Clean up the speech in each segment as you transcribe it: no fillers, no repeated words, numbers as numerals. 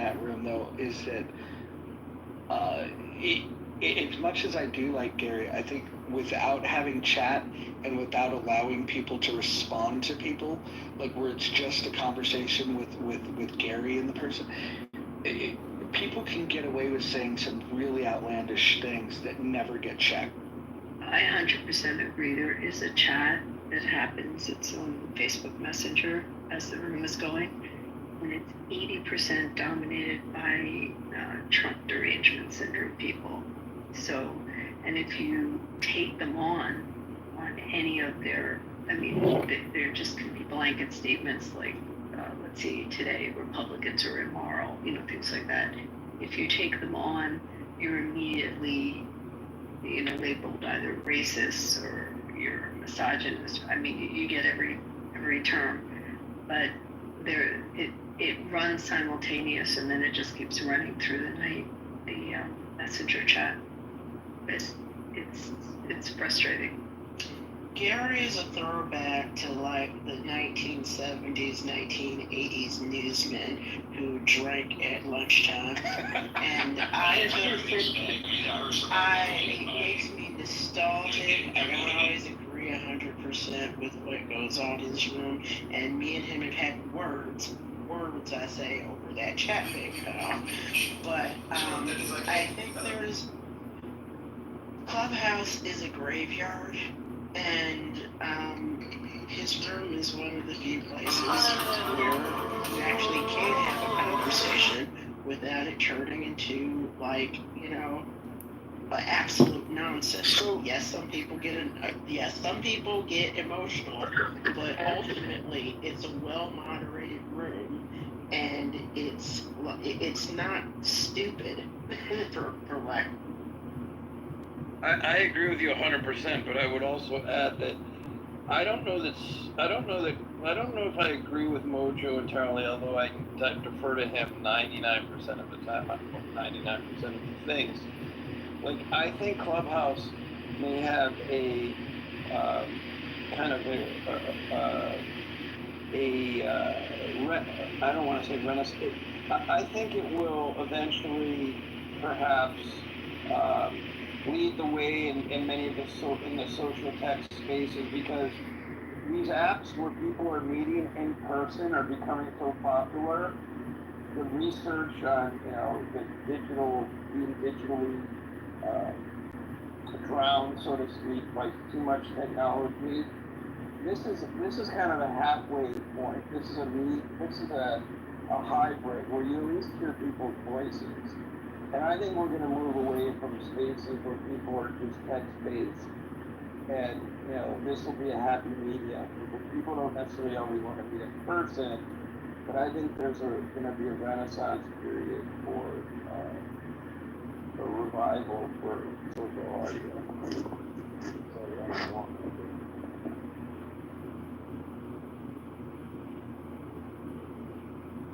that room, though, is that as much as I do like Gary, I think without having chat and without allowing people to respond to people, like where it's just a conversation with Gary and the person, people can get away with saying some really outlandish things that never get checked. I 100% agree. There is a chat that happens. It's on Facebook Messenger as the room is going, and it's 80% dominated by Trump derangement syndrome people. So, and if you take them on any of their, I mean, there just can be blanket statements like, let's see, today Republicans are immoral, things like that. If you take them on, you're immediately, labeled either racist or you're misogynist. I mean, you get every term, but it runs simultaneous, and then it just keeps running through the night, the messenger chat. It's frustrating. Gary is a throwback to like the 1970s, 1980s newsmen who drank at lunchtime, and it makes me nostalgic. I don't always agree 100% with what goes on in his room, and me and him have had words I say over that chat they cut off. But I think Clubhouse is a graveyard, and his room is one of the few places where you actually can have a conversation without it turning into absolute nonsense. So yes, some people get emotional, but ultimately it's a well-moderated room, and it's not stupid for lack. I agree with you 100%, but I would also add that I don't know if I agree with Mojo entirely, although I defer to him 99% of the time on 99% of the things. Like, I think Clubhouse may have a kind of I don't want to say renaissance. I think it will eventually perhaps lead the way in many of the social tech spaces, because these apps where people are meeting in person are becoming so popular. The research on the being digitally drowned, so to speak, by too much technology. This is kind of a halfway point. This is a hybrid where you at least hear people's voices. And I think we're going to move away from spaces where people are just text-based. And, this will be a happy medium. People don't necessarily always want to be in person, but I think there's going to be a renaissance period for a revival for social audio.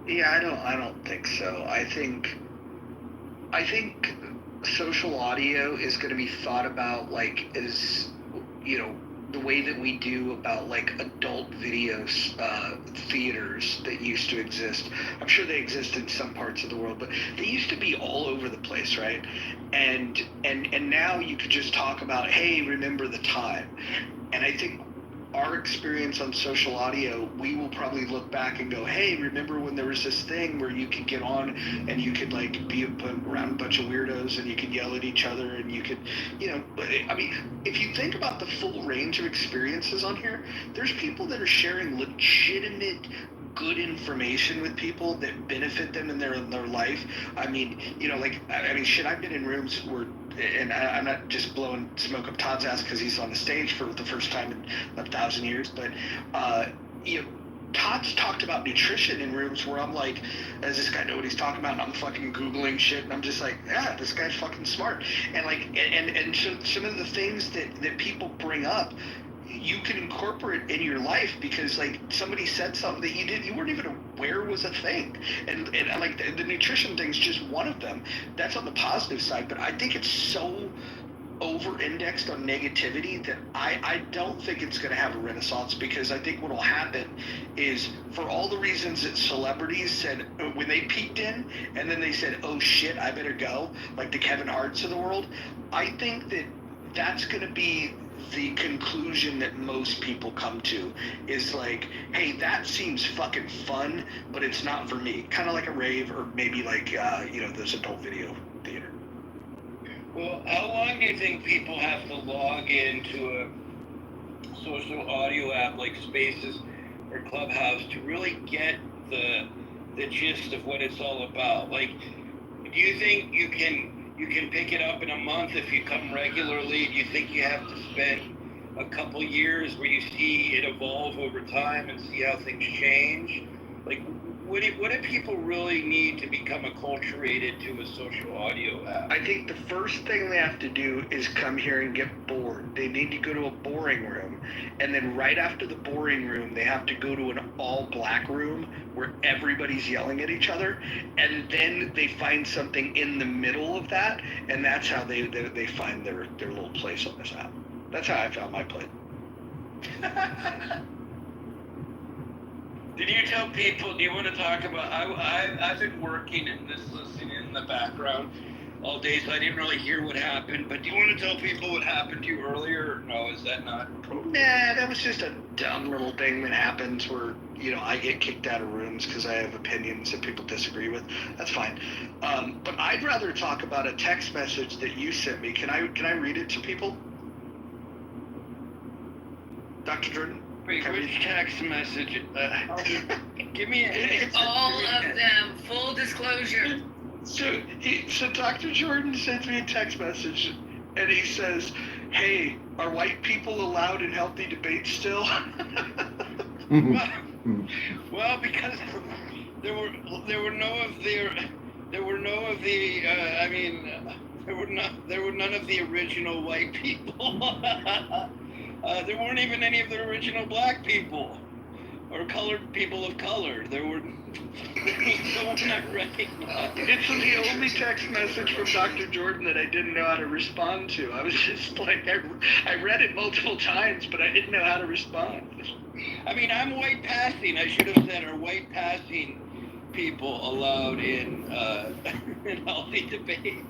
Yeah, I don't think so. I think social audio is going to be thought about like as the way that we do about like adult videos, theaters that used to exist. I'm sure they exist in some parts of the world, but they used to be all over the place, right? And now you could just talk about, hey, remember the time. And I think our experience on social audio, we will probably look back and go, hey, remember when there was this thing where you could get on and you could like be around a bunch of weirdos and you could yell at each other and you could, I mean, if you think about the full range of experiences on here, there's people that are sharing legitimate good information with people that benefit them in their life. I mean, shit, I've been in rooms where, and I'm not just blowing smoke up Todd's ass because he's on the stage for the first time in 1,000 years, but Todd's talked about nutrition in rooms where I'm like, does this guy know what he's talking about? And I'm fucking Googling shit, and I'm just like, yeah, this guy's fucking smart. And like, and so some of the things that people bring up, you can incorporate in your life because like somebody said something that you weren't even aware was a thing, and like the nutrition thing's just one of them. That's on the positive side, but I think it's so over-indexed on negativity that I don't think it's going to have a renaissance, because I think what will happen is, for all the reasons that celebrities said when they peeked in and then they said, oh shit, I better go, like the Kevin Harts of the world, I think that that's going to be the conclusion that most people come to, is like, hey, that seems fucking fun, but it's not for me. Kind of like a rave, or maybe like, this adult video theater. Well, how long do you think people have to log into a social audio app like Spaces or Clubhouse to really get the gist of what it's all about? Like, do you think you can pick it up in a month if you come regularly? Do you think you have to spend a couple years where you see it evolve over time and see how things change? Like, what do people really need to become acculturated to a social audio app? I think the first thing they have to do is come here and get bored. They need to go to a boring room, and then right after the boring room, they have to go to an all-black room where everybody's yelling at each other, and then they find something in the middle of that, and that's how they find their little place on this app. That's how I found my place. Did you tell people, do you want to talk about, I've been working and this listening in the background all day, so I didn't really hear what happened, but do you want to tell people what happened to you earlier, or no, is that not appropriate? Nah, that was just a dumb little thing that happens where, I get kicked out of rooms because I have opinions that people disagree with. That's fine. But I'd rather talk about a text message that you sent me. Can I read it to people? Dr. Jordan? Wait, which text message? Give me a... All of them, full disclosure. So Dr. Jordan sends me a text message, and he says, hey, are white people allowed in healthy debate still? Well, because there were none of the original white people. There weren't even any of the original black people or colored people of color. There was no one I recognized. It's the only text message from Dr. Jordan that I didn't know how to respond to. I was just like, I read it multiple times, but I didn't know how to respond. I mean, I'm white passing. I should have said, are white passing people allowed in healthy debates?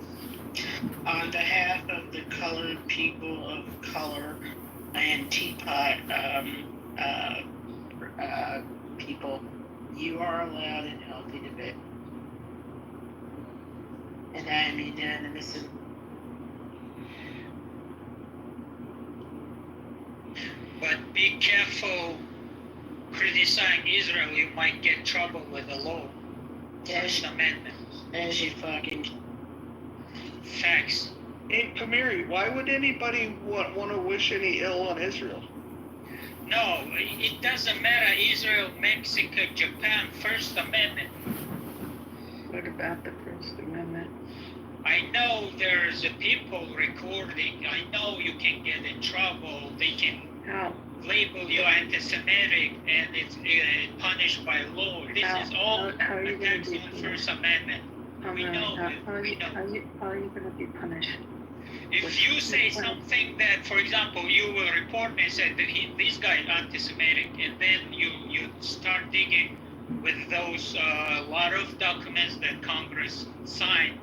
On behalf of the colored people of color and teapot people, you are allowed in healthy debate. And I am unanimous. But be careful criticizing Israel, you might get trouble with the law. First Amendment. As you fucking... Facts. Hey, Pamiri, why would anybody want to wish any ill on Israel? No, it doesn't matter. Israel, Mexico, Japan, First Amendment. What about the First Amendment? I know there's people recording. I know you can get in trouble. They can label you anti-Semitic, and it's punished by law. This is all attacks on the First Amendment. We know. How are you going to be punished? If you say something that, for example, you will report me and say that this guy is anti-Semitic, and then you start digging with those lot of documents that Congress signed,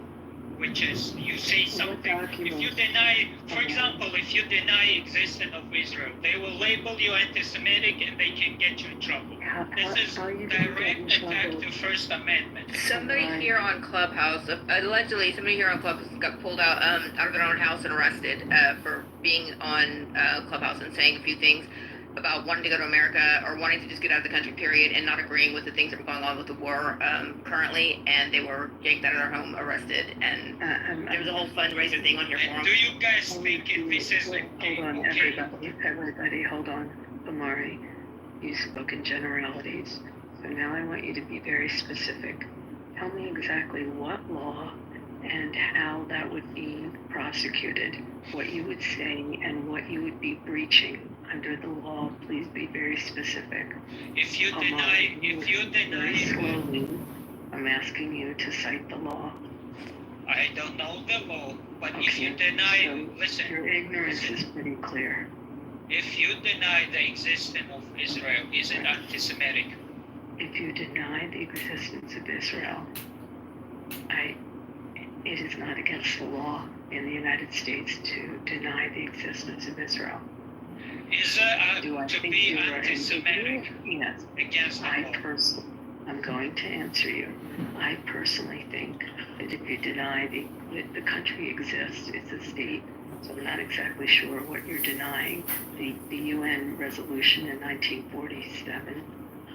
which is you say something. If you deny, for example, if you deny existence of Israel, they will label you anti-Semitic and they can get you in trouble. This is direct attack to First Amendment. Somebody here on Clubhouse, allegedly somebody here on Clubhouse got pulled out of their own house and arrested for being on Clubhouse and saying a few things about wanting to go to America or wanting to just get out of the country, period, and not agreeing with the things that were going on with the war currently, and they were yanked out of their home, arrested, and there was a whole fundraiser thing on here for them. Do you guys think this is Hold on, everybody, hold on. Amari, you spoke in generalities, so now I want you to be very specific. Tell me exactly what law and how that would be prosecuted, what you would say, and what you would be breaching under the law. Please be very specific. If you deny, Very slowly, I'm asking you to cite the law. I don't know the law, but if Okay, you deny, so listen, your ignorance is pretty clear. if you deny the existence of Israel, is it anti-Semitic? If you deny the existence of Israel, it is not against the law in the United States to deny the existence of Israel. Is Do I to think be you are anti-Semitic Yes. against the law? I'm going to answer you. I personally think that if you deny that the country exists, it's a state, so I'm not exactly sure what you're denying. The UN resolution in 1947,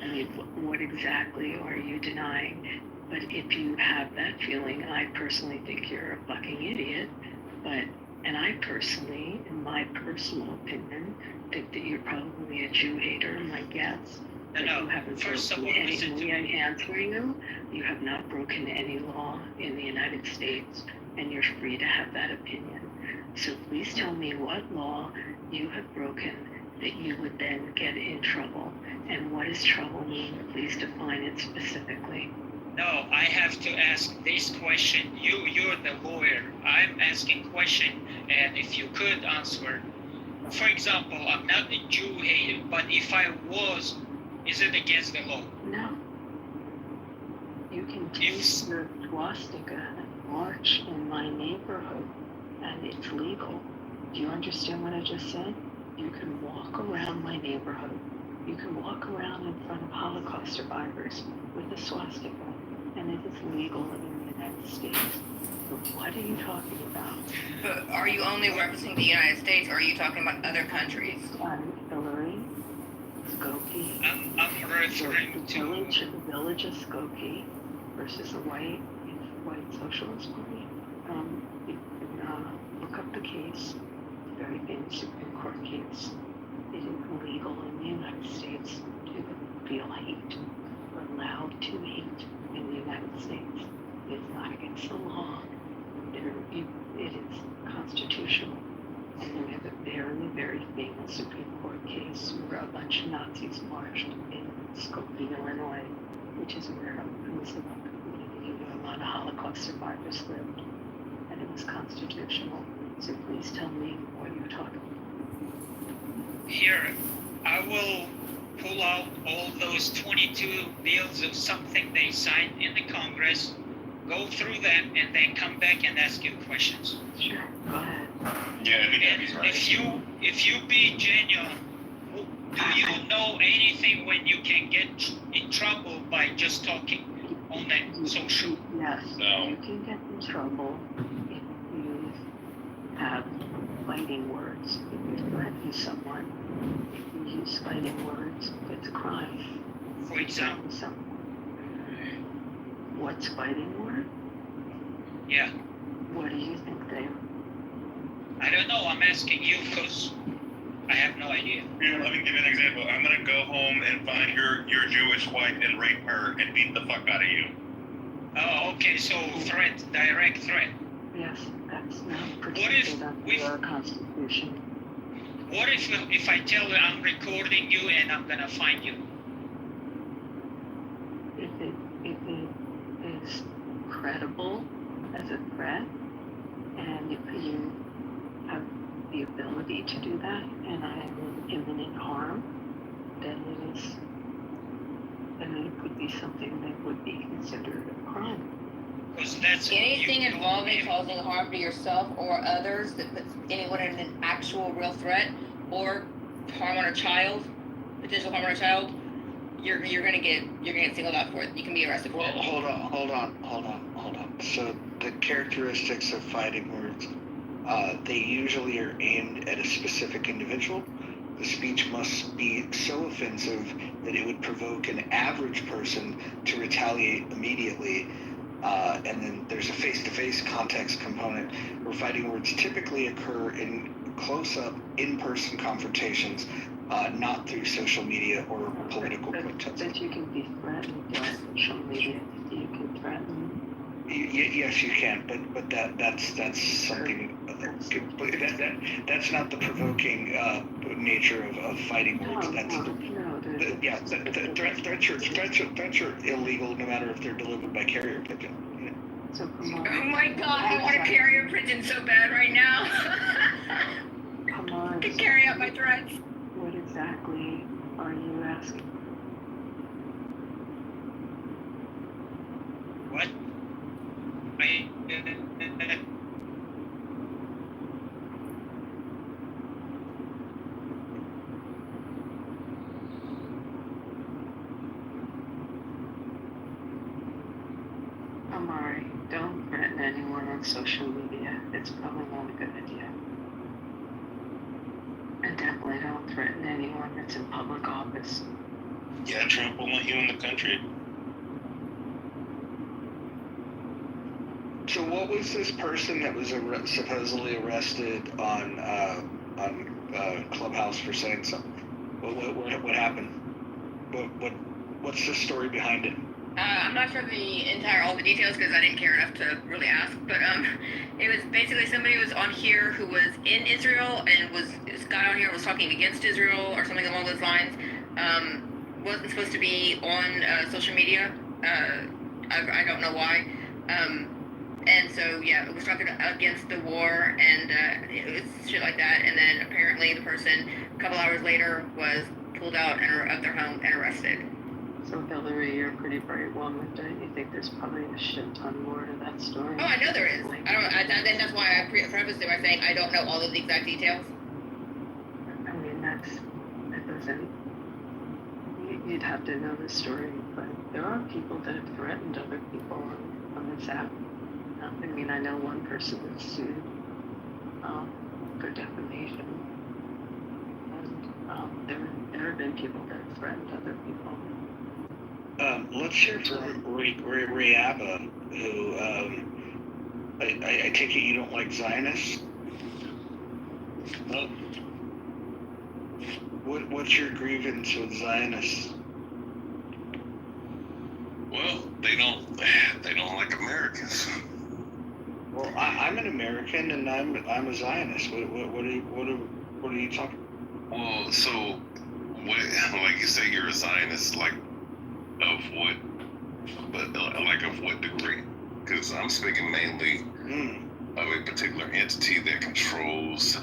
I mean, what exactly are you denying? But if you have that feeling, I personally think you're a fucking idiot. And I personally, in my personal opinion, think that you're probably a Jew hater, my guess. No, You haven't first of all, broken listen to I'm me. answering you. You have not broken any law in the United States, and you're free to have that opinion. So please tell me what law you have broken that you would then get in trouble. And what does trouble mean? Please define it specifically. No, I have to ask this question. You're the lawyer. I'm asking question, and if you could answer. For example, I'm not a Jew hater, but if I was, is it against the law? No. You can take your swastika and march in my neighborhood, and it's legal. Do you understand what I just said? You can walk around my neighborhood. You can walk around in front of Holocaust survivors with a swastika, and it is legal in the United States. But what are you talking about? But are you only referencing the United States, or are you talking about other countries? Hillary, Skokie, I'm referring the village of Skokie versus a white socialist party. You can look up the case, very famous Supreme Court case. It is illegal in the United States to feel hate or allowed to hate in the United States. It's not against the law. It is constitutional. And then we have a very, very famous Supreme Court case where a bunch of Nazis marched in Skokie, Illinois, which is where it was a community where a lot of Holocaust survivors lived. And it was constitutional. So please tell me what you're talking about. here. I will pull out all those 22 bills of something they signed in the Congress, go through them, and then come back and ask you questions. Sure, go ahead. Yeah, I think that'd And be right. if you be genuine, do you know anything when you can get in trouble by just talking on that social? Yes, No. you can get in trouble if you have fighting words. If you threaten someone, if you use fighting words, it's a crime. For example, What's fighting word? yeah. What do you think they are? I don't know. I'm asking you because I have no idea. Here, let me give you an example. I'm gonna go home and find your Jewish wife and rape her and beat the fuck out of you. Oh, okay. So threat, direct threat. Yes, that's not if protected under we- our Constitution. What if I tell you I'm recording you and I'm gonna find you? If it is credible as a threat, and if you have the ability to do that, and I am in imminent harm, then it could be something that would be considered a crime. Because that's Anything involving causing harm to yourself or others that puts anyone in an actual real threat, or harm on a child, potential harm on a child, you're gonna get singled out for it. You can be arrested for Well, it. hold on. So the characteristics of fighting words, they usually are aimed at a specific individual. The speech must be so offensive that it would provoke an average person to retaliate immediately. And then there's a face-to-face context component where fighting words typically occur in close-up, in-person confrontations, not through social media or political protests. But you can be threatened by social media. You can threaten. Yes, you can, but that's something. That's not the provoking nature of fighting words. Threats are illegal no matter if they're delivered by carrier pigeon. So Oh my my god, I want to carry a pigeon so bad right now. Come on. To carry out my threats. What exactly are you asking? What? Amari, don't threaten anyone on social media. It's probably not a good idea. And definitely don't threaten anyone that's in public office. Yeah, Trump won't let you in the country. So what was this person that was supposedly arrested on Clubhouse for saying something? What happened? What's the story behind it? I'm not sure all the details because I didn't care enough to really ask. But it was basically somebody who was on here who was in Israel and this guy on here was talking against Israel or something along those lines. Wasn't supposed to be on social media. I don't know why. And so yeah, it was talking against the war and it was shit like that. And then apparently the person a couple hours later was pulled out of their home and arrested. So Hillary, you're a pretty bright woman, don't you think there's probably a shit ton more to that story? Oh, I know there is. Then that's why I prefaced it by saying I don't know all of the exact details. I mean, that doesn't. You'd have to know the story, but there are people that have threatened other people on this app. I mean, I know one person that's sued for defamation, and there have been people that have threatened other people. Let's hear from Riaba, who I take it you don't like Zionists? No. What's your grievance with Zionists? Well, they don't like Americans. Well, I'm an American and I'm a Zionist. What are you talking? Well, so what? Like you say, you're a Zionist, like of what? But like of what degree? Because I'm speaking mainly of a particular entity that controls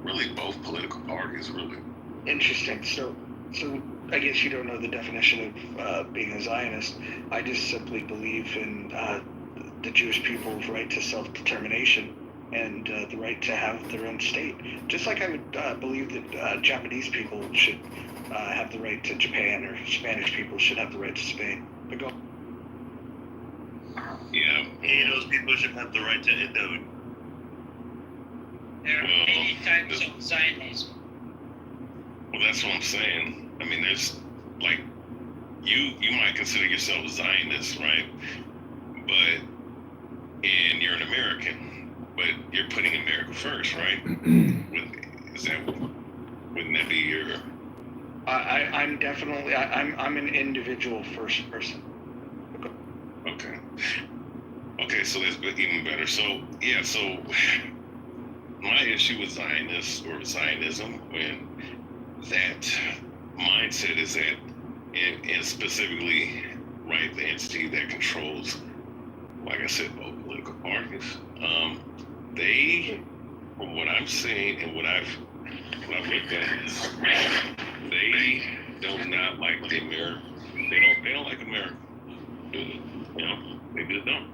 really both political parties, really. Interesting. So I guess you don't know the definition of being a Zionist. I just simply believe in the Jewish people's right to self-determination and the right to have their own state. Just like I would believe that Japanese people should have the right to Japan, or Spanish people should have the right to Spain. But go. Yeah. And those people should have the right to Indo. There are many types of Zionism. Well, that's what I'm saying. I mean, there's like you might consider yourself a Zionist, right? And you're an American, but you're putting America first, right? Wouldn't that be your? I'm definitely I'm an individual first person. Okay, so that's even better. So yeah, so my issue with Zionists or Zionism, when that mindset is that, and specifically, right, the entity that controls, like I said, both political parties, they, from what I'm seeing and what I've looked at, is they do not like the America. They don't like America. Do they? You know, they just don't.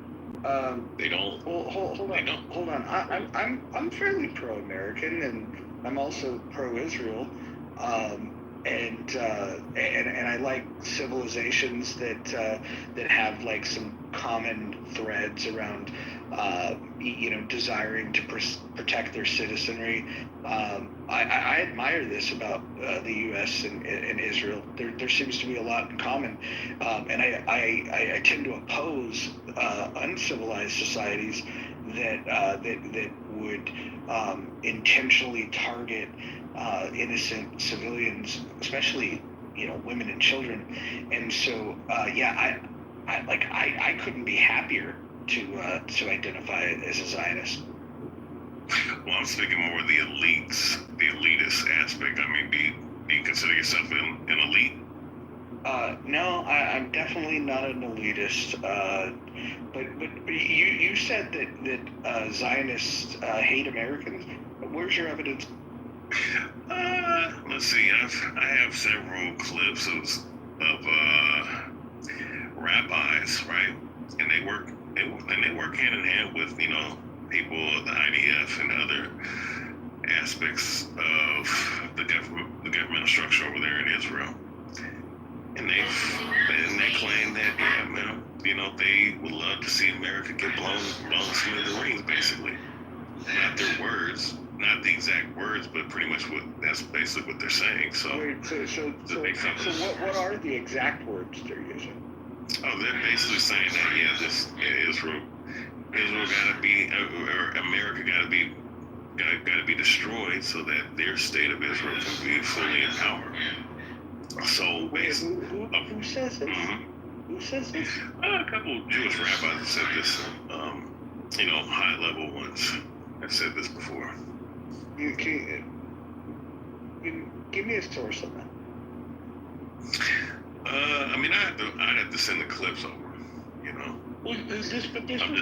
They don't. Well, hold on. I'm fairly pro-American, and I'm also pro-Israel, and I like civilizations that have like some common threads around, desiring to protect their citizenry. I admire this about the U.S. and Israel. There seems to be a lot in common, and I tend to oppose uncivilized societies that would intentionally target innocent civilians, especially women and children. And so I couldn't be happier to identify as a Zionist. Well, I'm speaking more of the elitist aspect. I mean, do you consider yourself an elite? No, I'm definitely not an elitist. But you said that Zionists hate Americans. Where's your evidence? Let's see. I have several clips of rabbis, right? And they work hand in hand with people of the IDF and other aspects of the governmental structure over there in Israel. And they claim that they would love to see America get blown smithereens, basically. Not their words, not the exact words, but pretty much that's basically what they're saying. So, so what are the exact words they're using? Oh, they're basically saying that Israel gotta be, or America gotta be destroyed so that their state of Israel can be fully in power. So basically, who says this? Mm-hmm. Who says this? A couple of Jewish rabbis have said this. High level ones have said this before. You give me a source on that. I'd have to send the clips over. Well, this was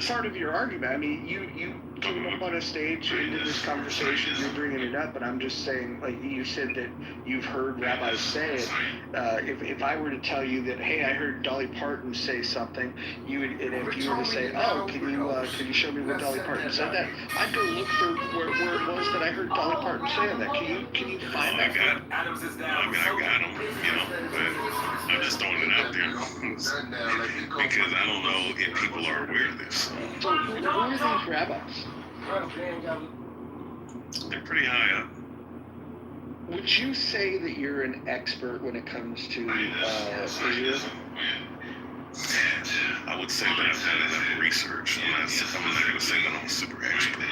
part of your argument. I mean, you came up on a stage into this conversation, you're bringing it up, but I'm just saying, like you said that you've heard rabbis say it. If I were to tell you that, hey, I heard Dolly Parton say something, and if you were to say, oh, can you show me where Dolly Parton said that? I'd go look for where it was that I heard Dolly Parton saying that. Can you find that? I got them, but I'm just throwing it out there because I don't know if people are aware of this. So who are these rabbis? They're pretty high up. Would you say that you're an expert when it comes to Israel? I would say that I've done enough research. I'm not going to say that I'm a super expert.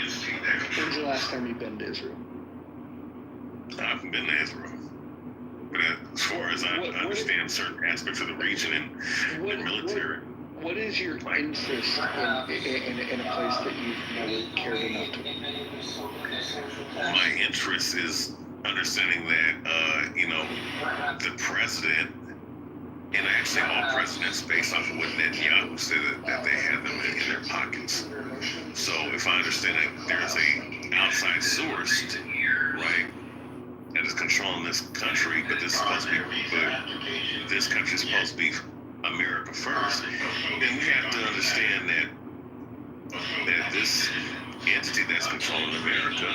When's the last time you've been to Israel? I haven't been to Israel. But as far as I understand certain aspects of the region and the military. What is your interest in a place that you've never cared enough to? My interest is understanding that, the president, and actually all presidents, based off of what Netanyahu said, that they had them in their pockets. So if I understand that there's a outside source, right, that is controlling this country, but this country is supposed to be America first, then we have to understand that this entity that's controlling America,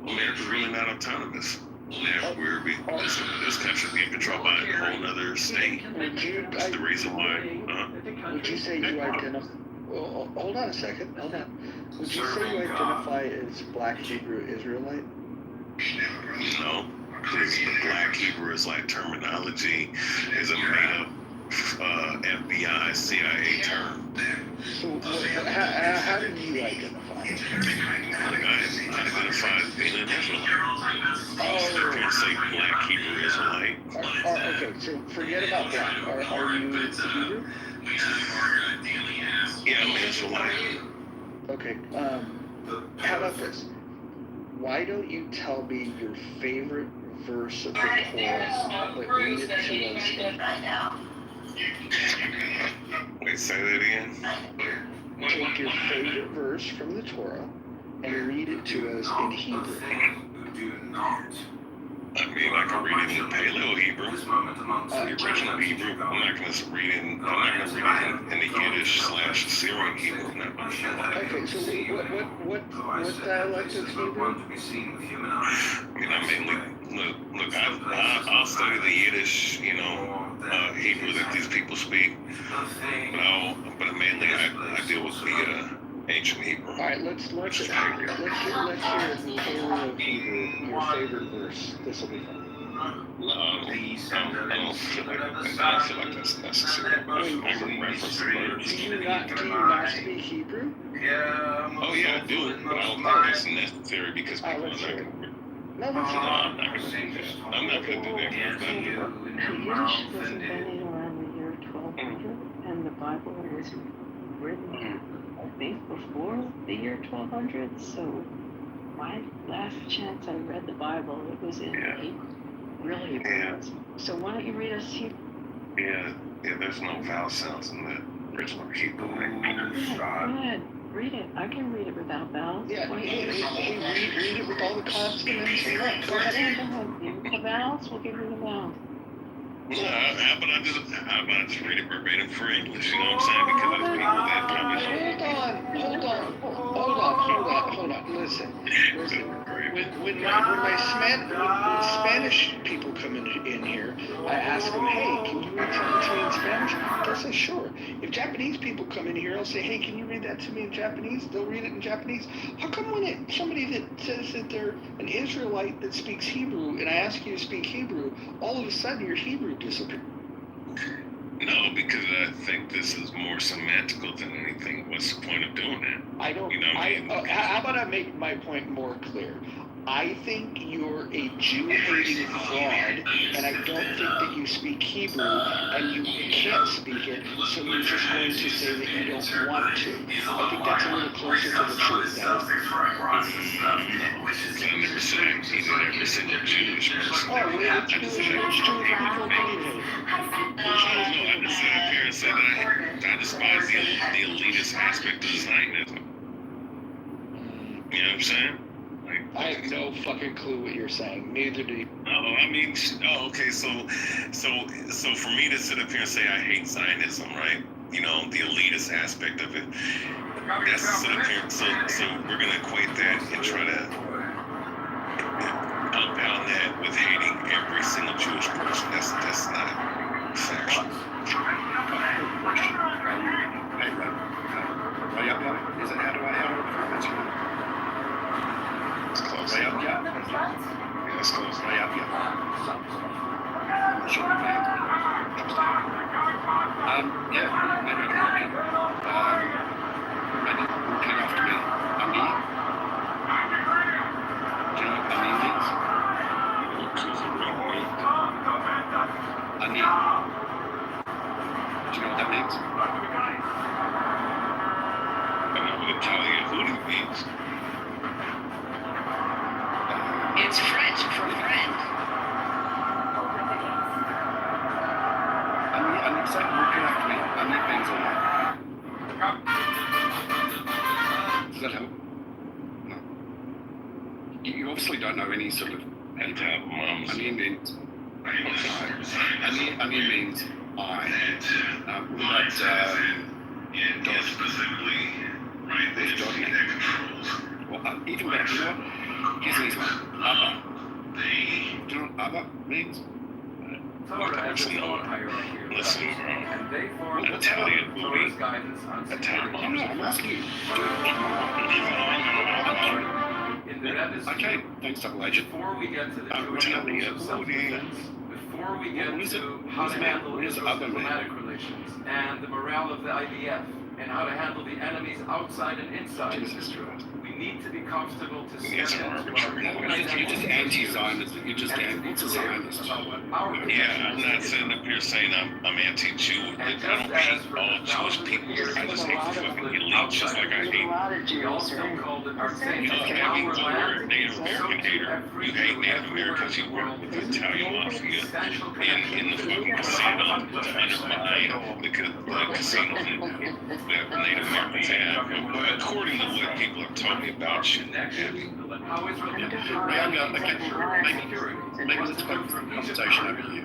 America's really not autonomous. This country is being controlled by a whole other state. That's the reason why. Would you say you identify? Well, hold on a second. Hold on. Would you say you identify as Black Hebrew Israelite? No. Because the Black Hebrew is like terminology, is a made-up FBI, CIA term. So how do you identify? I identify as being an Israelite. I can't say Black Hebrew Israelite. Okay, so forget about Black. Are you Hebrew? Yeah, I'm an Israelite. Okay, how about this? Why don't you tell me your favorite verse of the Torah, but read it to us? Wait, say that again? Take your favorite verse from the Torah and read it to us in Hebrew. I mean, I can read it in Paleo Hebrew, the original Hebrew. I'm not going to read it in the Yiddish/Syrian Hebrew. Okay, so what dialect is Hebrew? I mean, I mainly look. I'll study the Yiddish, Hebrew that these people speak, but mainly I deal with the ancient Hebrew. All right, let's hear Paleo Hebrew, your favorite verse. This will be fun. I don't feel like that's necessary. I can reference the words. Do you not speak Hebrew? Oh yeah, I do, but I don't think it's necessary because people are not going to. No, that's I'm not going to do that. I'm not going to do that. Yiddish was invented around the year 1200, and the Bible was written, I think, before the year 1200. So my last chance I read the Bible, it was in Hebrew. really Yeah. bad. So why don't you read us Hebrew? Yeah, there's no vowel sounds in the original Hebrew language. Go ahead, read it. I can read it without vowels. Yeah, Why don't hey, you read it with all the consonants. Yeah, go ahead. Give me the vowels, we'll give you the vowels. No, how about I just read it verbatim for English? You know what I'm saying? Because there's people that probably Hold on. Listen. When Spanish people come in here, I ask them, hey, can you read something to me in Spanish? They'll say, sure. If Japanese people come in here, I'll say, hey, can you read that to me in Japanese? They'll read it in Japanese. How come when somebody that says that they're an Israelite that speaks Hebrew, and I ask you to speak Hebrew, all of a sudden your Hebrew disappears? No, because I think this is more semantical than anything. What's the point of doing that? I don't. You know what I mean? How about I make my point more clear? I think you're a Jew-hating fraud, and I don't think that you speak Hebrew, and you can't speak it, so you're just going to say that you don't want to. I think that's a little closer to the truth, guys. I never said I hated every single Jewish person. Oh, well, I just said Jewish people do hate. No, I just sat up here and said that I despise the elitist aspect of Zionism. You know what I'm saying? I have no fucking clue what you're saying. Neither do you. Okay. So for me to sit up here and say I hate Zionism, right? You know, the elitist aspect of it. That's sit up here. So we're gonna equate that and try to compound that with hating every single Jewish person. That's not factual. Way up, is it how do I that's right. It's close. Way up, yeah. Yeah, it's close. Way up, yeah. I'm not sure what that is. Yeah, maybe I can help you. Maybe repeat after me. Ami. Do you know what Ami means? Ani. Do you know what that means? I know what Italian hoodie means. It's French for friend. Ani, say repeat after me. Ani means Allah. Does that help? No. You obviously don't know any sort of Moms. Ani means Ani means I. What about God? Specifically, right? There's God mean? Well, even better, you know what? Here's an easy one. Abba. Do you know what Abba means? Listen, bro. Italian movie. Italian No, moms. I'm asking you. Okay, thanks, double agent. Before we get to the Italian Jewish rules of movie. self-defense, before we get What is it? to how to handle What is Israel's other man? diplomatic relations and the morale of the IDF and how to handle the enemies outside and inside Jesus Christ. we need to be comfortable to Yes, step I'm into our arbitrary. You're just anti-Zionist. You're just what's a Zionist? Yeah, I'm not sitting up here saying I'm anti-Jew. I don't hate all Jewish people. I just hate the fucking elite, just like I hate. We also called it our You safe know, and having our the land. word Native American hater. You hate Native Americans. You work with the Italian mafia in the fucking casino to undermine the casinos that Native Americans have. According to what people have told me about you, Abby. How Israel Maybe let's focus the conversation over here.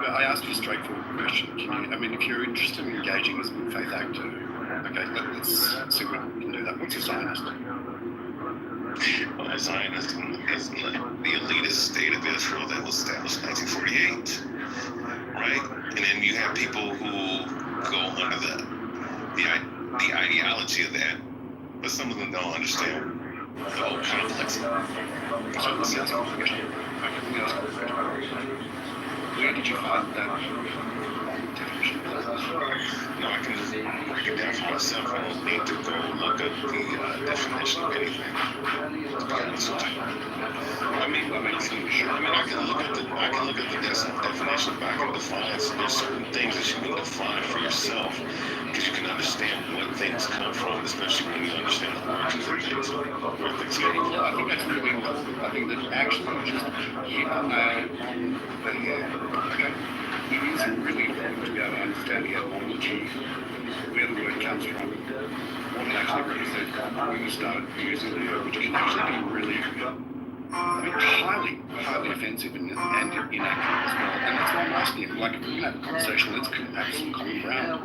I asked you a straightforward question. If you're interested in engaging as a good faith actor, okay, let's see what we can do that. What's a Zionist? Well, Zionism is the elitist state of Israel that was established in 1948, right? And then you have people who go under the ideology of that, but some of them don't understand the whole complex. So let me ask you a question. Where did you find that definition? No, I can break it down for myself. I don't need to go look up the definition of anything. To be honest with you. I can look at the definition, but I can define. So there's certain things that you can define for yourself because you can understand understand what things come from, especially when you understand the origins of things, where things come Well, I from. think that's really important. I think that actually just hit the nail on the head. Okay? It is really important to be able to understand the etymology, where the word comes from, what it actually represents, when you start using the word, which can actually be really highly offensive and inaccurate as well. And that's why I'm asking you, like, if we're going to have a conversation, let's have some common ground,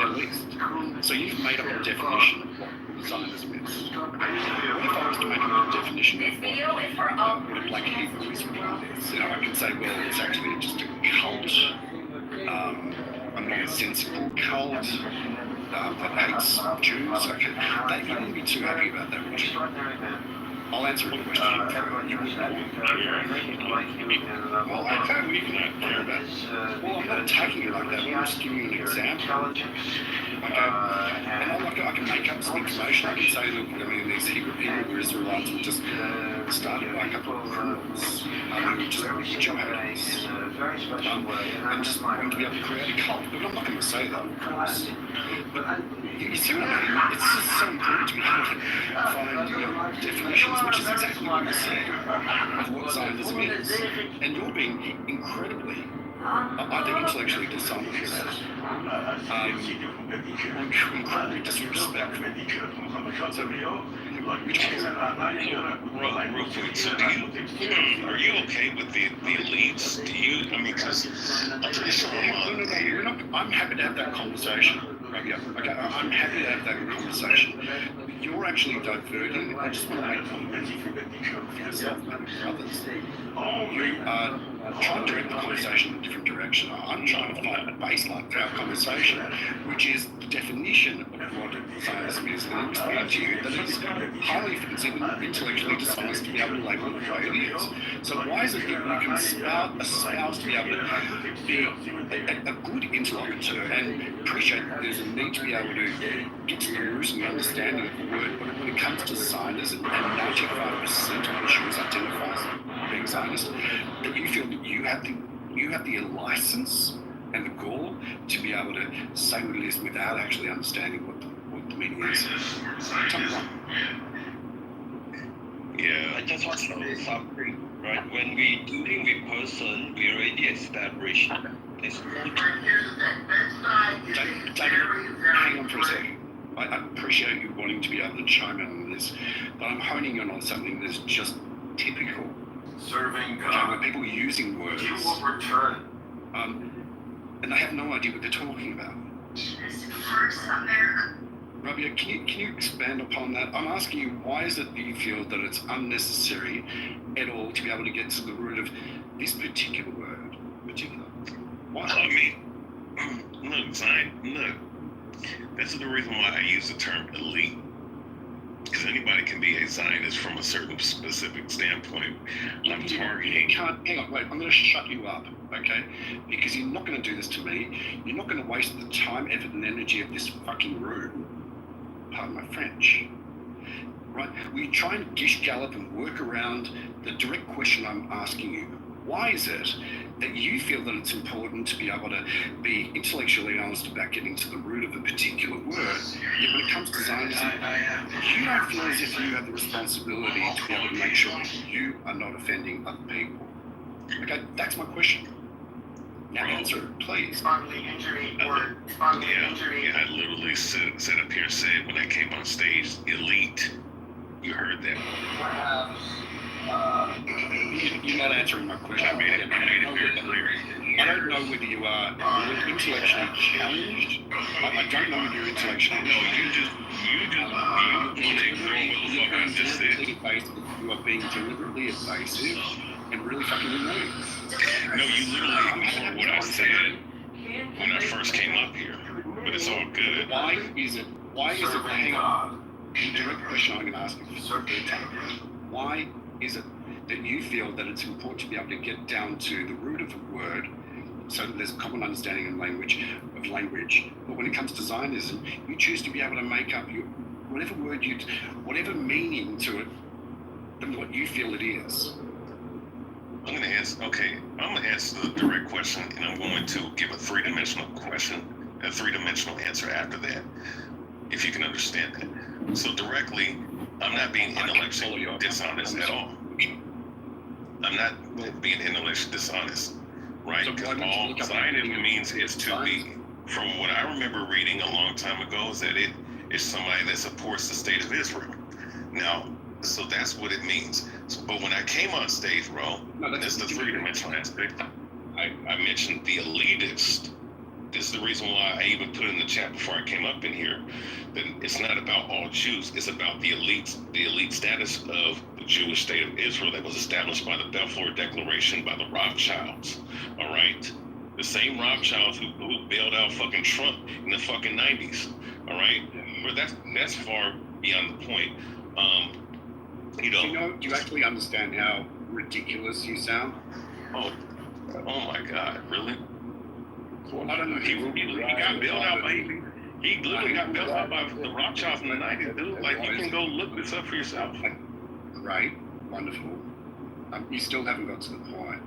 at least. So you've made up a definition of what Zionism is. What if I was to make up a definition of what a black Hebrew is? You know, I can say, well, it's actually just a cult, a nonsensical cult that hates Jews. Okay, that you wouldn't be too happy about that, would you? I'll answer a question. You wouldn't want. Well, okay, well, you can care about it. Well, I'm not attacking you like that. I'm just giving you an example. Okay, and I can make up some information. I can say, look, I mean, these Hebrew Israelites were just started by a couple of criminals who were just Jew haters. And just wanted to be able to create a cult. But I'm not going to say that, of course. But you see what I mean? It's just so important to be able to find definitions, which is exactly what you say of what Zionism is. And you're being incredibly, I think, intellectually dishonest, incredibly disrespectful. So, which is Real quick, so are you okay with the elites? Do you, I mean, because I'm pretty sure I'm happy to have that conversation. Yeah, okay, I'm happy to have that conversation. But you're actually diverting. I just want to make a point for yourself and others. You are trying to direct the conversation in a different direction. I'm trying to find a baseline for our conversation, which is the definition of what Zionism is. And I'm explaining to you that it's highly offensive and intellectually dishonest to be able to label it the way it is. So why is it that you can espouse to be able to be a good interlocutor and appreciate that there's a need to be able to get to the root and the understanding of the word, but when it comes to Zionism and 95% of the Jews identify as being Zionist, that you feel that you have the license and the gall to be able to say what it is without actually understanding what the meaning is. Tell me why. Yeah, I just want to know something, right? When we doing with person, we already established this David, hang on for a second. I appreciate you wanting to be able to chime in on this, but I'm honing in on something that's just typical. Serving Okay, God. where people are using words, He will return. and they have no idea what they're talking about. Rabia, can you expand upon that? I'm asking you, why is it that you feel that it's unnecessary at all to be able to get to the root of this particular word? Why? I mean, look, Zion, look, this is the reason why I use the term elite. Because anybody can be a Zionist from a certain specific standpoint. I'm targeting. You can't, hang on, wait, I'm going to shut you up, okay? Because you're not going to do this to me. You're not going to waste the time, effort, and energy of this fucking room. Pardon my French. Right? We try and gish gallop and work around the direct question I'm asking you. Why is it that you feel that it's important to be able to be intellectually honest about getting to the root of a particular word, yet when it comes to Zionism, you don't feel as if you have the responsibility to be able to make sure that you are not offending other people? Okay, that's my question. Now answer it, please. Yeah, I literally said up here, said when I came on stage, elite. You heard that. You're not answering my question. I made it very clear. I don't know whether you are intellectually challenged. I don't know whether you're intellectually No, you want to ignore what the fuck I just said. You are being deliberately evasive and really fucking annoying. No, you literally ignored what I said when I first came up here. But it's all good. Why is it, hang on, the direct question I'm going to ask you for the third time. Why is it that you feel that it's important to be able to get down to the root of a word so that there's a common understanding of language, but when it comes to Zionism, you choose to be able to make up whatever meaning to it than what you feel it is? I'm going to answer the direct question, and I'm going to give a three-dimensional question a three-dimensional answer after that, if you can understand that. So directly, I'm not being intellectually dishonest at all. I'm not being intellectually dishonest, right? Because all Zionism means is to be. From what I remember reading a long time ago, is that it is somebody that supports the state of Israel. Now, so that's what it means. So, but when I came on stage, bro, that's the three-dimensional aspect. I mentioned the elitist. This is the reason why I even put in the chat before I came up in here that it's not about all Jews. It's about the elite status of the Jewish state of Israel that was established by the Balfour Declaration by the Rothschilds. All right, the same Rothschilds who bailed out fucking Trump in the fucking 90s. All right, but that's far beyond the point. Do you actually understand how ridiculous you sound? Oh my God, really? I don't know. He got bailed out by he literally got bailed out by the Rothschilds in the 90s, dude. Like, you can go look this up for yourself. Right, wonderful. You still haven't got to the point,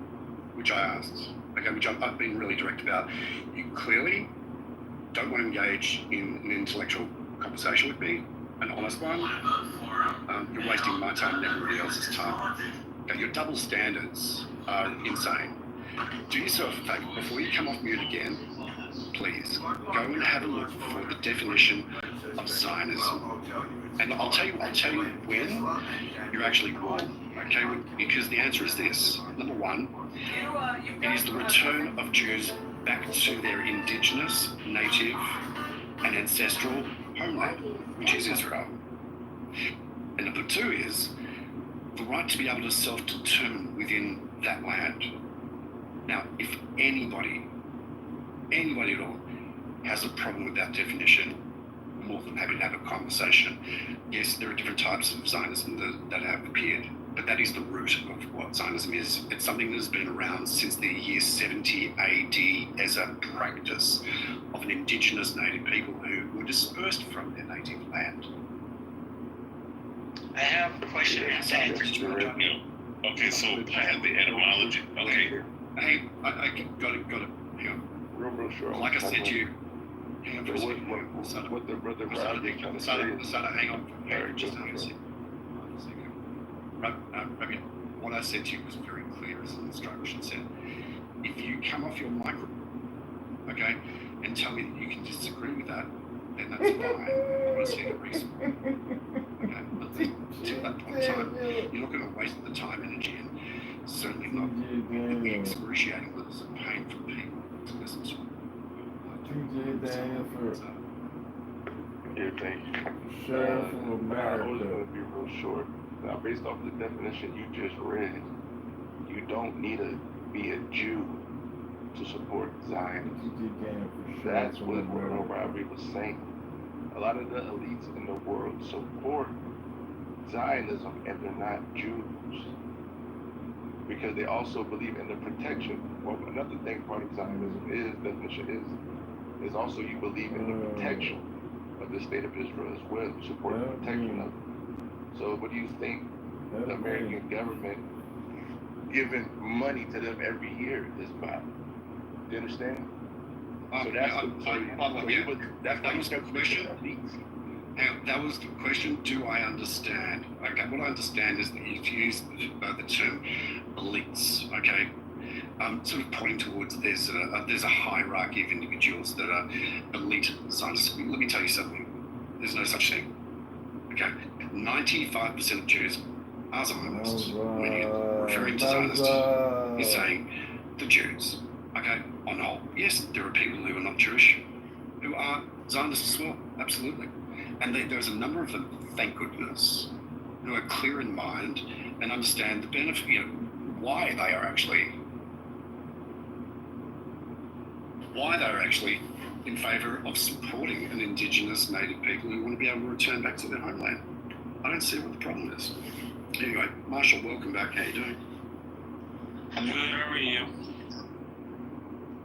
which I asked. Okay, which I've been really direct about. You clearly don't want to engage in an intellectual conversation with me, an honest one. You're wasting my time and everybody else's time. Okay, your double standards are insane. Do yourself a favor, before you come off mute again, please, go and have a look for the definition of Zionism. And I'll tell you when you're actually wrong, okay? Because the answer is this. Number one, it is the return of Jews back to their indigenous, native, and ancestral homeland, which is Israel. And number two is the right to be able to self-determine within that land. Now, if anybody at all has a problem with that definition, I'm more than happy to have a conversation. Yes, there are different types of Zionism that have appeared, but that is the root of what Zionism is. It's something that has been around since the year 70 AD as a practice of an indigenous native people who were dispersed from their native land. I have a question on that. Okay, so I have the etymology. Okay. Hey, I got it. Hang on. Real sure. Like I said to you, hang on for a second. What the brother Hang on. Just hang on a second. Rabbi, what I said to you was very clear as an instruction said. If you come off your microphone, okay, and tell me that you can disagree with that, then that's fine. I want to see the reason. Okay, but until that point in time, you're not going to waste the time, energy, and certainly not. It would be excruciating levels of pain for people to listen to. Yeah, thank you. Sheriff of America. I was going to be real short. Now, based off the definition you just read, you don't need to be a Jew to support Zionism. That's what Robert was saying. A lot of the elites in the world support Zionism, and they're not Jews, because they also believe in the protection. Well, another thing part of Zionism is also you believe in the protection of the state of Israel as well. You support the protection of it. So what do you think the American government giving money to them every year is about? Do you understand? So that was the question. That was the question. Do I understand? Okay, what I understand is that you've used the term elites. Okay, sort of pointing towards there's a hierarchy of individuals that are elite Zionists. Let me tell you something. There's no such thing. Okay, 95% of Jews are Zionists. When you're referring to Zionists, you're saying the Jews. Okay, on the whole, yes, there are people who are not Jewish who are Zionists as well, absolutely. And there's a number of them, thank goodness, who are clear in mind and understand the benefit, why they are actually in favour of supporting an indigenous native people who want to be able to return back to their homeland. I don't see what the problem is. Anyway, Marshall, welcome back. How you doing? I'm good. How are you?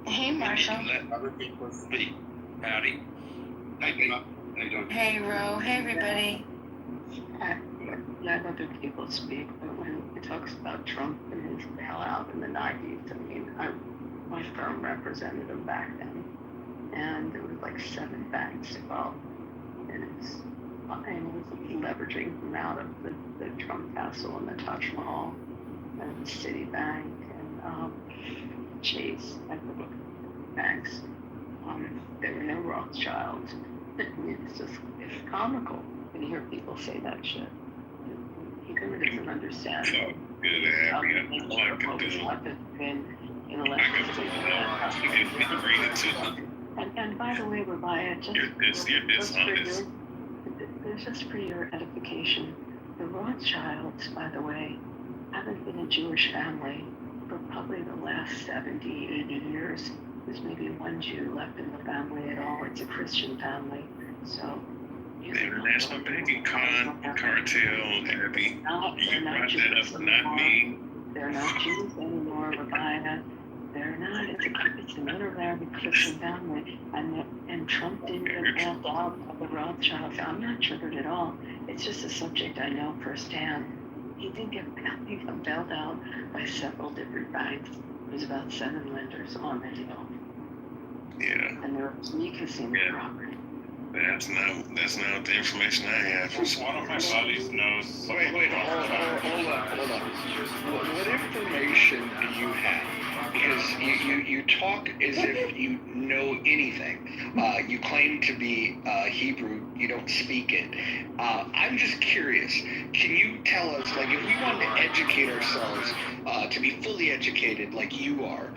Hey, Marshall. Let other people speak. Howdy. Hey, Bima. How you doing? Hey, Ro. Hey, everybody. Let other people speak, but when it talks about Trump and his bailout in the 90s, I mean, my firm represented him back then. and there was like 7 banks involved, and it's leveraging them out of the Trump Castle and the Taj Mahal and Citibank and Chase and the banks. There were no Rothschilds. It's comical when you hear people say that shit. He kind of doesn't understand. So good to have you. And by the way, Rabia, just for your edification, the Rothschilds, by the way, haven't been a Jewish family for probably the last 70, 80 years. There's maybe one Jew left in the family at all. It's a Christian family. So the international banking cartel, Abby. You brought that up, not me. They're not Jews anymore, Rabia. They're not. It's an honorary Christian family, and Trump didn't get bailed out of the Rothschilds. I'm not triggered at all. It's just a subject I know firsthand. He didn't get bailed out by several different banks. There's about 7 lenders on the deal. Yeah. And there was me casino property. That's not the information I have. One of my buddies knows. Wait, hold on. What information do you have? Because you talk as if you know anything. You claim to be Hebrew. You don't speak it. I'm just curious. Can you tell us, like, if we wanted to educate ourselves, to be fully educated, like you are,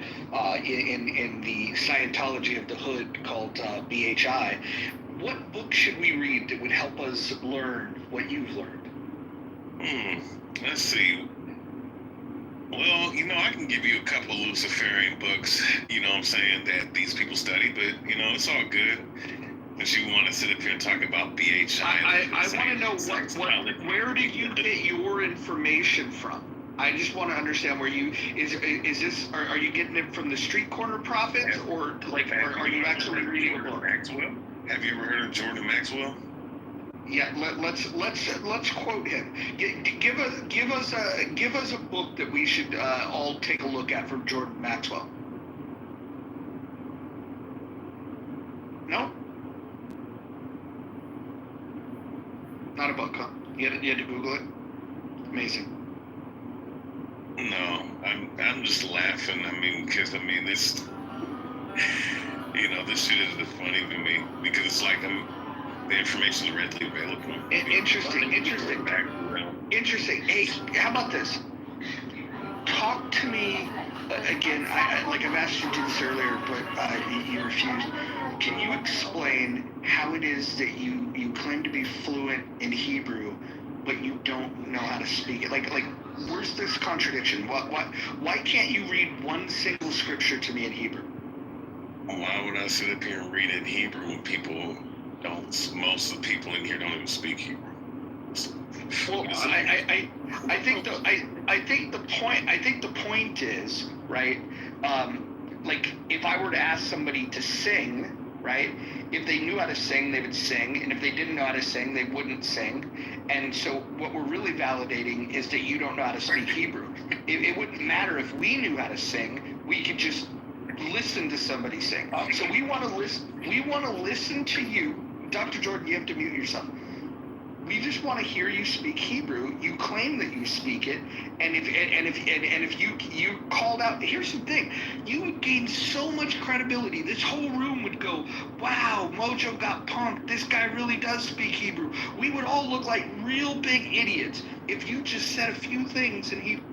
in the Scientology of the hood called BHI, what book should we read that would help us learn what you've learned? Let's see. Well, I can give you a couple of Luciferian books, what I'm saying, that these people study, but, it's all good. But you want to sit up here and talk about BHI. I want to know where did you get your information from? I just want to understand where you, is this, are you getting it from the street corner prophets, or are you actually reading a book? Maxwell? Have you ever heard of Jordan Maxwell? Yeah, let's quote him. Give us a book that we should all take a look at from Jordan Maxwell. No, not a book, huh? You had to Google it. Amazing. No, I'm just laughing. Because this, this shit is funny to me because it's like the information is readily available. Interesting. Hey, how about this? Talk to me again. I've asked you to do this earlier, but you refused. Can you explain how it is that you claim to be fluent in Hebrew, but you don't know how to speak it? Like, where's this contradiction? Why can't you read one single scripture to me in Hebrew? Why would I sit up here and read in Hebrew when people don't? Most of the people in here don't even speak Hebrew. Well, I think the point is, right? Like, if I were to ask somebody to sing, right? If they knew how to sing, they would sing, and if they didn't know how to sing, they wouldn't sing. And so what we're really validating is that you don't know how to speak Hebrew. It wouldn't matter if we knew how to sing. We could just listen to somebody sing. So we want to listen. We want to listen to you, Dr. Jordan. You have to mute yourself. We just want to hear you speak Hebrew. You claim that you speak it, and if you called out, here's the thing: you would gain so much credibility. This whole room would go, "Wow, Mojo got punked. This guy really does speak Hebrew." We would all look like real big idiots if you just said a few things in Hebrew.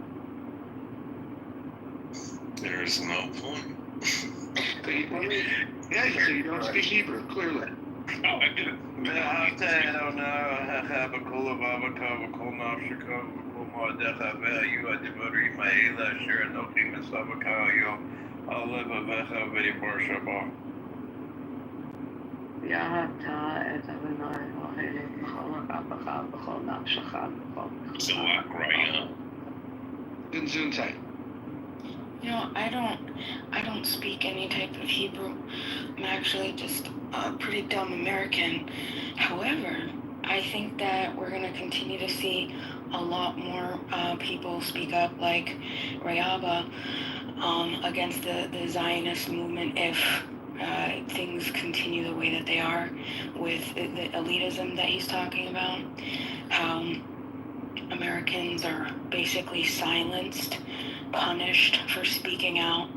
There's no point. Yeah, so you don't speak Hebrew, clearly. Oh, I do. I don't speak any type of Hebrew. I'm actually just a pretty dumb American. However, I think that we're going to continue to see a lot more people speak up, like Rayaba, against the Zionist movement if things continue the way that they are with the elitism that he's talking about, how Americans are basically silenced, punished for speaking out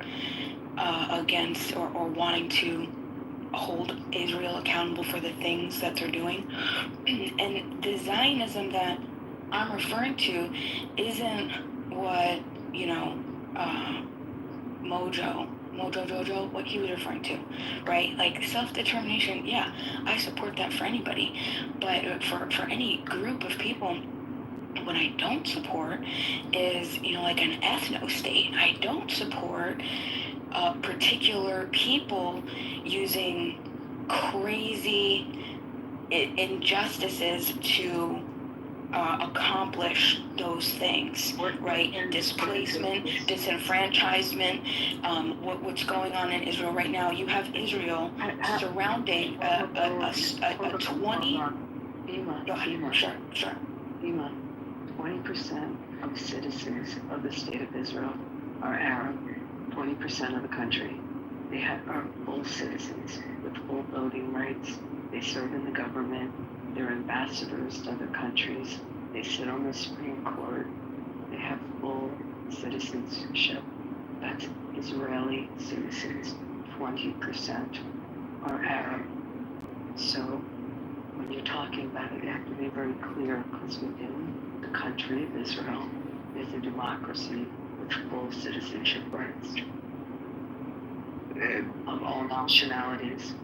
against or wanting to hold Israel accountable for the things that they're doing. And the Zionism that I'm referring to isn't what, Mojo Jojo, what he was referring to, right? Like self-determination, yeah, I support that for anybody. But for any group of people, what I don't support is, like an ethno-state. I don't support particular people using crazy injustices to accomplish those things, right? Displacement, disenfranchisement, what's going on in Israel right now. You have Israel surrounding a 20... Sure. 20% of citizens of the state of Israel are Arab. 20% of the country. They are full citizens with full voting rights. They serve in the government. They're ambassadors to other countries. They sit on the Supreme Court. They have full citizenship. That's Israeli citizens. 20% are Arab. So when you're talking about it, you have to be very clear, because within the country of Israel is a democracy with full citizenship rights of all nationalities.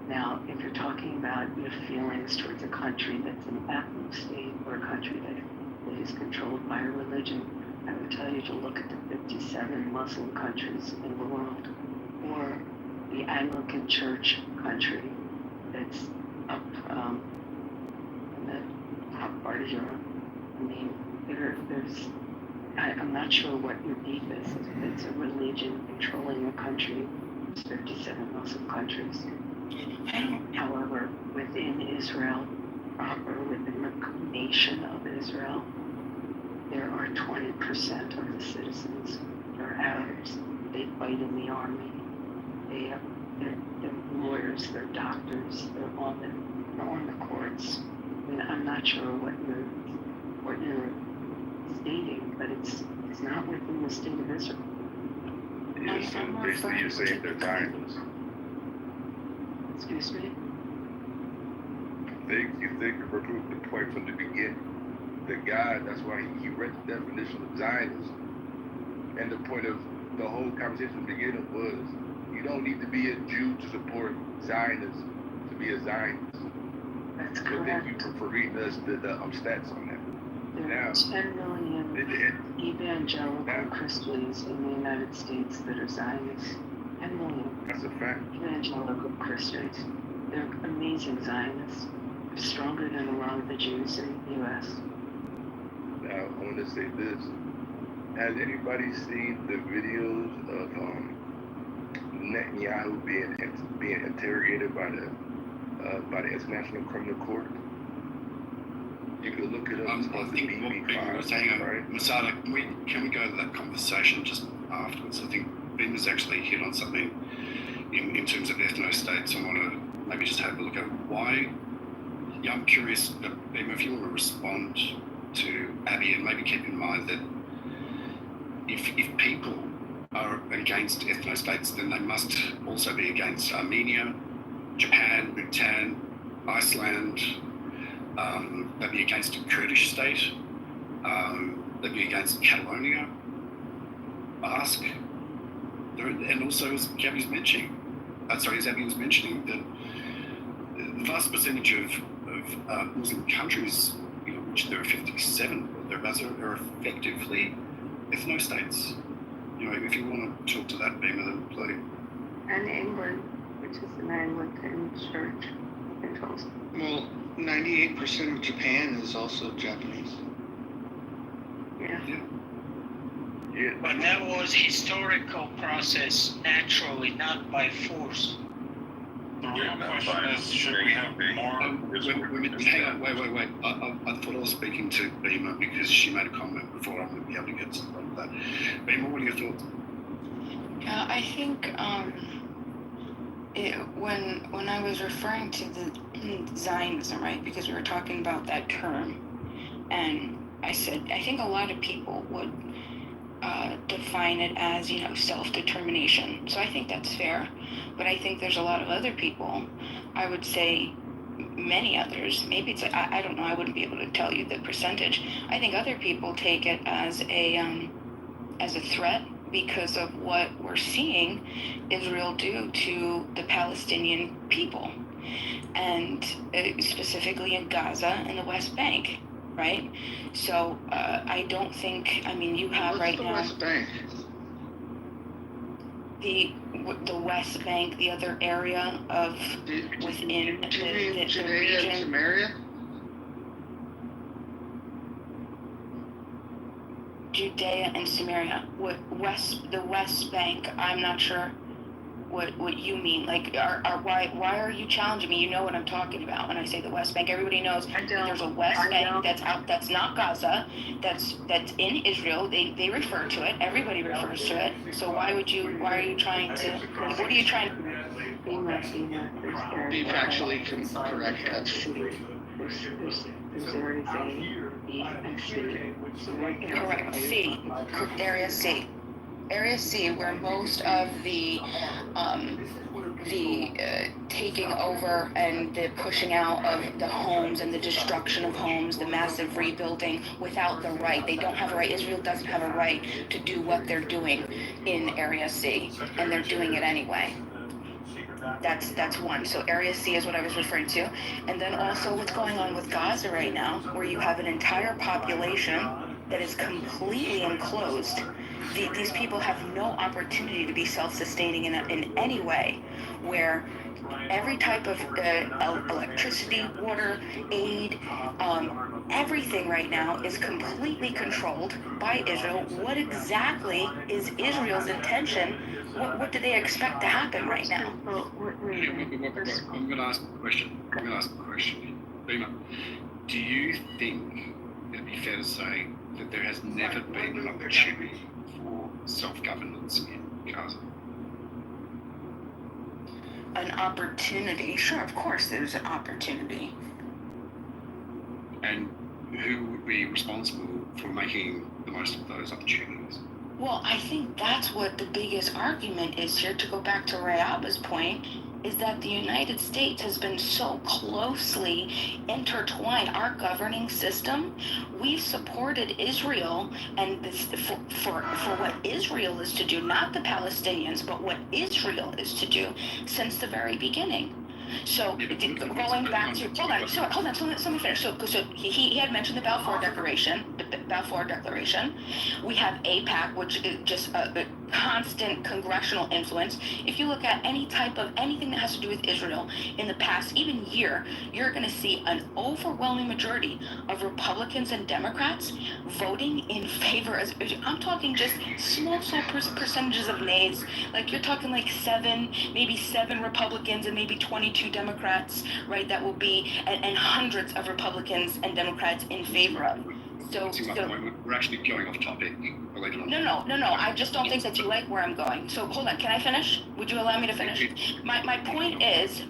Now, if you're talking about your feelings towards a country that's an ethnic state or a country that is controlled by a religion, I would tell you to look at the 57 Muslim countries in the world, or the Anglican Church country that's up in the top part of Europe. I mean, I'm not sure what your beef is. If it's a religion controlling a country, it's 57 Muslim countries. However, within Israel, proper within the nation of Israel, there are 20% of the citizens that are Arabs. They fight in the army. They're lawyers, they're doctors, they're on the courts. I mean, I'm not sure what you're stating, but it's not within the state of Israel. Yes, so basically you're saying they're Zionists. Excuse me? You think you proved the point from the beginning. The guy, that's why he read the definition of Zionism. And the point of the whole conversation from the beginning was, you don't need to be a Jew to support Zionism, to be a Zionist. That's so correct. Thank you for reading us the stats on that. There are 10 million evangelical Christians in the United States that are Zionists. 10 million. That's a fact. Evangelical Christians. They're amazing Zionists. They're stronger than a lot of the Jews in the U.S. Now, I want to say this. Has anybody seen the videos of Netanyahu being interrogated by the International Criminal Court? You could look it up. I think what Beamer was saying, right? Masada, can we go to that conversation just afterwards? I think Beamer's actually hit on something in terms of ethno-states. I want to maybe just have a look at why. Yeah, I'm curious, Beamer, if you want to respond to Abby, and maybe keep in mind that if people are against ethno-states, then they must also be against Armenia, Japan, Bhutan, Iceland. They'd be against a Kurdish state. They'd be against Catalonia, Basque. And also, as Abby was mentioning, that the vast percentage of Muslim countries, which there are 57, are effectively ethno-states. If you want to talk to that, Beamer, then please. And England, which is an Anglican church, controls. Well, 98% of Japan is also Japanese. Yeah. But that was historical process, naturally, not by force. The real question is, should we have more? Hang on, wait. I thought I was speaking to Beamer because she made a comment before. I'm going to be able to get to that. Beamer, what are your thoughts? Yeah, I think when I was referring to the Zionism, right, because we were talking about that term, and I said I think a lot of people would define it as, self-determination. So I think that's fair, but I think there's a lot of other people, I would say many others, maybe it's, I don't know, I wouldn't be able to tell you the percentage. I think other people take it as a threat because of what we're seeing Israel do to the Palestinian people, and specifically in Gaza and the West Bank, right? So I don't think, you have right now. What's the West Bank? The West Bank, the other area of within the Judea region. and Samaria? Judea and Samaria. The West Bank, I'm not sure what you mean. Like, why are you challenging me? You know what I'm talking about when I say the West Bank. Everybody knows that there's a West Bank that's not Gaza, that's in Israel. They refer to it. Everybody refers to it. So why are you trying to? What are you trying? Be factually correct. That's There's areas A, B, and C. Correct. C. Area C. Area C, where most of the taking over and the pushing out of the homes and the destruction of homes, the massive rebuilding without the right. They don't have a right. Israel doesn't have a right to do what they're doing in Area C, and they're doing it anyway. That's one. So Area C is what I was referring to. And then also what's going on with Gaza right now, where you have an entire population that is completely enclosed. These people have no opportunity to be self-sustaining in any way, where every type of electricity, water, aid, everything right now is completely controlled by Israel. What exactly is Israel's intention? What do they expect to happen right now? I'm going to ask a question. Bima, do you think it'd be fair to say that there has never been an opportunity for self-governance in Gaza? An opportunity? Sure, of course there's an opportunity. And who would be responsible for making the most of those opportunities? Well, I think that's what the biggest argument is here, to go back to Rayaba's point, is that the United States has been so closely intertwined. Our governing system, we've supported Israel and this for what Israel is to do, not the Palestinians, but what Israel is to do since the very beginning. So going back to hold on, so let me finish. So he had mentioned the Balfour Declaration. We have AIPAC, which is just a constant congressional influence. If you look at anything that has to do with Israel in the past even year, you're going to see an overwhelming majority of Republicans and Democrats voting in favor. I'm talking just small percentages of nays. Like, you're talking like maybe seven Republicans and maybe 22 Democrats, right? That will be, and hundreds of Republicans and Democrats in favor of. So we're actually going off topic. No. I just don't think that you like where I'm going. So hold on. Can I finish? Would you allow me to finish? My point is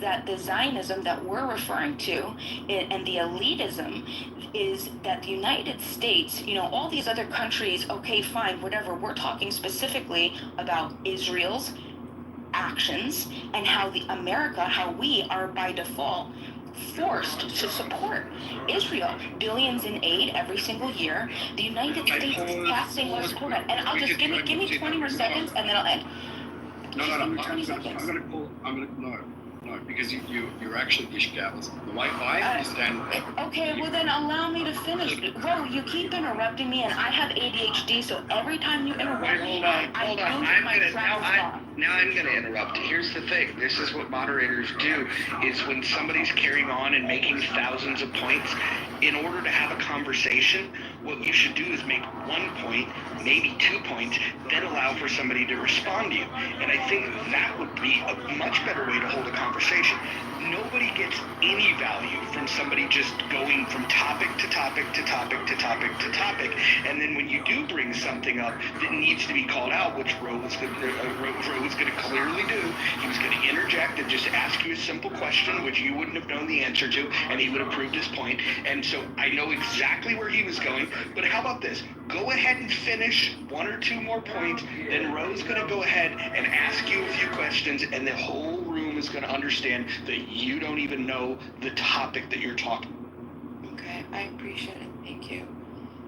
that the Zionism that we're referring to and the elitism is that the United States, all these other countries, okay, fine, whatever. We're talking specifically about Israel's actions and how we are by default forced to support Israel. Billions in aid every single year. The United States is passing laws. Hold on, and I'll just give me 20 more seconds, and then I'll end. No. No, because you're actually Ishgals. The way I understand. Okay, well then allow me to finish. Bro, you keep interrupting me, and I have ADHD, so every time you interrupt me, hold on. Now I'm going to interrupt. Here's the thing. This is what moderators do, is when somebody's carrying on and making thousands of points, in order to have a conversation, what you should do is make 1 point, maybe 2 points, then allow for somebody to respond to you. And I think that would be a much better way to hold a conversation. No nobody gets any value from somebody just going from topic to topic to topic to topic to topic. And then when you do bring something up that needs to be called out, which Roe was going to clearly do, he was going to interject and just ask you a simple question, which you wouldn't have known the answer to, and he would have proved his point. And so I know exactly where he was going. But how about this? Go ahead and finish one or two more points. Then Roe's going to go ahead and ask you a few questions, and the whole room is going to understand that you don't even know the topic that you're talking. Okay, I appreciate it. Thank you.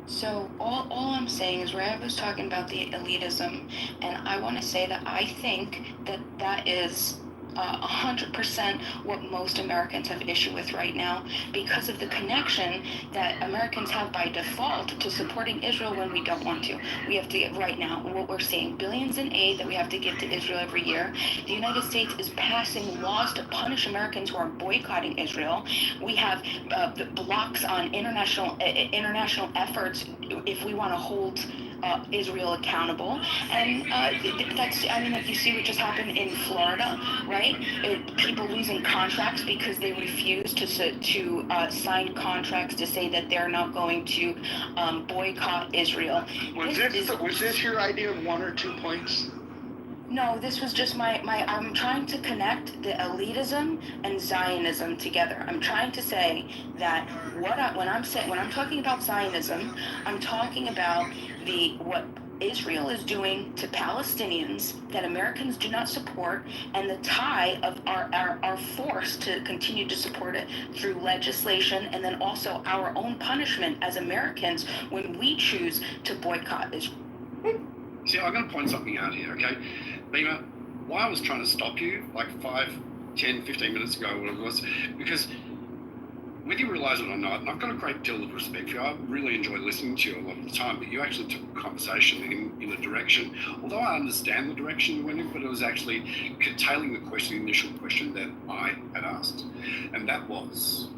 So all I'm saying is Ray was talking about the elitism, and I want to say that I think that is 100% what most Americans have issue with right now, because of the connection that Americans have by default to supporting Israel when we don't want to. We have to get right now what we're seeing, billions in aid that we have to give to Israel every year. The United States is passing laws to punish Americans who are boycotting Israel. We have the blocks on international efforts if we want to hold Israel accountable, and that's, I mean, like you see what just happened in Florida, right? People losing contracts because they refuse to sign contracts to say that they're not going to boycott Israel. Was this your idea of 1 or 2 points? No, this was just my I'm trying to connect the elitism and Zionism together. I'm trying to say that when I'm talking about Zionism, I'm talking about what Israel is doing to Palestinians that Americans do not support, and the tie of our force to continue to support it through legislation, and then also our own punishment as Americans when we choose to boycott Israel. See, I'm going to point something out here, okay? Beamer, why I was trying to stop you like 5, 10, 15 minutes ago, whatever it was, because whether you realise it or not, and I've got a great deal of respect for you, I really enjoy listening to you a lot of the time, but you actually took the conversation in a direction, although I understand the direction you went in, but it was actually curtailing the question, the initial question that I had asked. And that was,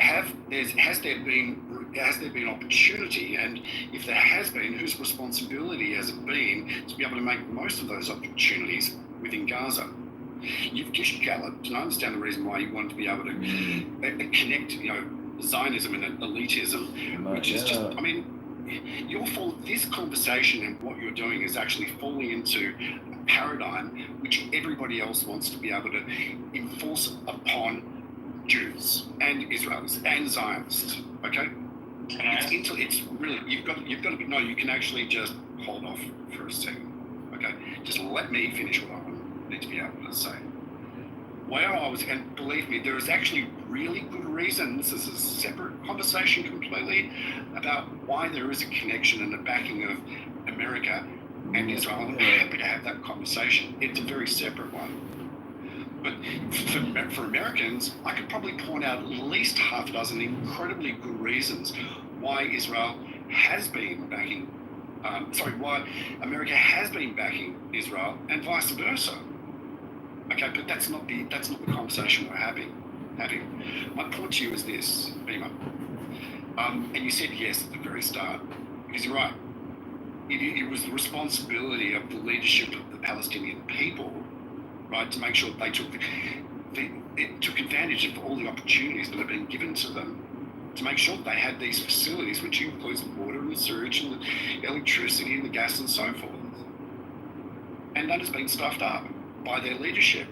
has there been opportunity, and if there has been, whose responsibility has it been to be able to make the most of those opportunities within Gaza? You've just galloped, and I understand the reason why you want to be able to connect, Zionism and elitism, which is just, I mean, this conversation and what you're doing is actually falling into a paradigm which everybody else wants to be able to enforce upon Jews and Israelis and Zionists. Okay, it's really you've got to be. No, you can actually just hold off for a second. Okay, just let me finish what I need to be able to say. Where I was, and believe me, there is actually really good reasons. This is a separate conversation completely about why there is a connection and a backing of America and Israel. I'm happy to have that conversation. It's a very separate one. But for Americans, I could probably point out at least half a dozen incredibly good reasons why Israel has been backing, why America has been backing Israel and vice versa. Okay, but that's not the conversation we're having. My point to you is this, Beamer, and you said yes at the very start, because you're right. It was the responsibility of the leadership of the Palestinian people, right, to make sure they took advantage of all the opportunities that have been given to them, to make sure that they had these facilities, which includes the water and the sewage and the electricity and the gas and so forth. And that has been stuffed up by their leadership.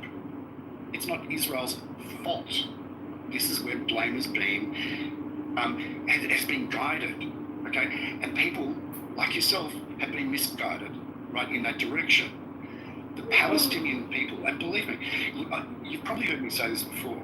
It's not Israel's fault. This is where blame has been, and it has been guided, okay? And people like yourself have been misguided, right, in that direction. The Palestinian people, and believe me, you've probably heard me say this before,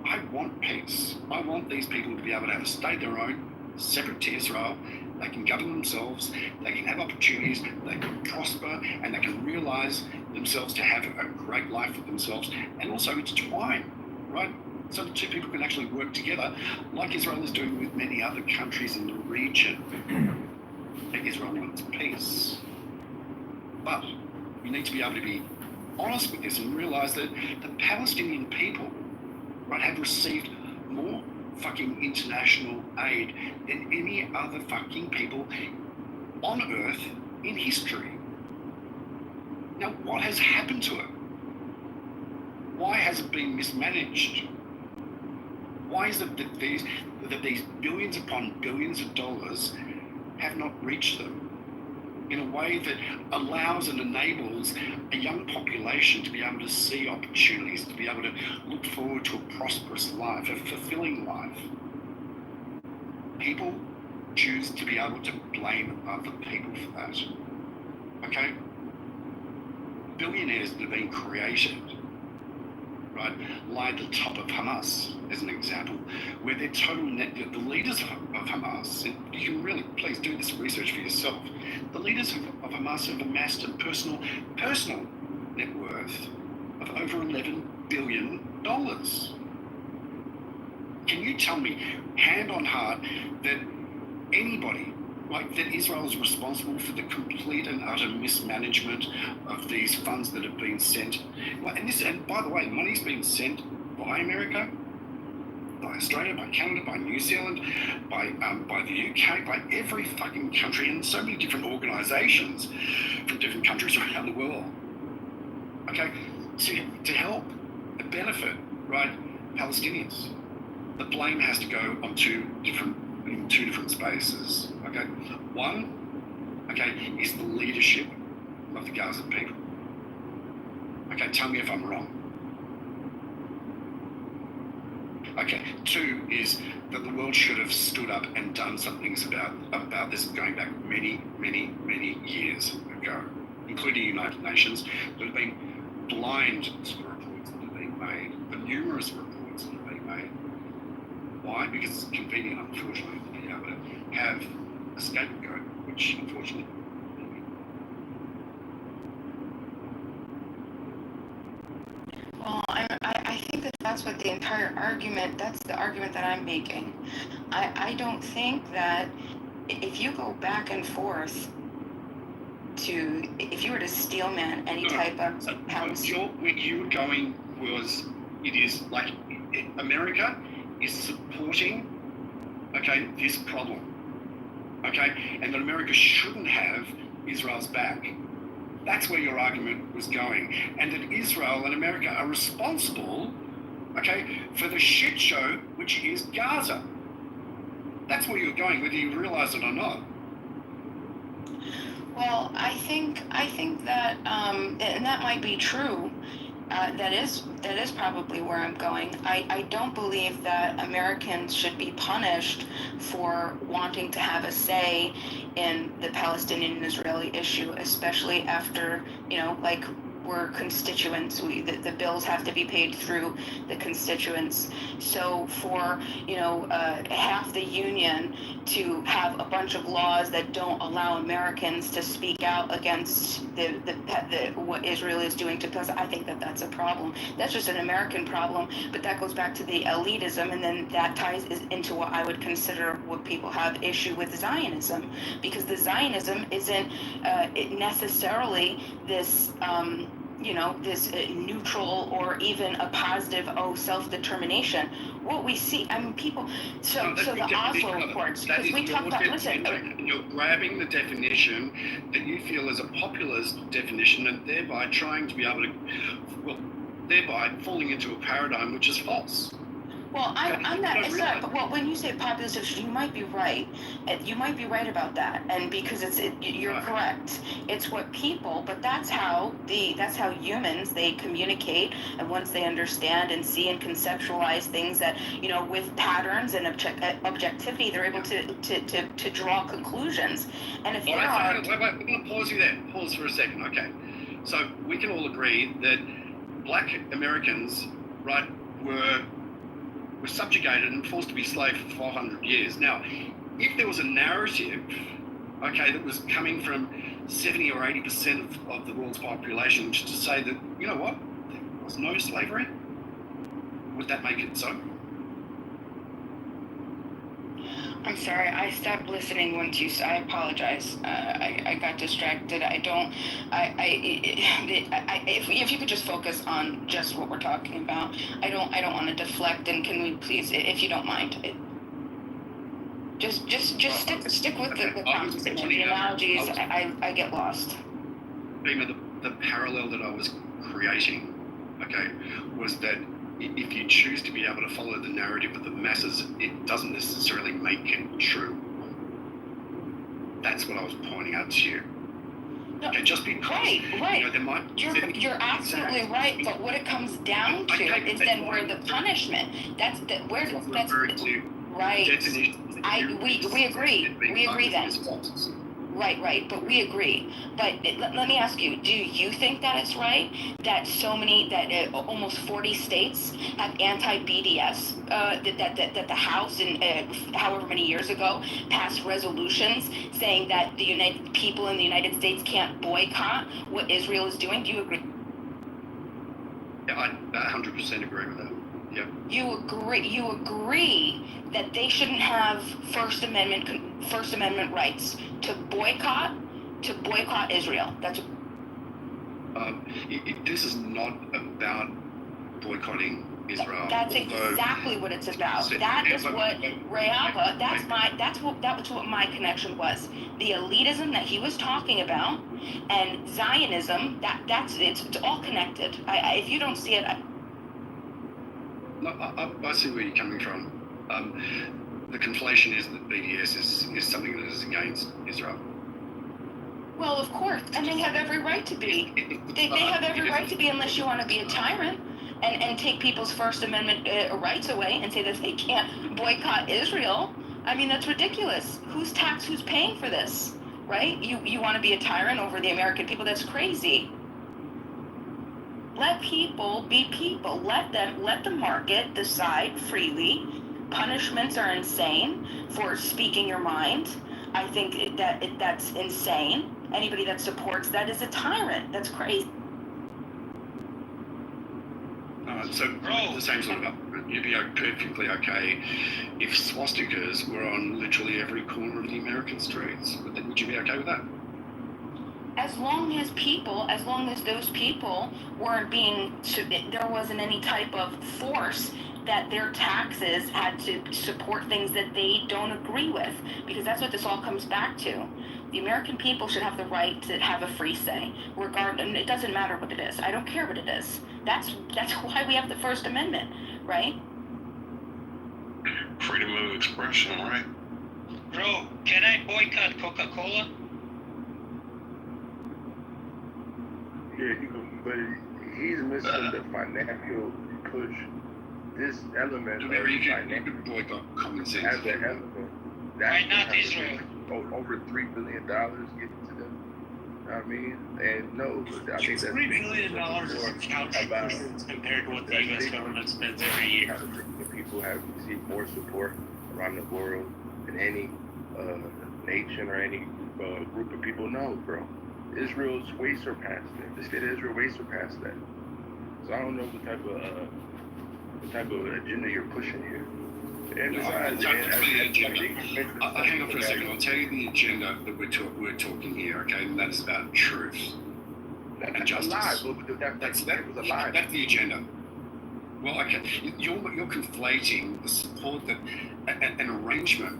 I want peace. I want these people to be able to have a state of their own, separate to Israel. They can govern themselves, they can have opportunities, they can prosper, and they can realise themselves to have a great life for themselves, and also intertwine, right? So the two people can actually work together, like Israel is doing with many other countries in the region. Israel wants peace. But you need to be able to be honest with this and realise that the Palestinian people, right, have received more fucking international aid than any other fucking people on Earth in history. Now, what has happened to it? Why has it been mismanaged? Why is it that these billions upon billions of dollars have not reached them in a way that allows and enables a young population to be able to see opportunities, to be able to look forward to a prosperous life, a fulfilling life? People choose to be able to blame other people for that. Okay? Billionaires that have been created, right, lie at the top of Hamas, as an example, where their total the leaders of Hamas, and you can really, please do this research for yourself, the leaders of Hamas have amassed a personal net worth of over $11 billion. Can you tell me, hand on heart, that anybody, like that Israel is responsible for the complete and utter mismanagement of these funds that have been sent? And by the way, money's been sent by America, by Australia, by Canada, by New Zealand, by the UK, by every fucking country, and so many different organisations from different countries around the world. Okay, to help, to benefit, right, Palestinians. The blame has to go on two different spaces. Okay, one, okay, is the leadership of the Gaza people. Okay, tell me if I'm wrong. Okay, two is that the world should have stood up and done some things about this going back many years ago, including the United Nations, that have been blind to the reports that have been made, the numerous reports that have been made. Why? Because it's convenient, unfortunately, to be able to have a scapegoat, which unfortunately. Well, I think that's what the entire argument, that's the argument that I'm making. I don't think that if you go back and forth if you were to steel man any type of house. Where you were going was, it is like America is supporting, okay, this problem, okay, and that America shouldn't have Israel's back. That's where your argument was going, and that Israel and America are responsible, okay, for the shit show which is Gaza. That's where you're going, whether you realize it or not. Well, I think that, and that might be true. That is probably where I'm going. I don't believe that Americans should be punished for wanting to have a say in the Palestinian and Israeli issue, especially after, like, we're constituents. The bills have to be paid through the constituents. So for half the union to have a bunch of laws that don't allow Americans to speak out against what Israel is doing to us, I think that's a problem. That's just an American problem, but that goes back to the elitism, and then that ties into what I would consider what people have issue with Zionism, because the Zionism isn't necessarily this this neutral or even a positive self-determination. What we see, people. So the Oslo reports, because we talked about. Listen, you're grabbing the definition that you feel is a populist definition, and thereby trying to be able to, thereby falling into a paradigm which is false. Well, I'm not. It's not. Well, when you say populist, you might be right. You might be right about that, and because you're correct. It's what people, but that's how humans, they communicate, and once they understand and see and conceptualize things that with patterns and objectivity, they're able to draw conclusions. And if wait, I'm going to pause you there. Pause for a second. Okay, so we can all agree that Black Americans, right, were subjugated and forced to be slaves for 400 years. Now, if there was a narrative, okay, that was coming from 70 or 80% of the world's population, which is to say that, you know what, there was no slavery, would that make it so? I'm sorry, I stopped listening once you. I apologize. I got distracted. If you could just focus on just what we're talking about. I don't want to deflect. And can we please, if you don't mind, just stick with the prompts and the analogies. I get lost. The parallel that I was creating, okay, was that if you choose to be able to follow the narrative of the masses, it doesn't necessarily make it true. That's what I was pointing out to you. No, okay, just because right. You know, there might You're absolutely right, but what it comes down to is then where the punishment. That's right. We agree then. Right, but we agree. But let me ask you, do you think that it's right that almost 40 states have anti-BDS, that the House, however many years ago, passed resolutions saying that the people in the United States can't boycott what Israel is doing? Do you agree? Yeah, I 100% agree with that. Yeah. You agree that they shouldn't have First Amendment rights to boycott Israel. That's this is not about boycotting Israel. That's exactly what it's about. That is what Rayaba. That's what my connection was. The elitism that he was talking about, and Zionism. It's all connected. If you don't see it, No, I see where you're coming from. The conflation is that BDS is something that is against Israel. well, of course, and they have every right to be. They have every right to be, unless you want to be a tyrant and take people's First Amendment rights away and say that they can't boycott Israel. I mean, that's ridiculous. Who's paying for this, right? You want to be a tyrant over the American people? That's crazy. Let people be people. Let the market decide freely. Punishments are insane for speaking your mind. I think that's insane. Anybody that supports that is a tyrant. That's crazy. So the same sort of argument. You'd be perfectly okay if swastikas were on literally every corner of the American streets. Would you be okay with that? As long as those people weren't there wasn't any type of force that their taxes had to support things that they don't agree with, because that's what this all comes back to. The American people should have the right to have a free say, regardless. It doesn't matter what it is. I don't care what it is. That's why we have the First Amendment, right? Freedom of expression, right? Bro, can I boycott Coca-Cola? Yeah, you can, but he's missing the financial push. This element of financial boycott common sense as an element. Why not Israel? Over $3 billion given to them. I mean, and no, I think that's $3 billion is couch cushions compared to what the U.S. government spends every year. The people have received more support around the world than any nation or any group of people know, bro. Israel's way surpassed that. The state of Israel way surpassed that. So I don't know what type of agenda you're pushing here. And besides, hang on for a second. I'll tell you the agenda that we're talking here, okay? And that's about truth and justice. That's a lie. That's the agenda. Well, okay, you're conflating the support that an arrangement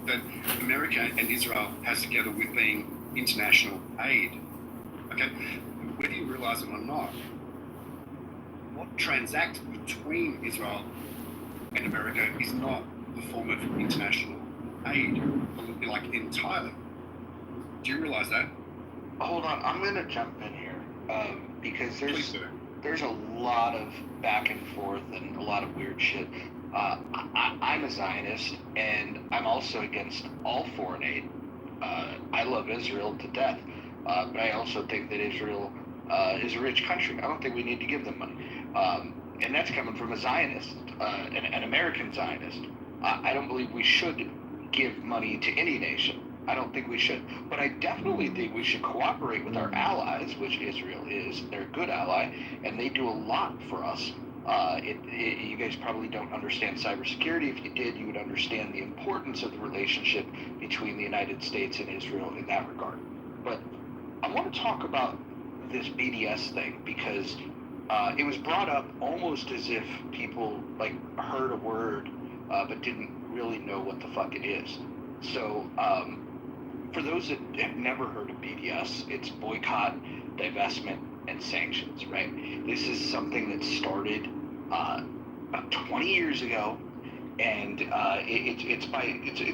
that America and Israel has together with being international aid. Okay, whether you realize it or not, what transacts between Israel and America is not the form of international aid, like entirely. Do you realize that? Hold on, I'm gonna jump in here because there's a lot of back and forth and a lot of weird shit. I'm a Zionist, and I'm also against all foreign aid. I love Israel to death, but I also think that Israel is a rich country. I don't think we need to give them money. And that's coming from a Zionist, an American Zionist. I don't believe we should give money to any nation. I don't think we should. But I definitely think we should cooperate with our allies, which Israel is. They're a good ally, and they do a lot for us. You guys probably don't understand cybersecurity. If you did, you would understand the importance of the relationship between the United States and Israel in that regard. But I want to talk about this BDS thing because it was brought up almost as if people like heard a word but didn't really know what the fuck it is. So for those that have never heard of BDS, it's boycott, divestment, and sanctions, right? This is something that started about 20 years ago, and it's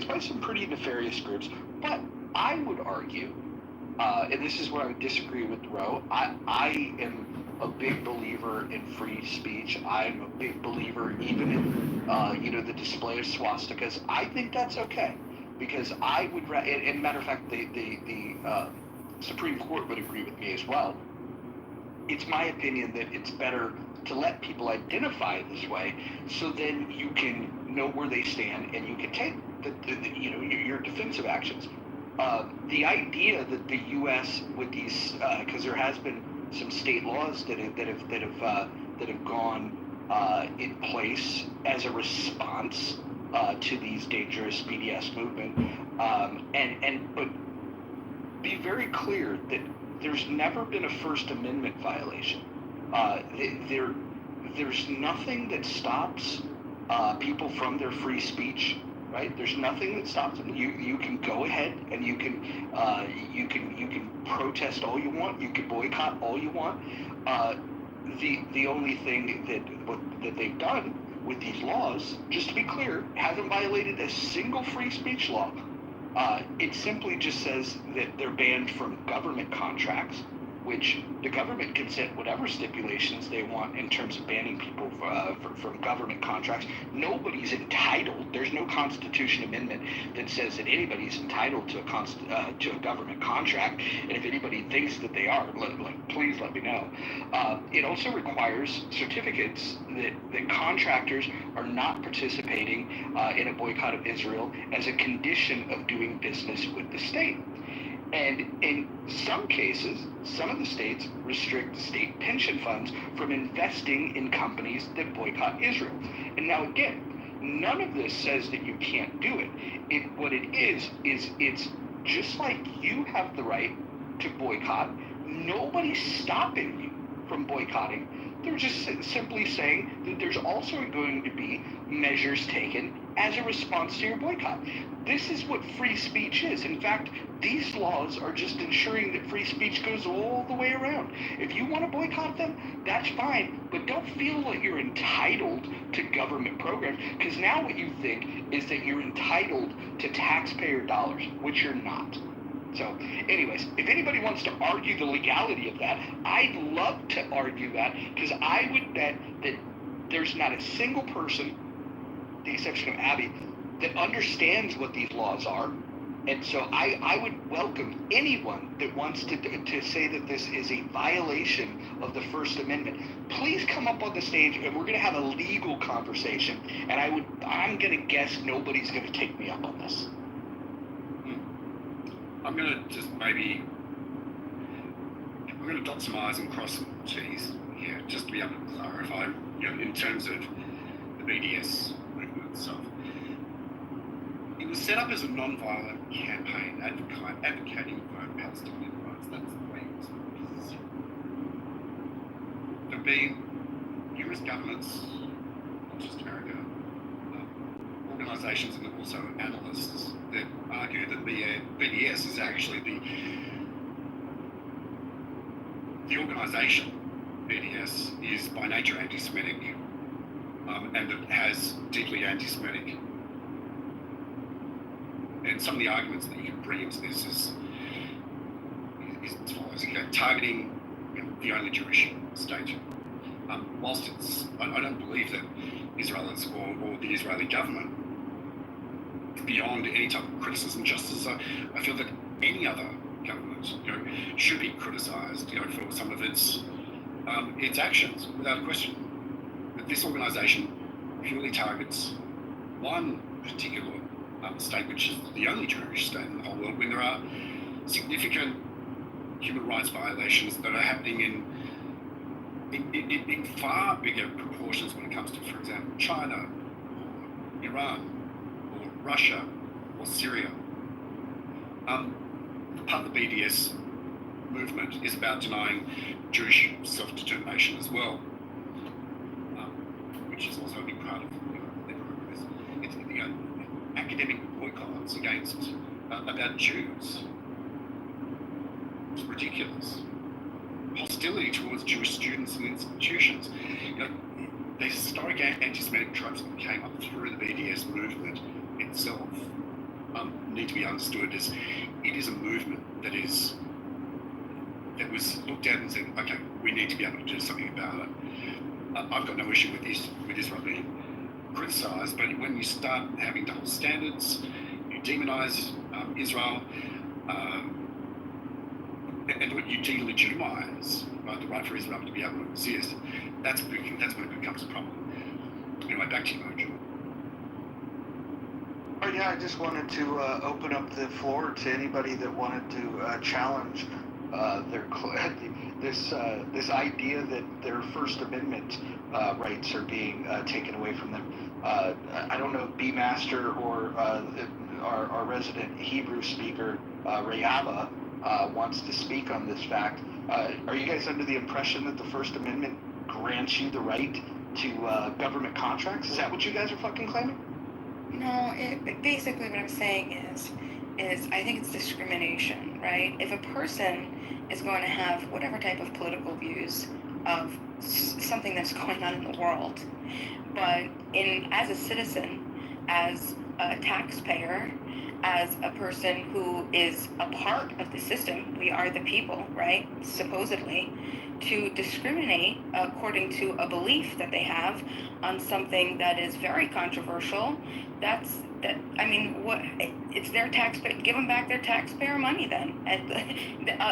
by some pretty nefarious groups. But I would argue, and this is where I would disagree with Roe. I am a big believer in free speech. I'm a big believer even in the display of swastikas. I think that's okay, because I would and matter of fact, the Supreme Court would agree with me as well. It's my opinion that it's better to let people identify this way, so then you can know where they stand and you can take your defensive actions. The idea that the U.S. with these, because there has been some state laws that have gone in place as a response to these dangerous BDS movement, but be very clear that there's never been a First Amendment violation. There's nothing that stops people from their free speech, right? There's nothing that stops them. You can go ahead and you can protest all you want. You can boycott all you want. The only thing that they've done with these laws, just to be clear, hasn't violated a single free speech law. It simply just says that they're banned from government contracts, which the government can set whatever stipulations they want in terms of banning people from government contracts. Nobody's entitled. There's no Constitution amendment that says that anybody's entitled to a government contract. And if anybody thinks that they are, please let me know. It also requires certificates that contractors are not participating in a boycott of Israel as a condition of doing business with the state. And in some cases, some of the states restrict state pension funds from investing in companies that boycott Israel. And now again, none of this says that you can't do it. What it is it's just like you have the right to boycott. Nobody's stopping you from boycotting. They're just simply saying that there's also going to be measures taken as a response to your boycott. This is what free speech is. In fact, these laws are just ensuring that free speech goes all the way around. If you want to boycott them, that's fine, but don't feel like you're entitled to government programs, because now what you think is that you're entitled to taxpayer dollars, which you're not. So, anyways, if anybody wants to argue the legality of that, I'd love to argue that, because I would bet that there's not a single person, the exception of Abby, that understands what these laws are. And so I would welcome anyone that wants to say that this is a violation of the First Amendment. Please come up on the stage and we're going to have a legal conversation. And I'm going to guess nobody's going to take me up on this. I'm going to just I'm going to dot some I's and cross some T's here, just to be able to clarify, in terms of the BDS movement itself. It was set up as a non-violent campaign advocating for Palestinian rights. That's the way it was. There have been numerous governments, not just America, organisations and also analysts that argue that BDS is actually the organisation. BDS is by nature anti-Semitic, and it has deeply anti-Semitic. And some of the arguments that you can bring into this is as follows: targeting the only Jewish state. Whilst I don't believe that Israel is, or the Israeli government, beyond any type of criticism, just as I feel that any other government, should be criticised, for some of its actions, without a question. But this organisation purely targets one particular state, which is the only Jewish state in the whole world, when there are significant human rights violations that are happening in far bigger proportions when it comes to, for example, China, or Iran, or Russia, or Syria. Part of the BDS movement is about denying Jewish self-determination as well, which is also a big part of their progress. It's academic boycotts against about Jews. It's ridiculous. hostility towards Jewish students and institutions. You know, the historic anti-Semitic tropes that came up through the BDS movement itself need to be understood as it is a movement that was looked at and said, okay, we need to be able to do something about it. I've got no issue with Israel being criticised, but when you start having double standards, you demonise Israel, and you delegitimise the right for Israel to be able to exist, that's when it becomes a problem. Anyway, back to you, Mojo. Oh yeah, I just wanted to open up the floor to anybody that wanted to challenge this idea that their First Amendment rights are being taken away from them. I don't know if B Master or our resident Hebrew speaker Rayaba wants to speak on this fact. Are you guys under the impression that the First Amendment grants you the right to government contracts? Is that what you guys are fucking claiming? No, basically what I'm saying is I think it's discrimination, right? If a person is going to have whatever type of political views of something that's going on in the world, but as a citizen, as a taxpayer, as a person who is a part of the system, we are the people, right? Supposedly, to discriminate according to a belief that they have on something that is very controversial, it's their taxpayer, give them back their taxpayer money then. And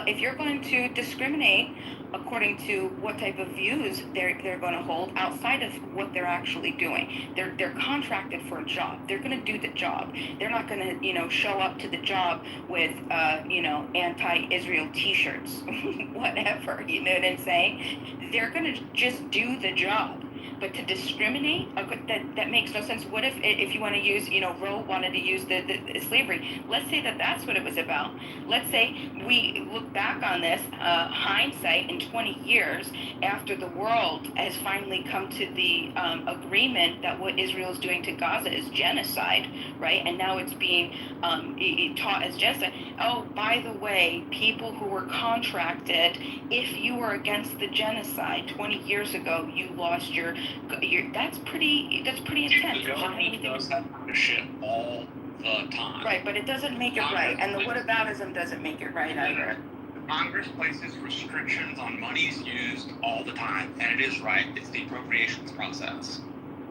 if you're going to discriminate according to what type of views they're going to hold outside of what they're actually doing, they're contracted for a job. They're going to do the job. They're not going to show up to the job with anti-Israel T-shirts, whatever. You know what I'm saying? They're going to just do the job. But to discriminate, that makes no sense. What if you want to use, Roe wanted to use the slavery. Let's say that's what it was about. Let's say we look back on this, hindsight in 20 years after the world has finally come to the agreement that what Israel is doing to Gaza is genocide, right? And now it's being taught as genocide. Oh, by the way, people who were contracted, if you were against the genocide 20 years ago, you lost your that's pretty intense. The government does have ownership all the time. Right, but it doesn't make it right, and the whataboutism doesn't make it right either. Congress places restrictions on monies used all the time, and it is right. It's the appropriations process.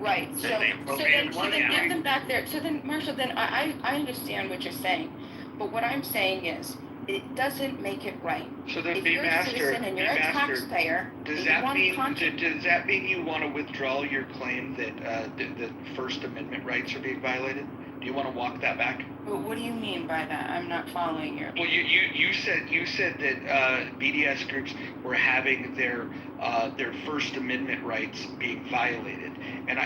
Right. So then give them back there. So then, Marshall, I understand what you're saying, but what I'm saying is, it doesn't make it right. So then, if you're a citizen and you're a taxpayer, does that mean you want to withdraw your claim that the First Amendment rights are being violated? Do you want to walk that back? Well, what do you mean by that? I'm not following you. Well, you said that BDS groups were having their First Amendment rights being violated, and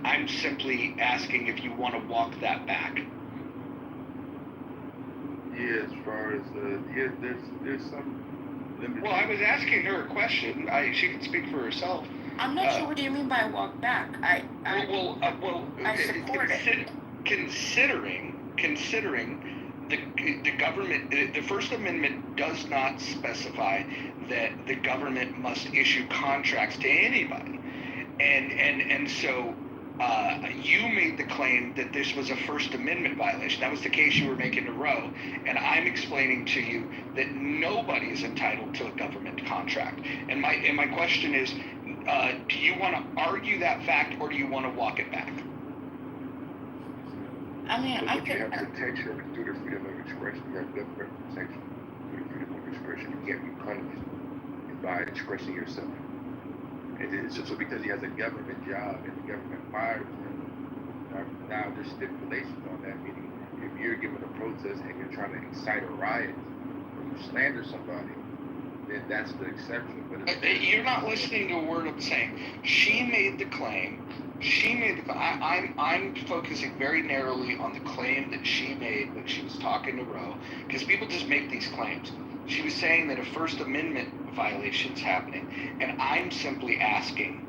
I'm simply asking if you want to walk that back. Yeah, as far as there's some limits. Well, I was asking her a question. She can speak for herself. I'm not sure. What do you mean by walk back? I support it. Considering the government, the First Amendment does not specify that the government must issue contracts to anybody, and so. You made the claim that this was a First Amendment violation. That was the case you were making to Roe. And I'm explaining to you that nobody is entitled to a government contract. And my question is, do you want to argue that fact or do you want to walk it back? I mean, so you have protection through the freedom of expression. You have government protection through the freedom of expression. You can't be punished by expressing yourself. And so because he has a government job and the government fires him, now there's stipulations on that, meaning if you're given a protest and you're trying to incite a riot or you slander somebody, then that's the exception. But you're not listening to a word I'm saying. She made the claim. I'm focusing very narrowly on the claim that she made when she was talking to Roe, because people just make these claims. She was saying that a First Amendment violation is happening, and I'm simply asking,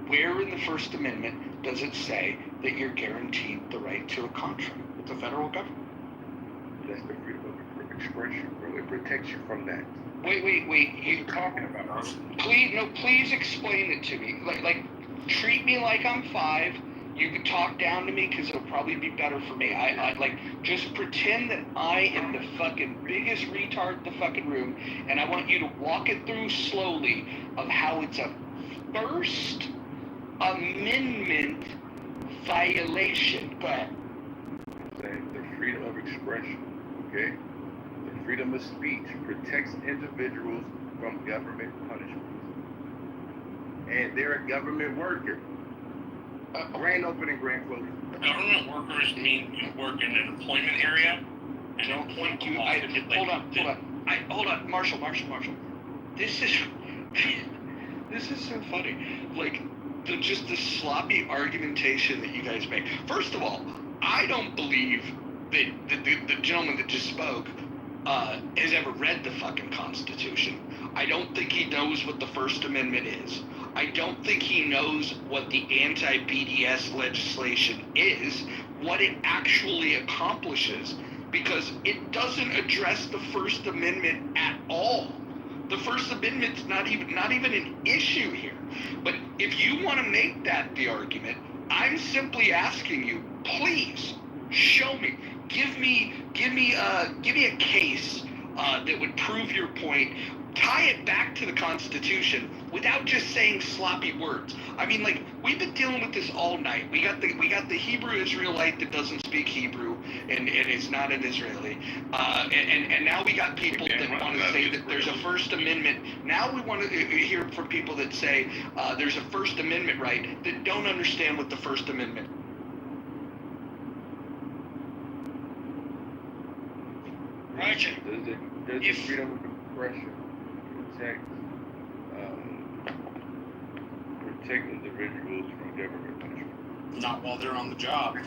where in the First Amendment does it say that you're guaranteed the right to a contract with the federal government? That's the freedom of expression, bro. It protects you from that. Wait. You talking about? Please explain it to me. Like, treat me like I'm 5. You can talk down to me because it'll probably be better for me. I like, just pretend that I am the fucking biggest retard in the fucking room, and I want you to walk it through slowly of how it's a First Amendment violation. Go ahead. Saying the freedom of expression, okay? The freedom of speech protects individuals from government punishment. And they're a government worker. Grand opening, grand closing. Government workers mean you work in an employment area. And Don't point you. Hold on, Marshall. This is so funny. Like, just the sloppy argumentation that you guys make. First of all, I don't believe that the gentleman that just spoke has ever read the fucking Constitution. I don't think he knows what the First Amendment is. I don't think he knows what the anti-BDS legislation is, what it actually accomplishes, because it doesn't address the First Amendment at all. The First Amendment's not even an issue here. But if you want to make that the argument, I'm simply asking you, please show me, give me a case that would prove your point. Tie it back to the Constitution without just saying sloppy words. I mean, like, we've been dealing with this all night. We got the Hebrew Israelite that doesn't speak Hebrew and is not an Israeli, and now we got people that want to say that there's a First Amendment. Now we want to hear from people that say there's a First Amendment right that don't understand what the First Amendment. Roger. Does the freedom of expression protect individuals from government punishment? Not while they're on the job.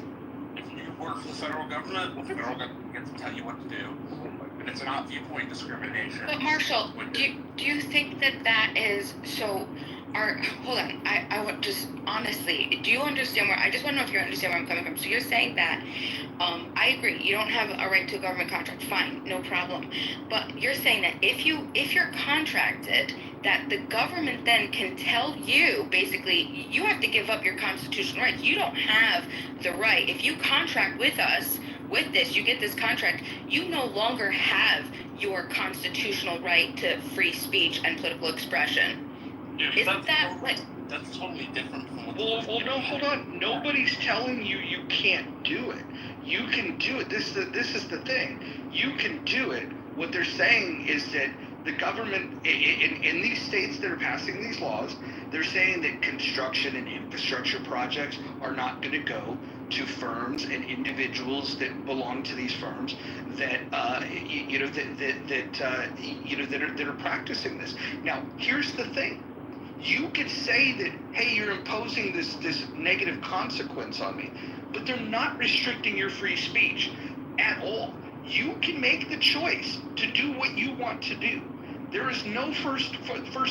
If you work for the federal government, the federal government gets to tell you what to do. And it's not viewpoint discrimination. But Marshall, do you think that is so? Hold on, I want just honestly, do you understand where? I just want to know if you understand where I'm coming from. So you're saying that, I agree, you don't have a right to a government contract. Fine, no problem. But you're saying that if you're contracted, that the government then can tell you, basically, you have to give up your constitutional rights. You don't have the right. If you contract with us, with this, you get this contract, you no longer have your constitutional right to free speech and political expression. Yeah, Isn't that like? That's totally different from what Well, no, hold on. Nobody's telling you can't do it. You can do it. This is the thing. You can do it. What they're saying is that the government in these states that are passing these laws, they're saying that construction and infrastructure projects are not going to go to firms and individuals that belong to these firms that that are practicing this. Now, here's the thing. You could say that, hey, you're imposing this negative consequence on me, but they're not restricting your free speech at all. You can make the choice to do what you want to do. There is no First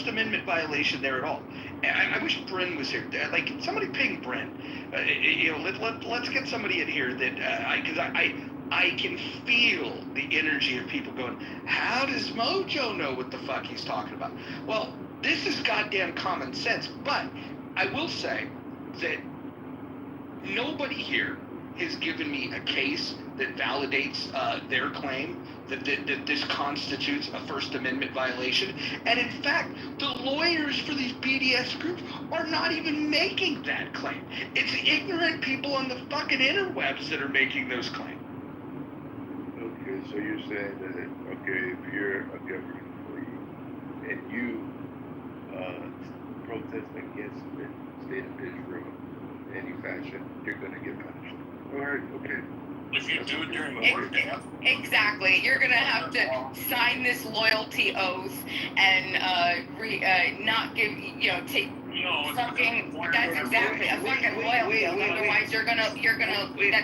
Amendment violation there at all. I wish Bryn was here. Like, somebody ping Bryn. Let's get somebody in here that because I can feel the energy of people going, how does Mojo know what the fuck he's talking about? Well, this is goddamn common sense, but I will say that nobody here has given me a case that validates their claim that this constitutes a First Amendment violation. And in fact, the lawyers for these BDS groups are not even making that claim. It's ignorant people on the fucking interwebs that are making those claims. Okay, so you're saying that, okay, if you're a government employee and you protest against the state of Israel in any fashion, you're going to get punished. All right, okay. If you do it during the workday. Exactly. You're going to have to sign this loyalty oath and not give, take fucking, that's exactly a fucking loyalty oath. Otherwise, you're gonna,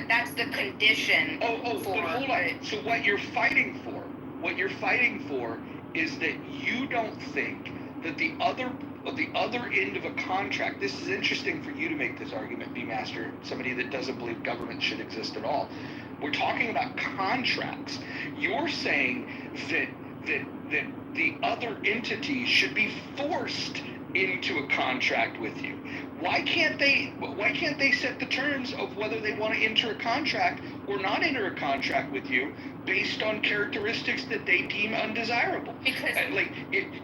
that's the condition. But hold on. So what you're fighting for is that you don't think that the other end of a contract, this is interesting for you to make this argument, B-Master, somebody that doesn't believe government should exist at all. We're talking about contracts. You're saying that that the other entity should be forced into a contract with you. Why can't they set the terms of whether they want to enter a contract or not enter a contract with you based on characteristics that they deem undesirable? Because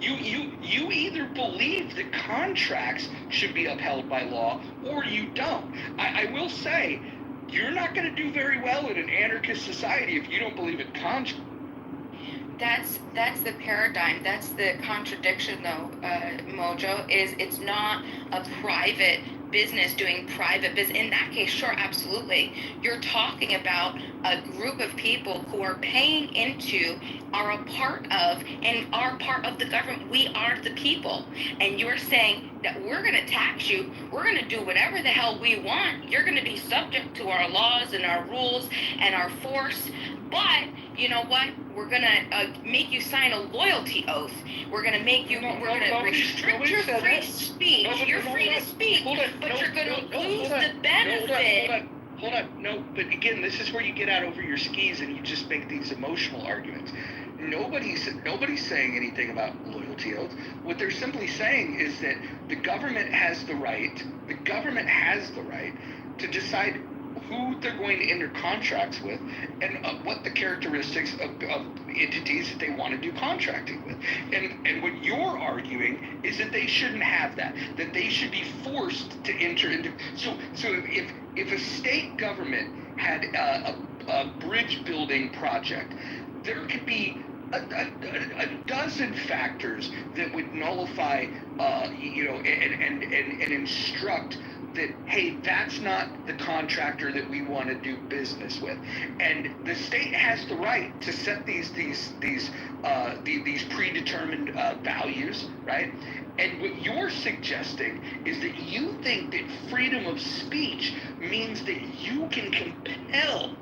you either believe that contracts should be upheld by law or you don't. I will say, you're not going to do very well in an anarchist society if you don't believe in contracts. That's the paradigm. That's the contradiction, though, Mojo. Is it's not a private business doing private business. In that case, sure, absolutely. You're talking about a group of people who are paying into, are a part of, and are part of the government. We are the people. And you're saying that we're going to tax you. We're going to do whatever the hell we want. You're going to be subject to our laws and our rules and our force. But you know what? We're going to make you sign a loyalty oath. We're going to make you, we're going to restrict your free speech. You're free to speak, but you're going to lose the benefit. Hold on. No, but again, this is where you get out over your skis and you just make these emotional arguments. Nobody's saying anything about loyalty oaths. What they're simply saying is that the government has the right to decide who they're going to enter contracts with and what the characteristics of entities that they want to do contracting with. And what you're arguing is that they shouldn't have that they should be forced to enter into. So if a state government had a bridge building project, there could be a dozen factors that would nullify, and instruct that, hey, that's not the contractor that we want to do business with. And the state has the right to set these predetermined values, right? And what you're suggesting is that you think that freedom of speech means that you can compel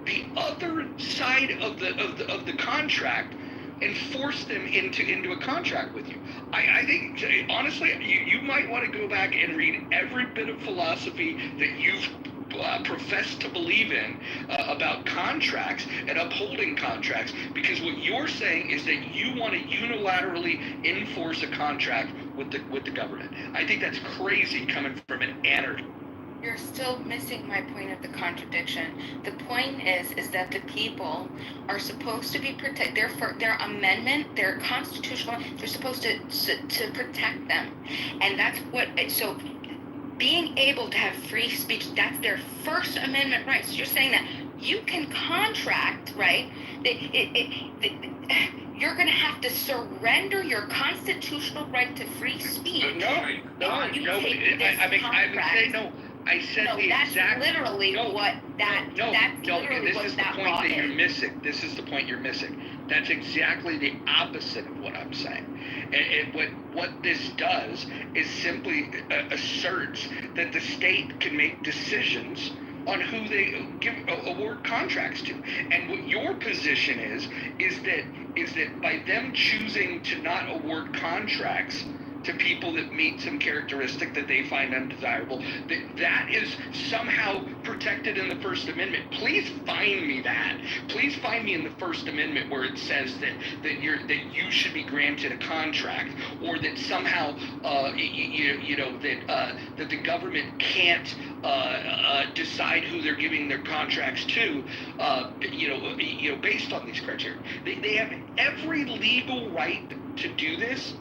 the other side of the contract and force them into a contract with you. I think, honestly, you might want to go back and read every bit of philosophy that you've professed to believe in about contracts and upholding contracts, because what you're saying is that you want to unilaterally enforce a contract with the government. I think that's crazy coming from an anarchist. You're still missing my point of the contradiction. The point is that the people are supposed to be protected. Their amendment, their constitutional, they're supposed to protect them. And that's what, so being able to have free speech, that's their First Amendment rights. So you're saying that you can contract, right? You're going to have to surrender your constitutional right to free speech. I said no, the that's exact. Literally no, what that. No, that's no. literally This what is the that point law that is. you're missing. This is the point you're missing. That's exactly the opposite of what I'm saying. And what this does is simply asserts that the state can make decisions on who they award contracts to. And what your position is that by them choosing to not award contracts to people that meet some characteristic that they find undesirable, that is somehow protected in the First Amendment. Please find me that. Please find me in the First Amendment where it says that you should be granted a contract, or that somehow that the government can't decide who they're giving their contracts to, based on these criteria. They have every legal right to do this.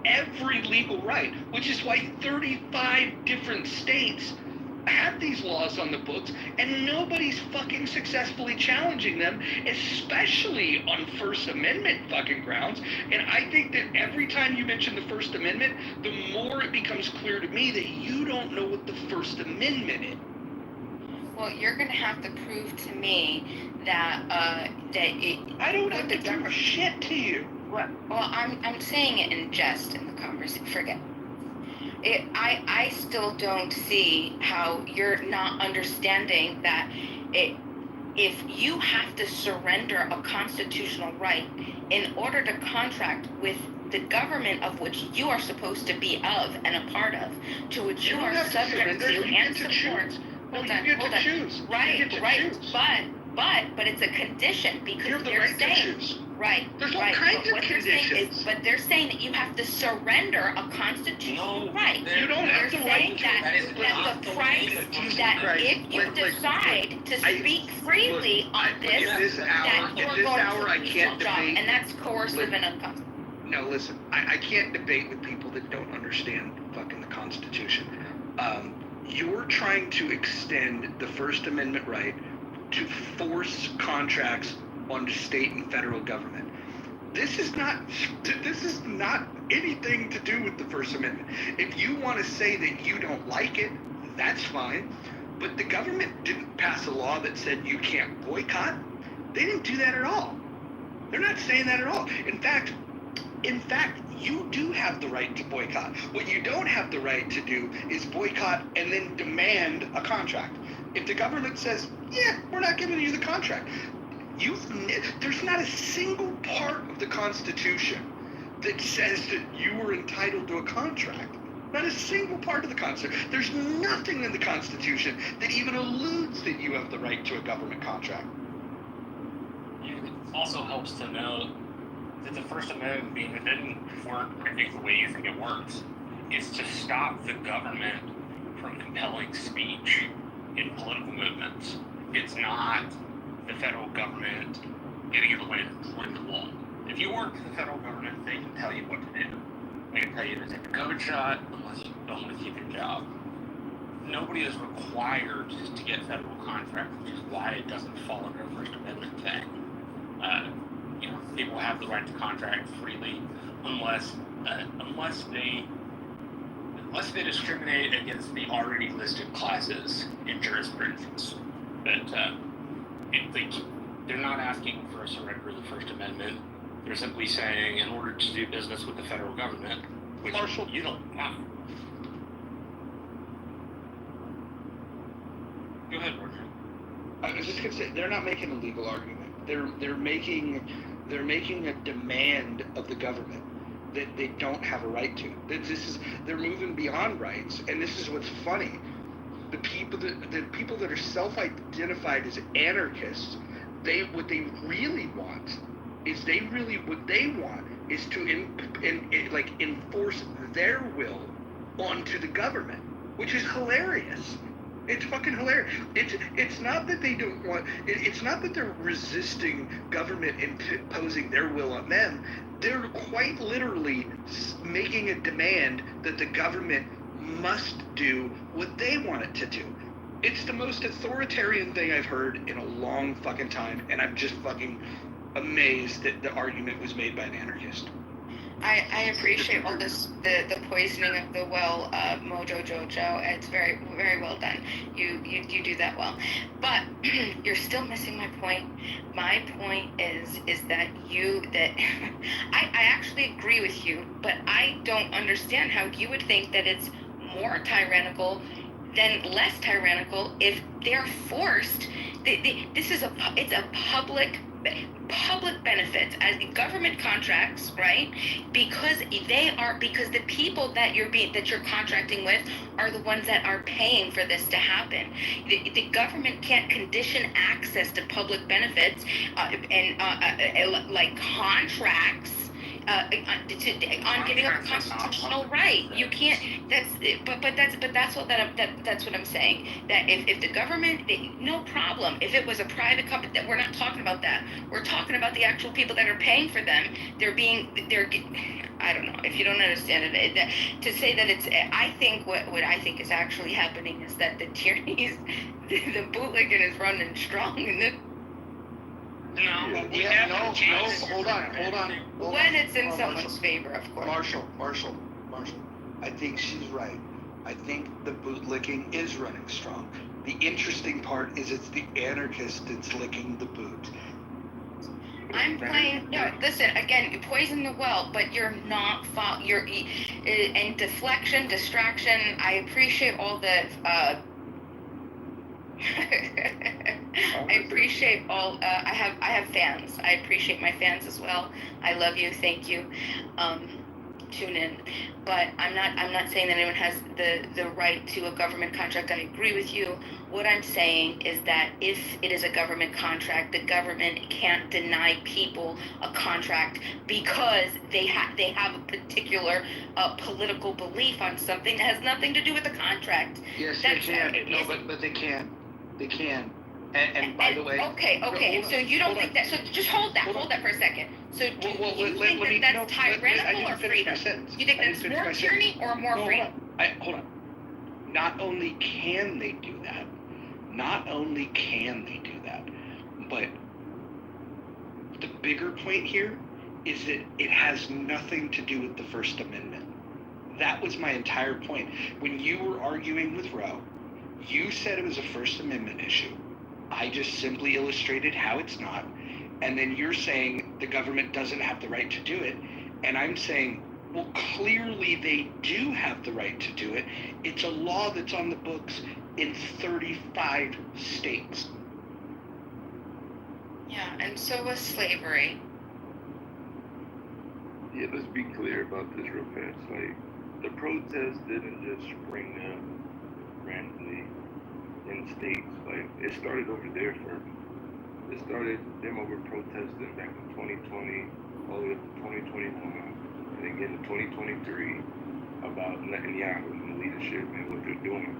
Every legal right, which is why 35 different states have these laws on the books, and nobody's fucking successfully challenging them, especially on First Amendment fucking grounds. And I think that every time you mention the First Amendment, the more it becomes clear to me that you don't know what the First Amendment is. Well, you're going to have to prove to me that I don't have to prove shit to you. Well, I'm saying it in jest in the conversation. Forget it. I still don't see how you're not understanding that if you have to surrender a constitutional right in order to contract with the government of which you are supposed to be of and a part of, to which you are subject to and support. Hold on. Right. But it's a condition, because you have the they're right saying. to choose. Right. There's all right. kinds But of what they're saying conditions. is, but they're saying that you have to surrender a constitutional right. You don't have They're the right saying to. that, That is that not the the price, way that that Christ, if you decide to speak freely on this, at this hour, that you're at this going hour, to I lose can't your job, debate. and that's coercive and unconstitutional. No, listen, I can't debate with people that don't understand fucking the Constitution. You're trying to extend the First Amendment right to force contracts onto state and federal government. This is not anything to do with the First Amendment. If you want to say that you don't like it, that's fine. But the government didn't pass a law that said you can't boycott. They didn't do that at all. They're not saying that at all. In fact, you do have the right to boycott. What you don't have the right to do is boycott and then demand a contract. If the government says, yeah, we're not giving you the contract, there's not a single part of the Constitution that says that you were entitled to a contract. Not a single part of the Constitution. There's nothing in the Constitution that even alludes that you have the right to a government contract. It also helps to know that the First Amendment it didn't work, I think, the way you think it works. It's to stop the government from compelling speech in political movements. It's not the federal government getting in the way of the law. If you work for the federal government, they can tell you what to do. They can tell you to take a COVID shot unless you don't want to keep your job. Nobody is required to get federal contracts, which is why it doesn't fall under a First Amendment thing. People have the right to contract freely unless they discriminate against the already listed classes in jurisprudence. But they're not asking for a surrender of the First Amendment. They're simply saying, in order to do business with the federal government, which Marshall, you don't have. Go ahead, Roger. I was just gonna say, they're not making a legal argument. They're making a demand of the government that they don't have a right to. They're moving beyond rights, and this is what's funny. The people that are self-identified as anarchists, what they really want is to enforce their will onto the government, which is hilarious. It's fucking hilarious. It's not that they don't want. It's not that they're resisting government imposing their will on them. They're quite literally making a demand that the government must do what they want it to do. It's the most authoritarian thing I've heard in a long fucking time, and I'm just fucking amazed that the argument was made by an anarchist. I appreciate all this, the poisoning of the well, Mojo Jojo. It's very, very well done. You do that well. But you're still missing my point. My point is that I actually agree with you, but I don't understand how you would think that it's more tyrannical than less tyrannical if they're forced. It's a public benefits as government contracts, right? Because the people that you're contracting with are the ones that are paying for this to happen. The government can't condition access to public benefits like contracts on giving up a constitutional right. You can't. That's what I'm saying. That if the government, no problem. If it was a private company, that we're not talking about that. We're talking about the actual people that are paying for them. I don't know if you don't understand it. To say that it's, I think what I think is actually happening is that the tyranny the bootlegging is running strong, and then. No, we have to change. Hold on. When it's in someone's favor, of course. Marshall. I think she's right. I think the bootlicking is running strong. The interesting part is it's the anarchist that's licking the boot. I'm playing. No, listen. Again, you poison the well, but you're not. You're and deflection, distraction. I appreciate all the. I appreciate all. I have fans. I appreciate my fans as well. I love you. Thank you. tune in. But I'm not saying that anyone has the right to a government contract. I agree with you. What I'm saying is that if it is a government contract, the government can't deny people a contract because they have a particular political belief on something that has nothing to do with the contract. Yes, they can. No, but they can. They can. And by the way. Okay. And so you don't think that? So just hold that for a second. So do you think that's tyrannical or freedom? You think that's more tyranny or more freedom? Hold on. Not only can they do that, but the bigger point here is that it has nothing to do with the First Amendment. That was my entire point. When you were arguing with Roe, you said it was a First Amendment issue. I just simply illustrated how it's not. And then you're saying the government doesn't have the right to do it. And I'm saying, well, clearly they do have the right to do it. It's a law that's on the books in 35 states. Yeah, and so was slavery. Yeah, let's be clear about this real fast. Like, the protest didn't just spring up randomly in states. Like, it started over there first. It started them over protesting back in 2020, all the way up to 2021, and again in 2023 about Netanyahu and the leadership and what they're doing.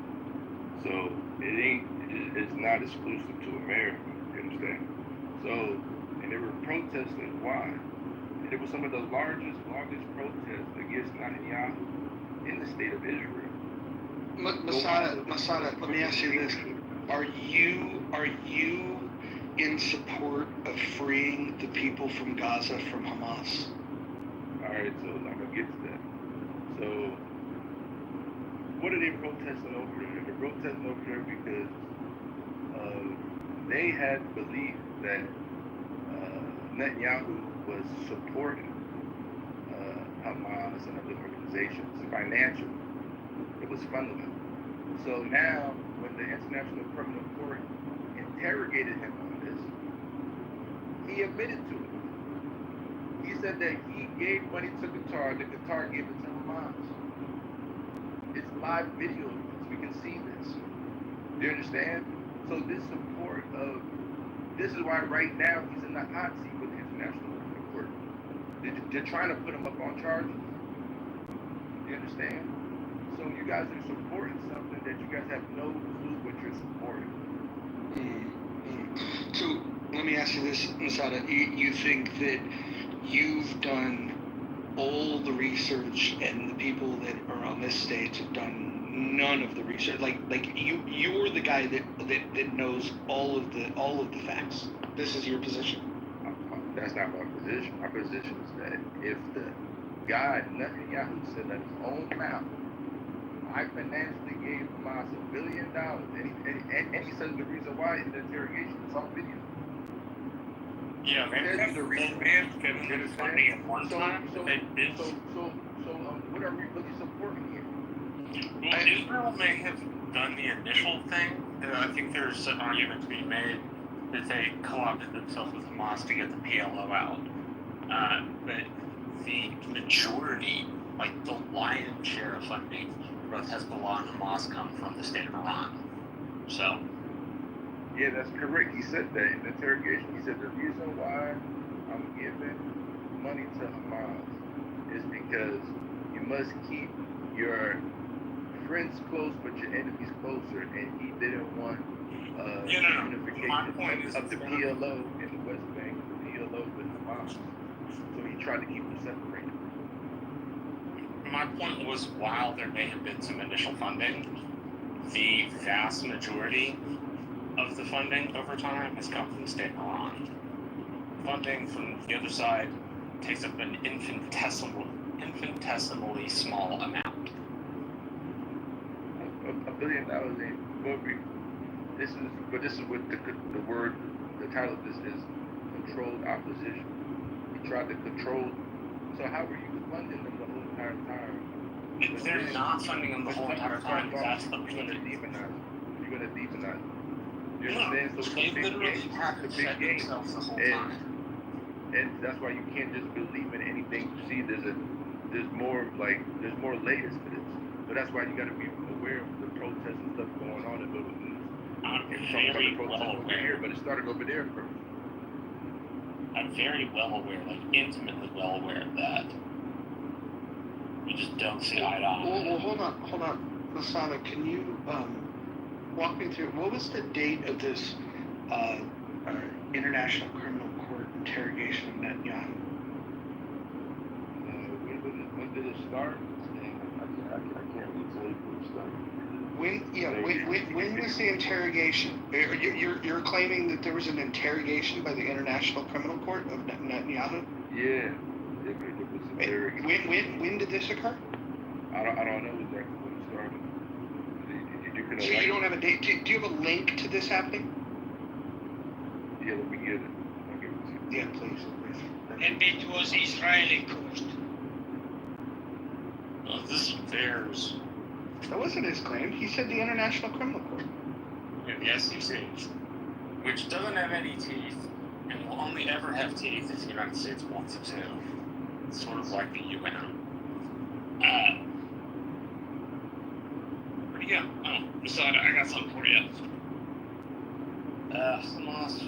So it's not exclusive to America, you understand? So, and they were protesting why? And it was some of the longest protests against Netanyahu in the state of Israel. Masada, let me ask you this. Are you in support of freeing the people from Gaza from Hamas? Alright, so I'm gonna get to that. So what are they protesting over there? They're protesting over there because they had belief that Netanyahu was supporting Hamas and other organizations financially. It was funding them. So now, when the International Criminal Court interrogated him on this, he admitted to it. He said that he gave money to Qatar, the Qatar gave it to Hamas. It's live video, we can see this. Do you understand? So this is why right now he's in the hot seat with the International Criminal Court. They're trying to put him up on charges. Do you understand? So you guys are supporting something that you guys have no clue what you're supporting. So let me ask you this, Masada. You think that you've done all the research and the people that are on this stage have done none of the research? Like you're the guy that knows all of the facts. This is your position. That's not my position. My position is that if the guy Netanyahu said that his own mouth, I financially gave Hamas $1 billion, and he says the reason why in the interrogation is on video. Yeah, man, the reason get his funding at one time. So what are we really supporting here? Well, Israel may have done the initial thing. I think there's an argument to be made that they co-opted themselves with Hamas to get the PLO out. But the majority, like the lion's share of funding, both Hezbollah and Hamas come from the state of Iran. So. Yeah, that's correct. He said that in the interrogation. He said the reason why I'm giving money to Hamas is because you must keep your friends close but your enemies closer, and he didn't want unification of the PLO in the West Bank, the PLO with Hamas. So he tried to keep them separated. My point was, while there may have been some initial funding, the vast majority of the funding over time has come from the state of Iran. Funding from the other side takes up an infinitesimally small amount. $1 billion ain't movie. This is what the word, the title of this is controlled opposition. He tried to control. So how were you funding them the whole entire time? If they're not funding them the whole entire time, that's the You're gonna demonize. You No, understand? So they literally have to set game. themselves the whole time. And that's why you can't just believe in anything you see. There's a there's more layers to this. So that's why you got to be aware of the protests and stuff going on in Middle East. I'm And very some of the protests well over aware. here, but it started over there first. I'm very well aware, like intimately well aware of that. We just don't see eye to eye. Well, hold on. Masada, can you walk me through, what was the date of this International Criminal Court interrogation of Netanyahu? When did it start? I can't really tell you when it started. When was the interrogation? You're claiming that there was an interrogation by the International Criminal Court of Netanyahu? Yeah, it was interrogation. When did this occur? I don't know exactly when it started. So you don't have a date. Do you have a link to this happening? Yeah, let me get it. I'll give it to you. Yeah, please. And it was Israeli coast. Well, this is theirs. That wasn't his claim. He said the International Criminal Court. Yeah, the SEC, which doesn't have any teeth and will only ever have teeth if the United States wants it to. It's sort of like the UN. Where'd he go? Oh, Masada, I got something for you. Hamas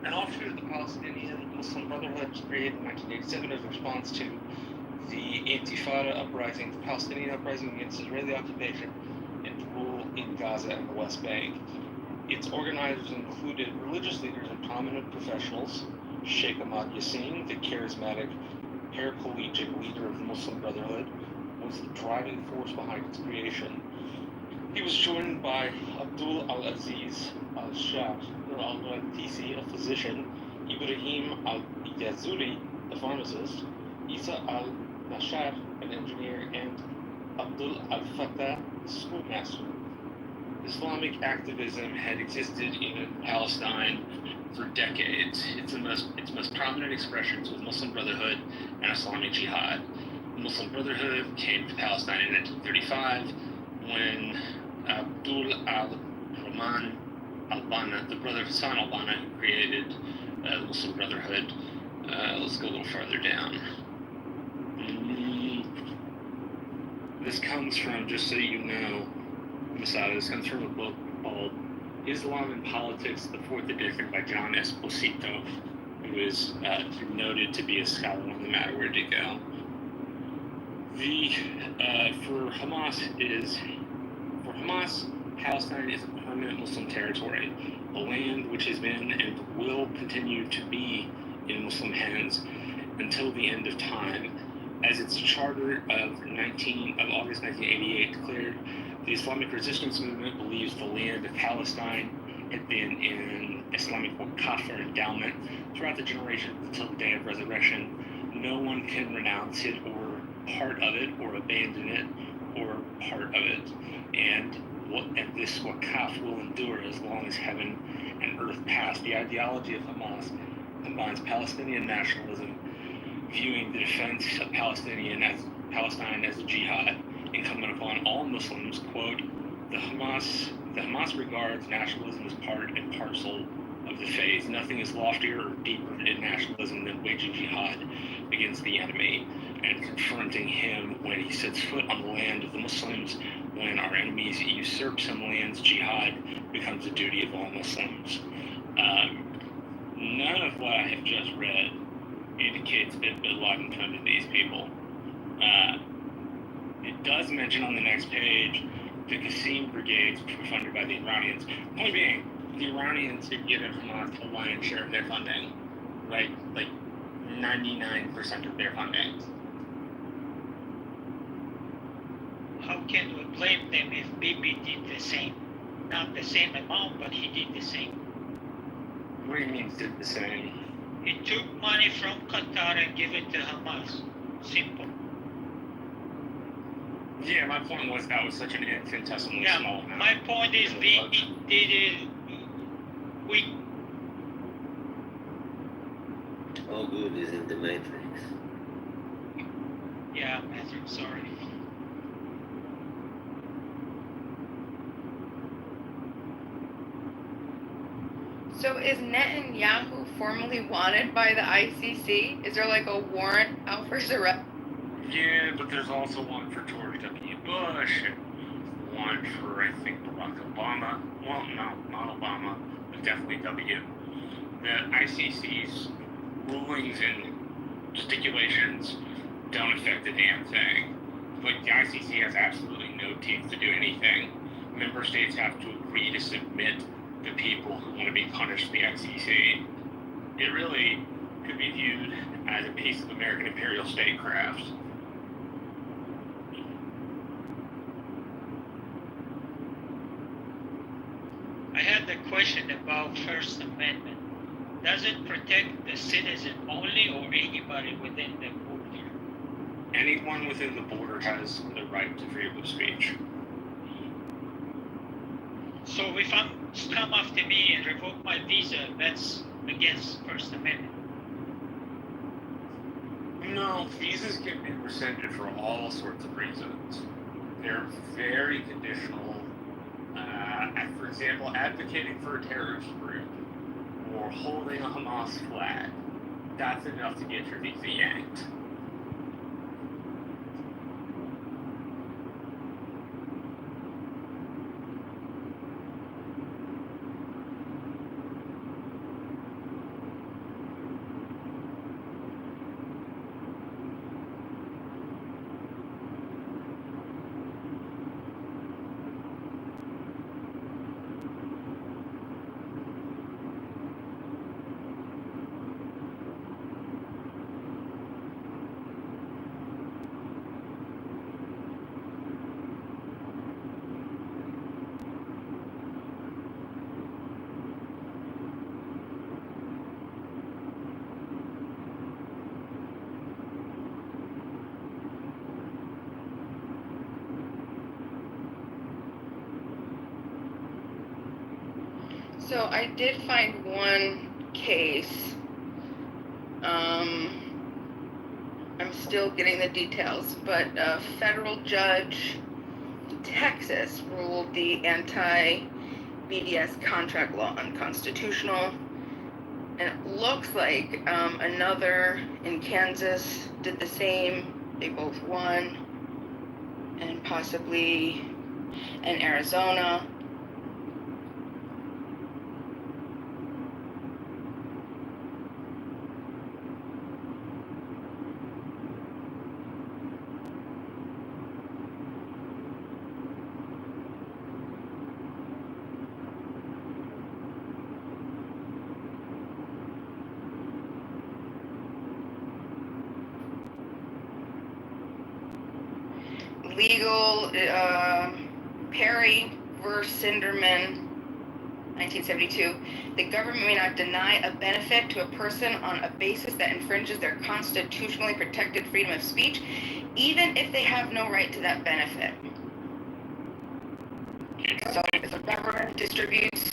an offshoot of the Palestinian Muslim Brotherhood was created in 1987 as a response to the Intifada uprising, the Palestinian uprising against Israeli occupation and rule in Gaza and the West Bank. Its organizers included religious leaders and prominent professionals. Sheikh Ahmad Yassin, the charismatic paraplegic leader of the Muslim Brotherhood, was the driving force behind its creation. He was joined by Abdul al-Aziz al-Shah al-Rantisi, a physician, Ibrahim al-Yazuri, a pharmacist, Isa al-Nashar, an engineer, and Abdul al-Fattah, a schoolmaster. Islamic activism had existed in Palestine for decades. Its most prominent expressions was Muslim Brotherhood and Islamic Jihad. The Muslim Brotherhood came to Palestine in 1935 when Abdul al-Rahman al-Banna, the brother of Hassan al-Banna, who created the Muslim Brotherhood. Let's go a little farther down. This comes from, just so you know, Masada, this comes from a book called Islam and Politics, the Fourth Edition by John Esposito, who is noted to be a scholar on the matter. Where'd it go? For Hamas, Palestine is a permanent Muslim territory, a land which has been and will continue to be in Muslim hands until the end of time. As its charter of August 1988 declared, the Islamic resistance movement believes the land of Palestine had been in Islamic Waqf, or endowment, throughout the generations until the day of resurrection. No one can renounce it or part of it, or abandon it, or part of it. And this Waqf will endure as long as heaven and earth pass. The ideology of Hamas combines Palestinian nationalism, viewing the defense of Palestine as a jihad, incumbent upon all Muslims. Quote, the Hamas regards nationalism as part and parcel of the faith. Nothing is loftier or deeper in nationalism than waging jihad against the enemy and confronting him when he sets foot on the land of the Muslims. When our enemies usurp some lands, jihad becomes a duty of all Muslims. None of what I have just read indicates that bin Laden funded these people. It does mention on the next page the Qasim brigades, which were funded by the Iranians. Point being, the Iranians had given Hamas a lion's share of their funding, right? Like 99% of their funding. How can we blame them if Bibi did the same? Not the same amount, but he did the same. What do you mean did the same? He took money from Qatar and gave it to Hamas. Simple. Yeah, my point was that was such an infinitesimally small amount. My point is Bibi did it. All good is in the Matrix. Yeah, Matthew, sorry. So is Netanyahu formally wanted by the ICC? Is there like a warrant out for his arrest? Yeah, but there's also one for George W. Bush and one for, I think, Barack Obama. Well, no, not Obama, but definitely W. The ICC's rulings and stipulations don't affect a damn thing. Like, the ICC has absolutely no teeth to do anything. Member states have to agree to submit the people who want to be punished to the ICC. It really could be viewed as a piece of American imperial statecraft. I had a question about First Amendment. Does it protect the citizen only or anybody within the border? Anyone within the border has the right to freedom of speech. So if come after me and revoke my visa, that's against First Amendment? No, visas can be rescinded for all sorts of reasons. They're very conditional. For example, advocating for a terrorist group or holding a Hamas flag. That's enough to get your visa yanked. So I did find one case. I'm still getting the details, but a federal judge in Texas ruled the anti-BDS contract law unconstitutional. And it looks like another in Kansas did the same. They both won. And possibly in Arizona. Legal, Perry versus Sinderman, 1972. The government may not deny a benefit to a person on a basis that infringes their constitutionally protected freedom of speech, even if they have no right to that benefit. So if the government distributes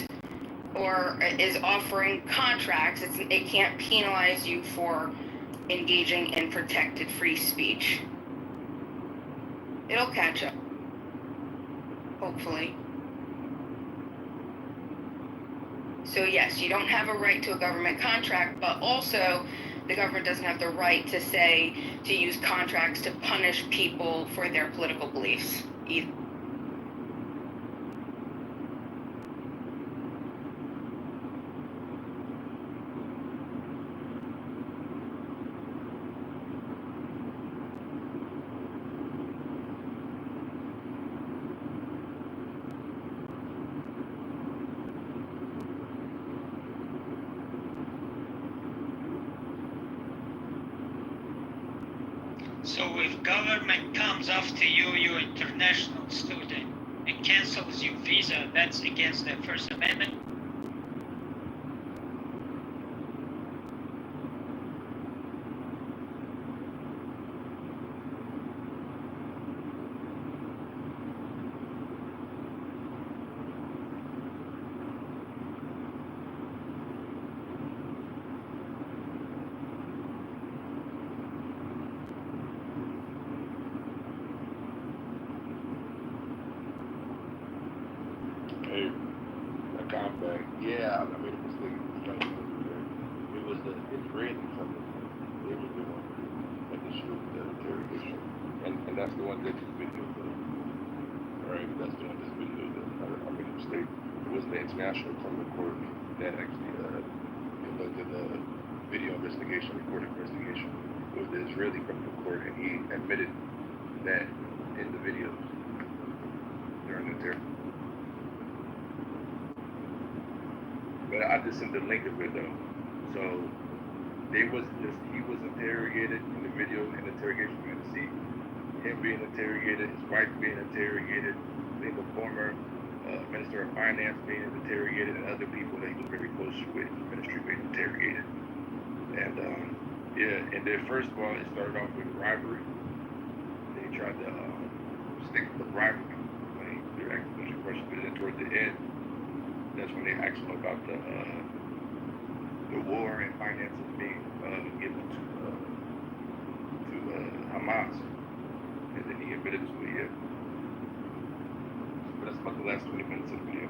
or is offering contracts, it can't penalize you for engaging in protected free speech. It'll catch up, hopefully. So yes, you don't have a right to a government contract, but also the government doesn't have the right to say, to use contracts to punish people for their political beliefs either. So if government comes after you, you're an international student, and cancels your visa, that's against the First Amendment? Hey, a combat. Yeah, I made a mistake. It was the Israeli something. They was doing. of the shoot, the interrogation. And that's the one that this video did. Right? That's the one this video did. I made a mistake. It was the International Criminal Court that actually conducted the video investigation, recorded investigation. It was the Israeli Criminal Court, and he admitted that in the videos during the interrogation. But I just sent the link of it though. So he was interrogated in the video in the interrogation. You're gonna see him being interrogated, his wife being interrogated, being the former Minister of Finance being interrogated, and other people that he was very close with in the ministry being interrogated. And and then first of all, it started off with bribery. They tried to stick with the bribery when they were asking a question, but then toward the end, that's when they asked him about the war and finances being given to Hamas, and then he admitted to it. Yeah. But that's about the last 20 minutes of the video.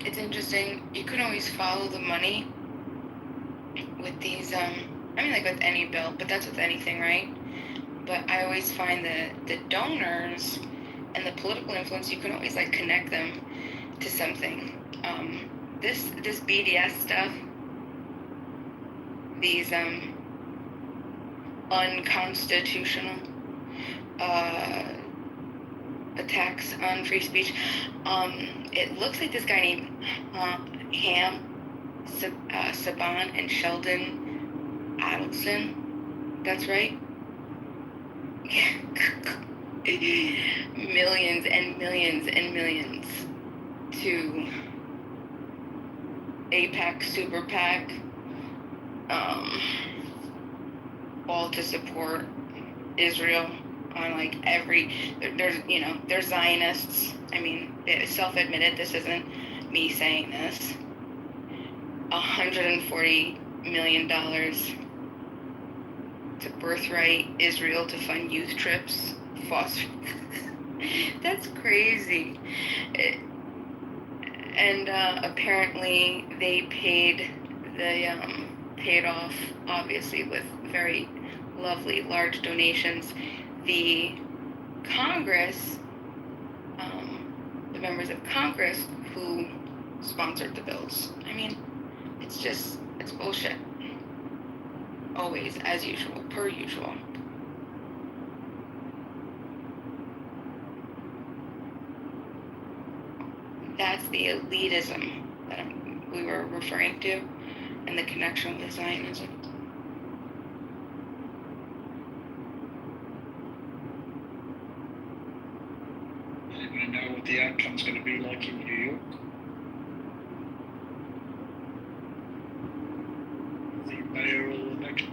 it's interesting. You can always follow the money with these, I mean, like with any bill, but that's with anything, right? But I always find that the donors and the political influence, you can always like connect them to something. This BDS stuff, these unconstitutional attacks on free speech. It looks like this guy named Saban and Sheldon Adelson. That's right. Millions and millions and millions to APAC, Super PAC, all to support Israel on like there's, you know, they're Zionists. I mean, it's self-admitted, this isn't me saying this. $140 million to birthright Israel to fund youth trips. Foster. That's crazy. And apparently they paid off, obviously with very lovely large donations, the Congress, the members of Congress who sponsored the bills. I mean, it's bullshit. Always, as usual, per usual. That's the elitism that we were referring to, and the connection with Zionism. Anybody know what the outcome's going to be like in New York? The mayoral election.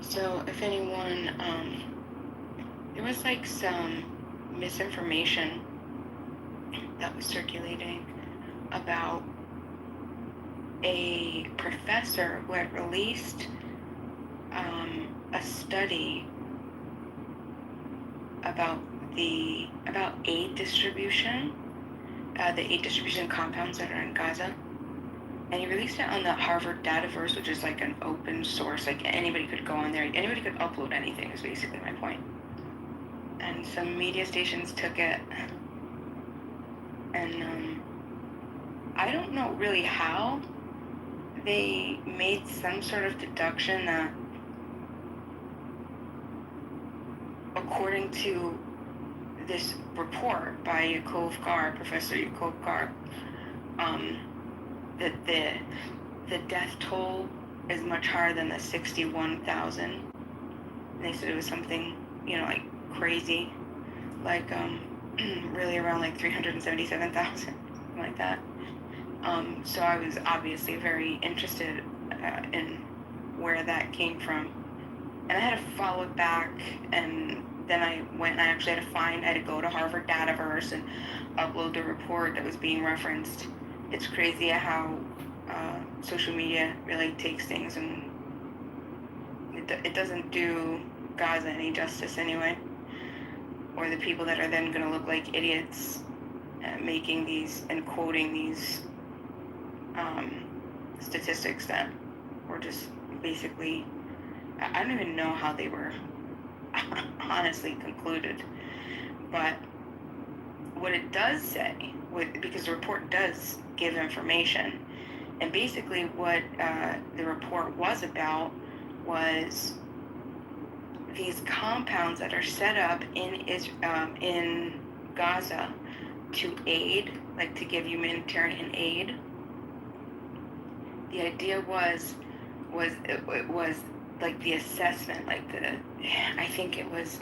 So if anyone, there was like some misinformation that was circulating about a professor who had released a study about aid distribution, the aid distribution compounds that are in Gaza. And he released it on the Harvard Dataverse, which is like an open source, like anybody could go on there, anybody could upload anything, is basically my point. And some media stations took it, and I don't know really how they made some sort of deduction that, according to this report by Professor Yakov Garb, that the death toll is much higher than the 61,000. And they said it was something, like crazy, like really around like 377,000, something like that. So I was obviously very interested in where that came from. And I had to follow it back, and then I went and I actually had to go to Harvard Dataverse and upload the report that was being referenced. It's crazy how social media really takes things, and it doesn't do Gaza any justice anyway, or the people that are then going to look like idiots making these and quoting these statistics that were just basically, I don't even know how they were honestly concluded. But what it does say, because the report does give information, and basically what the report was about was these compounds that are set up in Gaza to aid, like to give humanitarian aid. The idea was like the assessment, like I think it was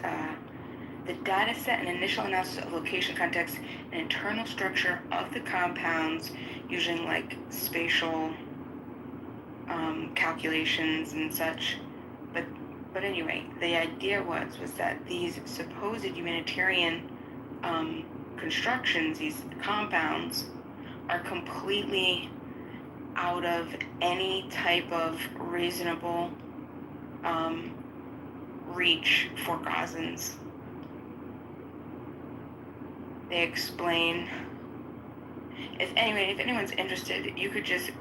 the data set and initial analysis of location, context, and internal structure of the compounds using like spatial calculations and such. But anyway, the idea was that these supposed humanitarian constructions, these compounds, are completely out of any type of reasonable reach for Gazans. They explain. If anyone's interested, you could just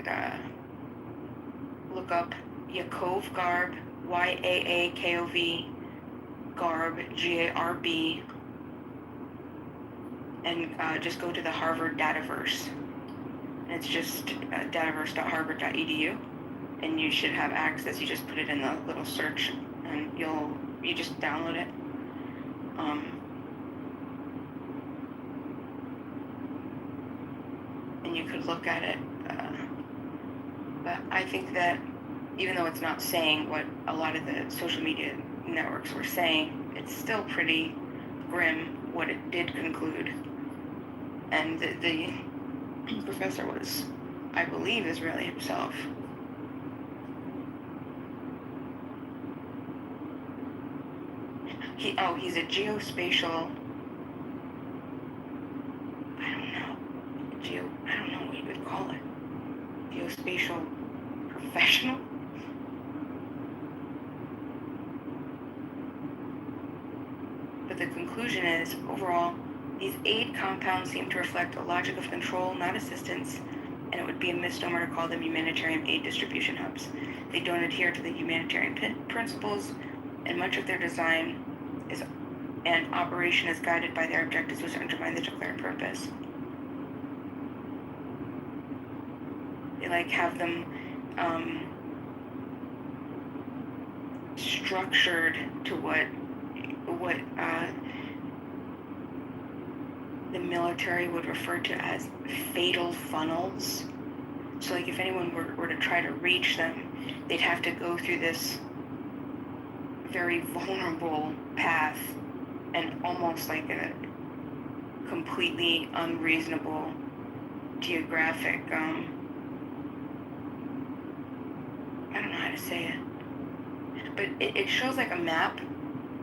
look up Yakov Garb, Yaakov Garb, Garb, and just go to the Harvard Dataverse. And it's just dataverse.harvard.edu, and you should have access. You just put it in the little search, and you just download it. And you could look at it. But I think that even though it's not saying what a lot of the social media networks were saying, it's still pretty grim what it did conclude. And the professor was, I believe, Israeli himself. He's a geospatial, I don't know what you would call it. Geospatial professional? But the conclusion is, overall, these aid compounds seem to reflect a logic of control, not assistance, and it would be a misnomer to call them humanitarian aid distribution hubs. They don't adhere to the humanitarian principles, and much of their design and operation is guided by their objectives which undermine the declared purpose. They have them structured to what the military would refer to as fatal funnels. So if anyone were to try to reach them, they'd have to go through this very vulnerable path and almost like a completely unreasonable geographic, I don't know how to say it, but it shows like a map,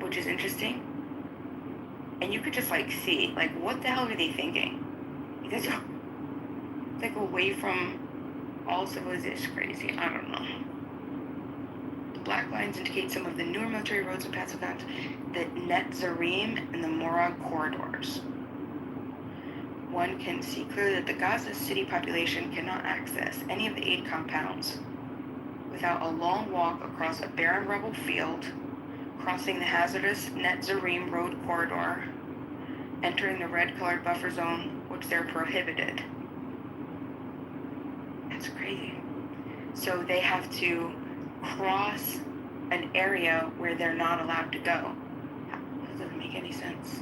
which is interesting. And you could just like see, like, what the hell are they thinking? Because it's like away from all civilization. Crazy. I don't know. The black lines indicate some of the newer military roads and paths of the Netzarim and the Morag corridors. One can see clearly that the Gaza City population cannot access any of the 8 compounds without a long walk across a barren rubble field, crossing the hazardous Netzarim road corridor, entering the red-colored buffer zone, which they're prohibited. That's crazy. So they have to cross an area where they're not allowed to go. That doesn't make any sense.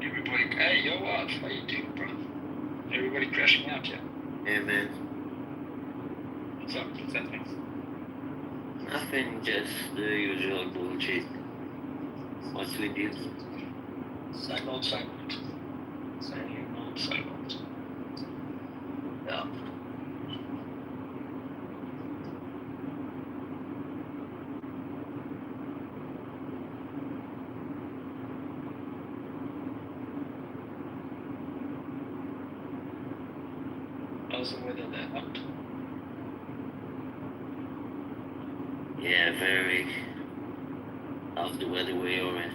Everybody, hey, yo, what? How you doing, bro? Everybody crashing out, yeah? Yeah, man. What's up? What's happening? Nothing, just the usual bullshit. What's with you? Same old, same old. Same old, same old. Yeah. How's the weather there, hot? Yeah, very. How's the weather where you're at?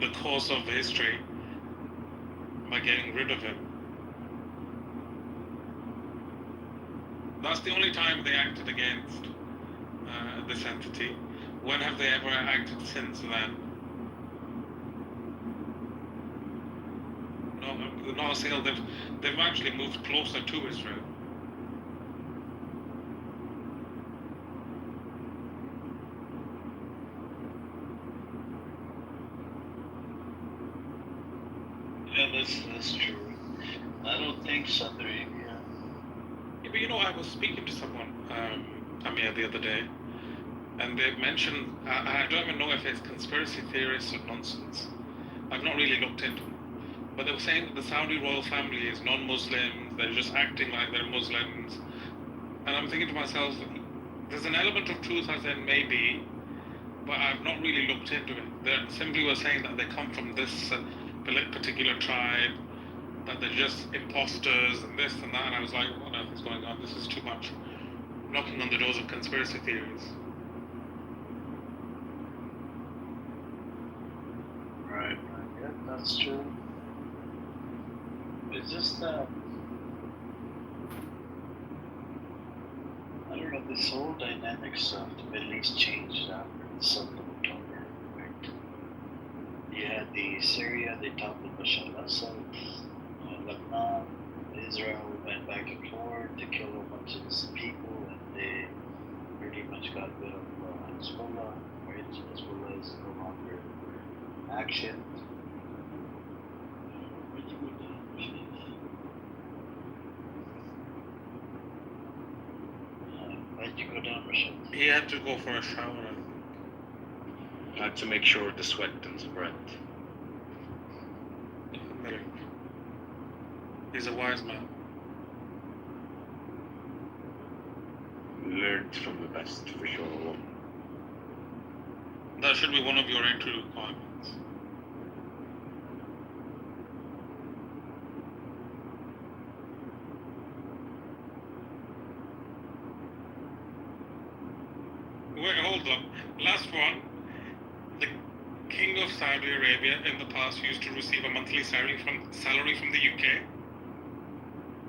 the course of history by getting rid of him. That's the only time they acted against this entity. When have they ever acted since then? Not a single. They've actually moved closer to Israel. Yeah, that's true. I don't think Saudi Arabia. Yeah, but I was speaking to someone, Amir, the other day, and they mentioned, I don't even know if it's conspiracy theorists or nonsense. I've not really looked into it. But they were saying that the Saudi royal family is non-Muslims, they're just acting like they're Muslims. And I'm thinking to myself, there's an element of truth, I said, maybe, but I've not really looked into it. They simply were saying that they come from this particular tribe, that they're just imposters and this and that, and I was like, what on earth is going on? This is too much. Knocking on the doors of conspiracy theories. Right. Yeah, that's true. It's just I don't know, this whole dynamics of the Middle East changed after the 7th of October, right? You had the Syria, they toppled Bashar al-Assad, Lebanon, Israel went back and forth to kill a bunch of innocent people, and they pretty much got rid of Hezbollah, right? Hezbollah is no longer in action. Why'd you go down, Rashad? He had to go for a shower. I had to make sure the sweat didn't spread. He's a wise man. Learned from the best, for sure. That should be one of your entry requirements. Wait, hold on. Last one. The King of Saudi Arabia in the past used to receive a monthly salary from the UK.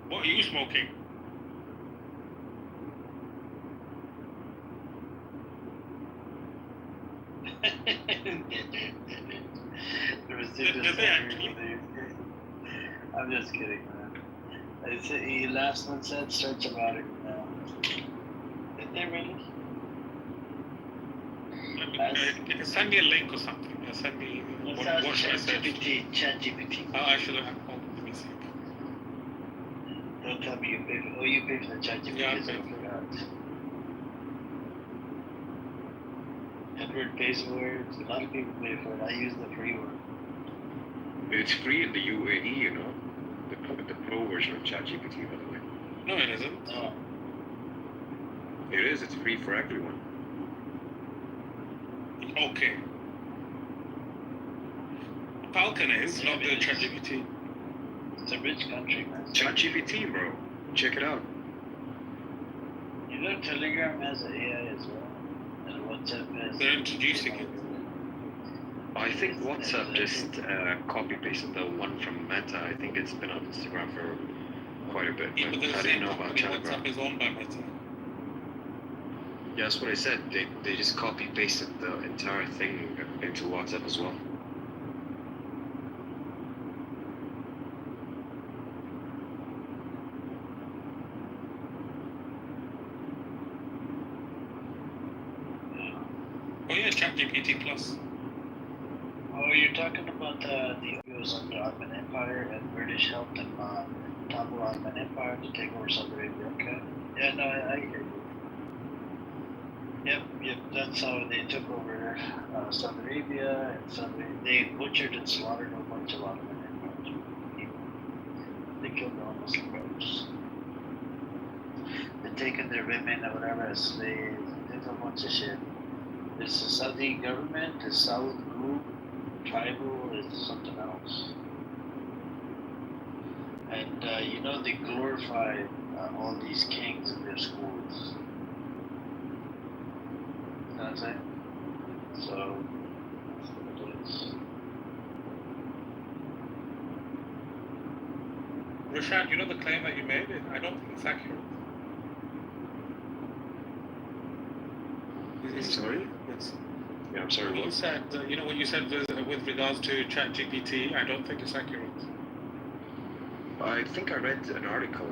What are you smoking? Did they actually? I'm just kidding, man. He last one said search about it now. Did they really? Send me a link or something. Send me what should I search? ChatGPT. Oh, I should have. Oh, let me see. Don't tell me you pay for. Oh, you pay for the ChatGPT. Yeah, I I pay. forgot. Edward pays for it. A lot of people pay for it. I use the free one. It's free in the UAE, the pro version of ChatGPT, by the way. No, it isn't. No. It is. It's free for everyone. Okay. Falcon is, not the ChatGPT. It's a rich country, man. ChatGPT, bro. Check it out. You know, Telegram has an AI as well, and WhatsApp has. They're introducing it. I think WhatsApp just copy-pasted the one from Meta. I think it's been on Instagram for quite a bit. Yeah, but they're I saying didn't know about Telegram. WhatsApp is owned by Meta. Yeah, that's what I said. They just copy-pasted the entire thing into WhatsApp as well. Oh yeah, ChatGPT Plus. Oh, you're talking about the was under Ottoman Empire and British helped them topple Ottoman Empire to take over Saudi Arabia. Okay. Yeah, no, I hear you. Yep, that's how they took over Saudi Arabia, and they butchered and slaughtered a bunch of Ottoman Empire people. They killed all Muslim brothers. They're taking their women or whatever as slaves. Did a bunch of shit. It's the Saudi government, the Saudi group, tribal is something else. And they glorify all these kings in their schools. You know what I'm saying? So, that's what it is. Rashad, you know the claim that you made? I don't think it's accurate. Sorry? It's, Yeah, I'm sorry. you said, you know what you said with regards to ChatGPT, I don't think it's accurate. I think I read an article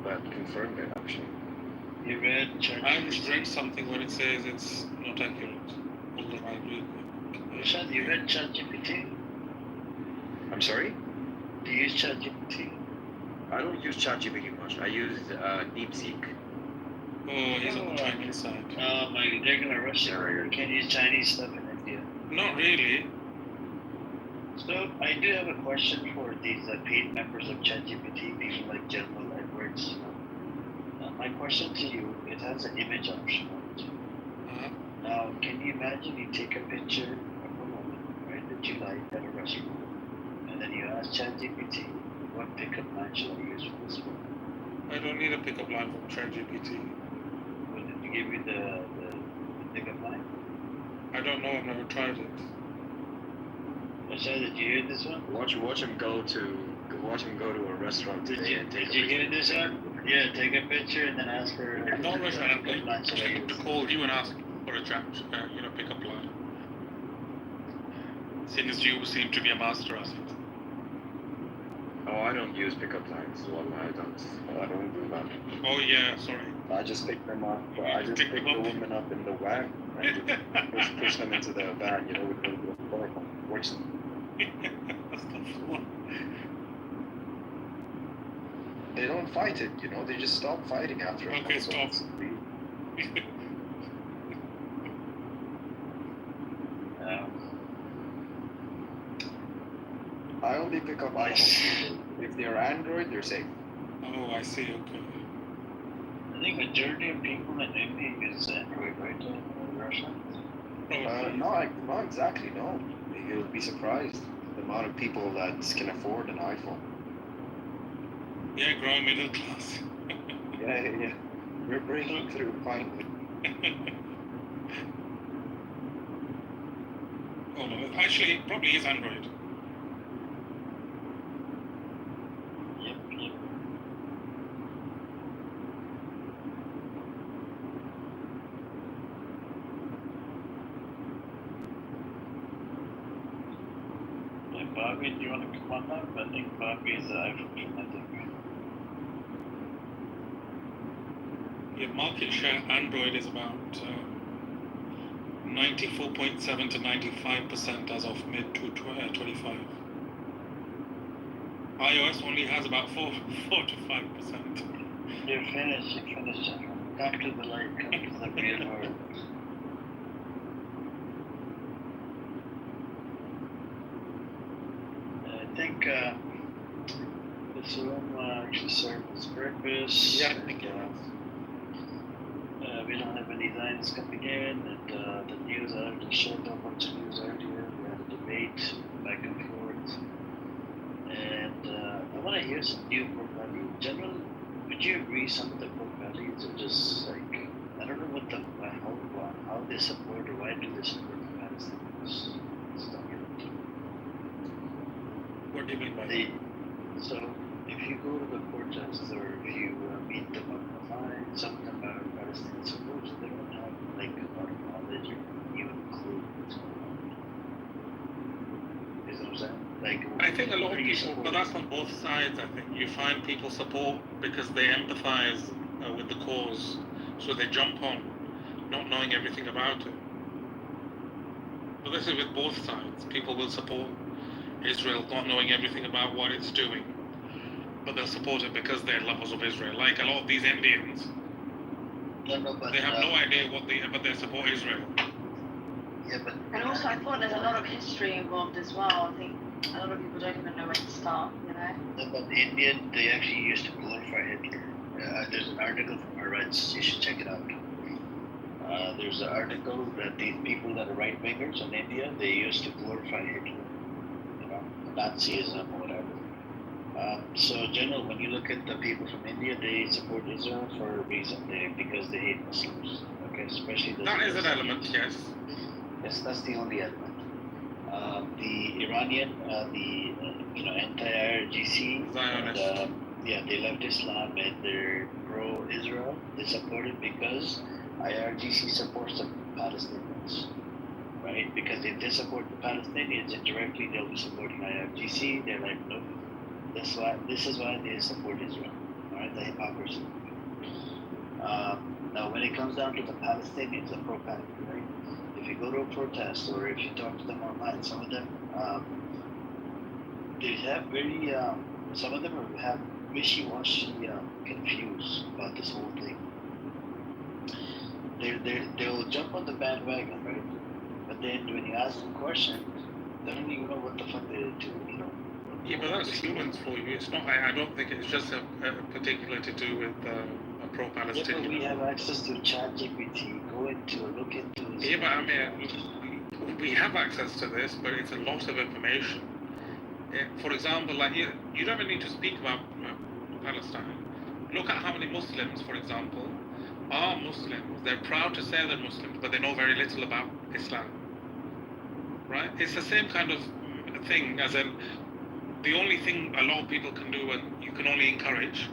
that confirmed it, actually. You read I read something where it says it's not accurate. Although I agree. Rashad, you read ChatGPT? I'm sorry? Do you use ChatGPT? I don't use ChatGPT much. I use DeepSeek. Oh, he's on the Chinese side. My regular restaurant, you can use Chinese stuff in India. Not really. So, I do have a question for these paid members of ChatGPT, people like General Edwards. My question to you, it has an image option on it. Now, can you imagine you take a picture of a woman, right, that you like at a restaurant, and then you ask ChatGPT, what pickup line should I use for this woman? I don't need a pickup line from ChatGPT. Well, did you give me the pickup line? I don't know, I've never tried it. Rashad, did you hear this one? Watch him go to a restaurant today and take a picture. Did you hear this one? Yeah, take a picture and then ask for. No, Rashad, I'm to call you and ask for a pickup line. Seeing as you seem to be a master at it. Oh, I don't use pickup lines. Well, I don't do that. Oh yeah, sorry. I just pick them up. I just pick the woman up in the wagon and just push them into the van, with a little bit of pork on it. That's the fun. They don't fight it, they just stop fighting after a Okay, stop. I only pick up iPhones. If they're Android, they're safe. Oh, I see, okay. I think majority of people in India use Android, right? In Russia? Not exactly, no. You'll be surprised the amount of people that can afford an iPhone. Yeah, growing middle class. Yeah. We're breaking through finally. Oh no, actually, it probably is Android. Yep. Hey, Bobby, do you want to come on up? I think Bobby is an iPhone fanatic. Yeah, market share Android is about 94.7 to 95% as of mid 25. iOS only has about 4 to 5%. You're finished. Come to the light. Come to the real world. I think this room actually served its purpose. Yeah, I think it has. We don't have any lines coming in, and the news, I already showed a bunch of news earlier. We had a debate back and forth, and I want to hear some new core values. In general, would you agree some of the core values are just like, I don't know how they support or why do they support the Palestinians? What do you mean by that? So, if you go to the protests or if you meet them on the line, some of them are Palestinian supporters, they don't have like a lot of knowledge or even clue what's going on. You know what I'm saying? Like, I think a lot of people, but that's on both sides. I think you find people support because they empathize with the cause, so they jump on, not knowing everything about it. But this is with both sides. People will support Israel, not knowing everything about what it's doing, but they'll support it because they're lovers of Israel. Like a lot of these Indians, they have no idea but they support Israel. Yeah, but and also I thought there's a lot of history involved as well. I think a lot of people don't even know where to start, No, but Indian, they actually used to glorify Hitler. There's an article from Haaretz, you should check it out. There's an article that these people that are right wingers in India, they used to glorify Hitler, Nazism or whatever. So, in general, when you look at the people from India, they support Israel for a reason, because they hate Muslims. Okay, especially the. That is an element, yes. Yes, that's the only element. The Iranian, anti-IRGC, yeah, they left Islam and they're pro-Israel. They support it because IRGC supports the Palestinians, right? Because if they support the Palestinians indirectly, they'll be supporting IRGC. They're like, nope. This is why they support Israel. All right, the hypocrisy. Now, when it comes down to the Palestinians, the pro-Palestinians, right? If you go to a protest or if you talk to them online, some of them they have very some of them have wishy-washy, confused about this whole thing. They'll jump on the bandwagon, right? But then when you ask them questions, they don't even know what the fuck they do, you know. Yeah, but that's humans for you. It's not. I don't think it's just a particular to do with a pro-Palestinian. Yeah, but we have access to ChatGPT. Go into look into. Yeah, but I mean, we have access to this, but it's a lot of information. For example, like you don't even need to speak about Palestine. Look at how many Muslims, for example, are Muslims. They're proud to say they're Muslims, but they know very little about Islam. Right? It's the same kind of thing as in the only thing a lot of people can do and you can only encourage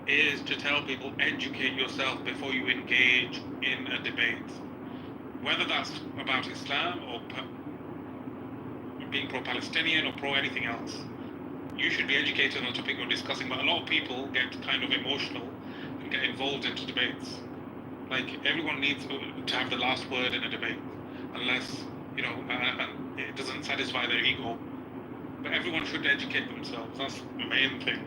is to tell people educate yourself before you engage in a debate. Whether that's about Islam or being pro-Palestinian or pro-anything else. You should be educated on the topic you're discussing, but a lot of people get kind of emotional and get involved into debates. Like, everyone needs to have the last word in a debate, unless, you know, it doesn't satisfy their ego. But everyone should educate themselves, that's the main thing.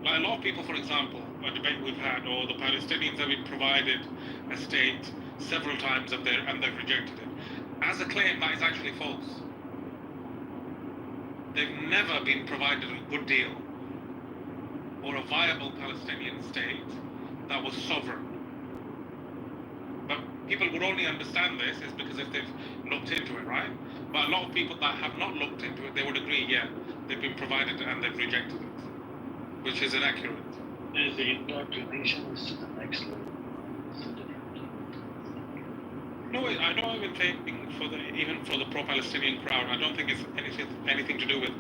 Like a lot of people, for example, a debate we've had, or the Palestinians have been provided a state several times and they've rejected it. As a claim, that is actually false. They've never been provided a good deal or a viable Palestinian state that was sovereign. But people would only understand this is because if they've looked into it, right? But a lot of people that have not looked into it, they would agree, yeah, they've been provided and they've rejected it, which is inaccurate. The indoctrination is to the next level. No, I don't even think even for the pro-Palestinian crowd, I don't think it's anything to do with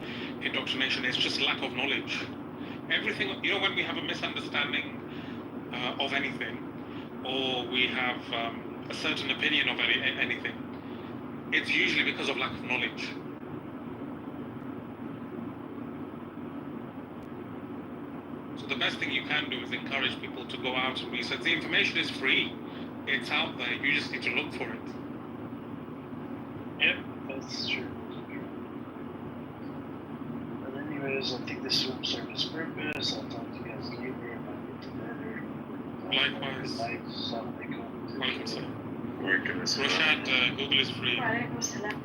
indoctrination. It's just lack of knowledge. Everything, you know, when we have a misunderstanding of anything, or we have a certain opinion of anything, it's usually because of lack of knowledge. So the best thing you can do is encourage people to go out and research. The information is free. It's out there. You just need to look for it. Yep, that's true. But anyways, I think this room served its purpose. I'll talk to you guys later. I might get to better. Likewise. Good night. Assalamualaikum. Welcome. Rashad, Google is free. Waalaikumsalam.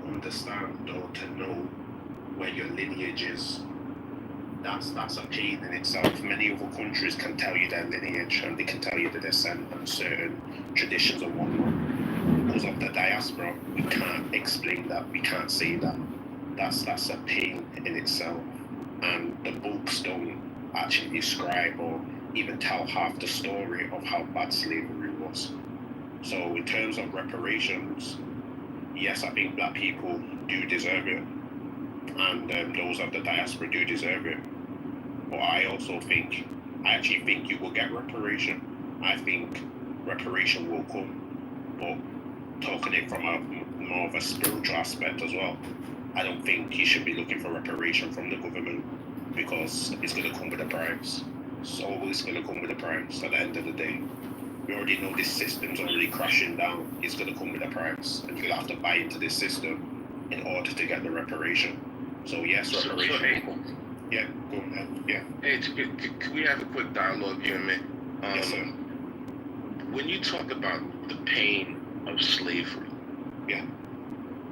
understand or to know where your lineage is, that's a pain in itself. Many other countries can tell you their lineage and they can tell you the descent and certain traditions and whatnot. Because of the diaspora, we can't explain that, we can't say that. That's a pain in itself. And the books don't actually describe or even tell half the story of how bad slavery was. So in terms of reparations, yes, I think black people do deserve it. And those of the diaspora do deserve it. But I actually think you will get reparation. I think reparation will come. But talking it from a more of a spiritual aspect as well, I don't think you should be looking for reparation from the government because it's going to come with a price. It's always going to come with a price at the end of the day. We already know this system's already crashing down. It's going to come with a price. And you'll have to buy into this system in order to get the reparation. So yes, reparation. Yeah, go ahead. Yeah. Hey, can we have a quick dialogue, you and me? Yes, sir. When you talk about the pain of slavery, yeah,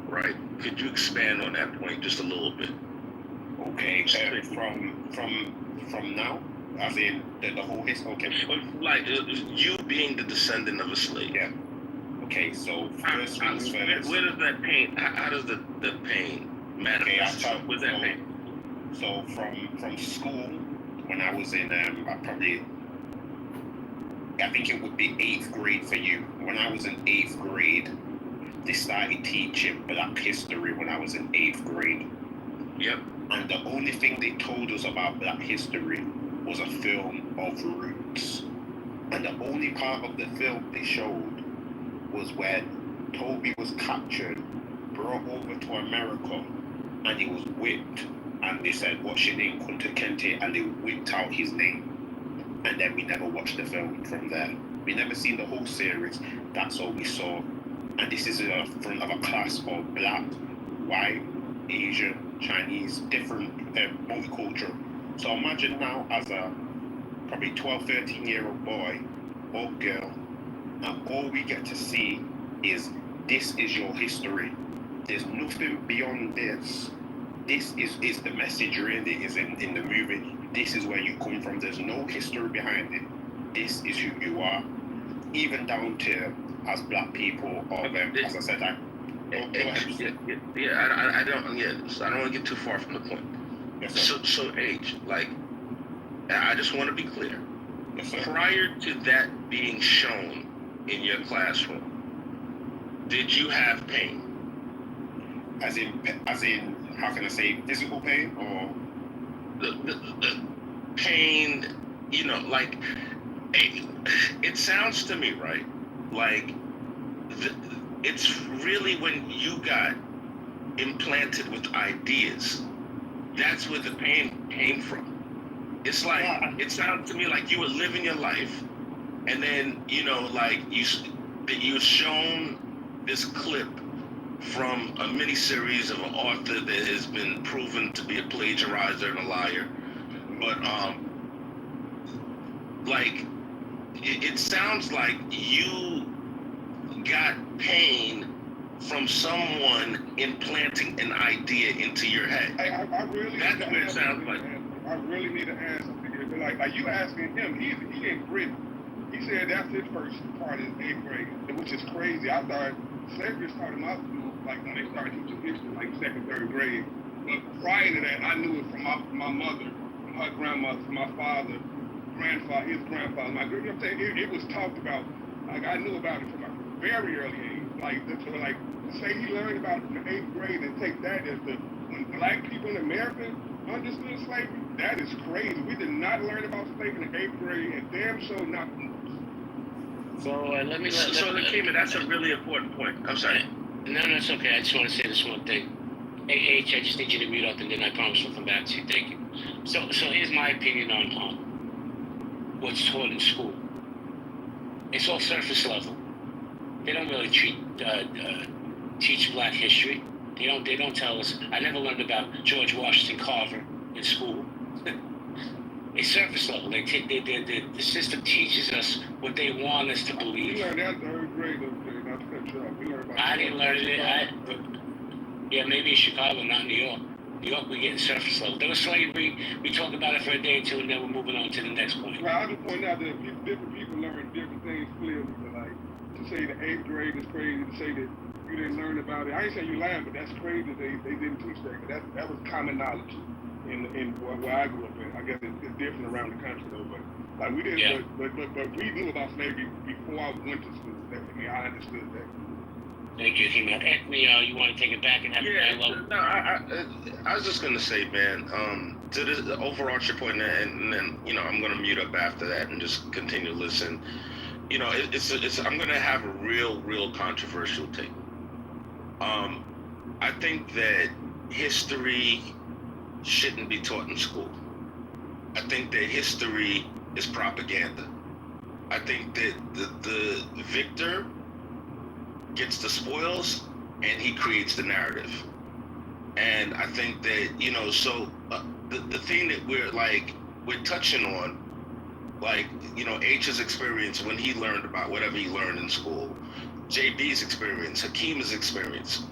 right? Could you expand on that point just a little bit? Okay, from now, as in the whole history. Okay, like you being the descendant of a slave. Yeah. Okay, so first things first. Where does that pain? How does the pain manifest? Okay, where's that pain? So from school, when I was in I think it would be 8th grade for you. When I was in 8th grade, they started teaching Black history when I was in 8th grade. Yep. And the only thing they told us about Black history was a film of Roots. And the only part of the film they showed was when Toby was captured, brought over to America, and he was whipped. And they said, "What's your name, Kunta Kinte?" And they whipped out his name. And then we never watched the film from there. We never seen the whole series. That's all we saw. And this is in front of a class of Black, white, Asian, Chinese, different, multicultural. So imagine now as a probably 12, 13-year-old boy or girl, and all we get to see is this is your history. There's nothing beyond this. This is the message really is in the movie. This is where you come from. There's no history behind it. This is who you are. Even down to as Black people or as I said, I don't want to get too far from the point. Yes, so age, like, I just want to be clear. Yes, prior to that being shown in your classroom, did you have pain? As in, how can I say, physical pain or the pain? You know, like it sounds to me, right? Like it's really when you got implanted with ideas. That's where the pain came from. It's like, it sounds to me like you were living your life, and then, you know, like you shown this clip from a miniseries of an author that has been proven to be a plagiarizer and a liar. But, like, it sounds like you got pain from someone implanting an idea into your head. I really That's what it sounds like. I really need to ask something here. Like you asking him, he in Britain. He said that's his first part in 8th grade, which is crazy. I thought slavery started in my school, like when they started teaching history, like 2nd, 3rd grade. But prior to that, I knew it from my mother, from her grandmother, from my father, grandfather, his grandfather. You know what I'm saying? It was talked about. Like I knew about it from a very early age. Like to say he learned about it in the 8th grade and take that as when Black people in America understood slavery, that is crazy. We did not learn about slavery in the 8th grade, and damn sure not. So let me. So Nakima, that's a really important point. I'm sorry. No, it's okay. I just want to say this one thing. H, I just need you to mute up, and then I promise we'll come back to you. Thank you. So here's my opinion on what's taught in school. It's all surface level. They don't really teach Black history. They don't tell us. I never learned about George Washington Carver in school. It's surface level. The system teaches us what they want us to believe. We learned that in 3rd grade, okay, not to cut you off. We learned about I didn't learn it. Yeah, maybe in Chicago, not New York. New York, we're getting surface level. There was slavery. We talked about it for a day or two, and then we're moving on to the next point. Well, I just point out that different people learn different things clearly. But like to say the 8th grade is crazy, to say that you didn't learn about it. I ain't saying you lying, but that's crazy. They didn't teach that. That was common knowledge in where I grew up in. I guess it's different around the country though. But like we didn't. Yeah. But we knew about slavery before I went to school. I understood that. Thank you, He-Man. Anthony, you want to take it back and have a dialogue? No, I was just gonna say, man, to the overarching point, and then I'm gonna mute up after that and just continue to listen. I'm gonna have a real controversial take. I think that history shouldn't be taught in school. I think that history is propaganda. I think that the victor gets the spoils and he creates the narrative. And I think that, the thing that we're touching on, H's experience when he learned about whatever he learned in school, JB's experience, Hakeem's experience.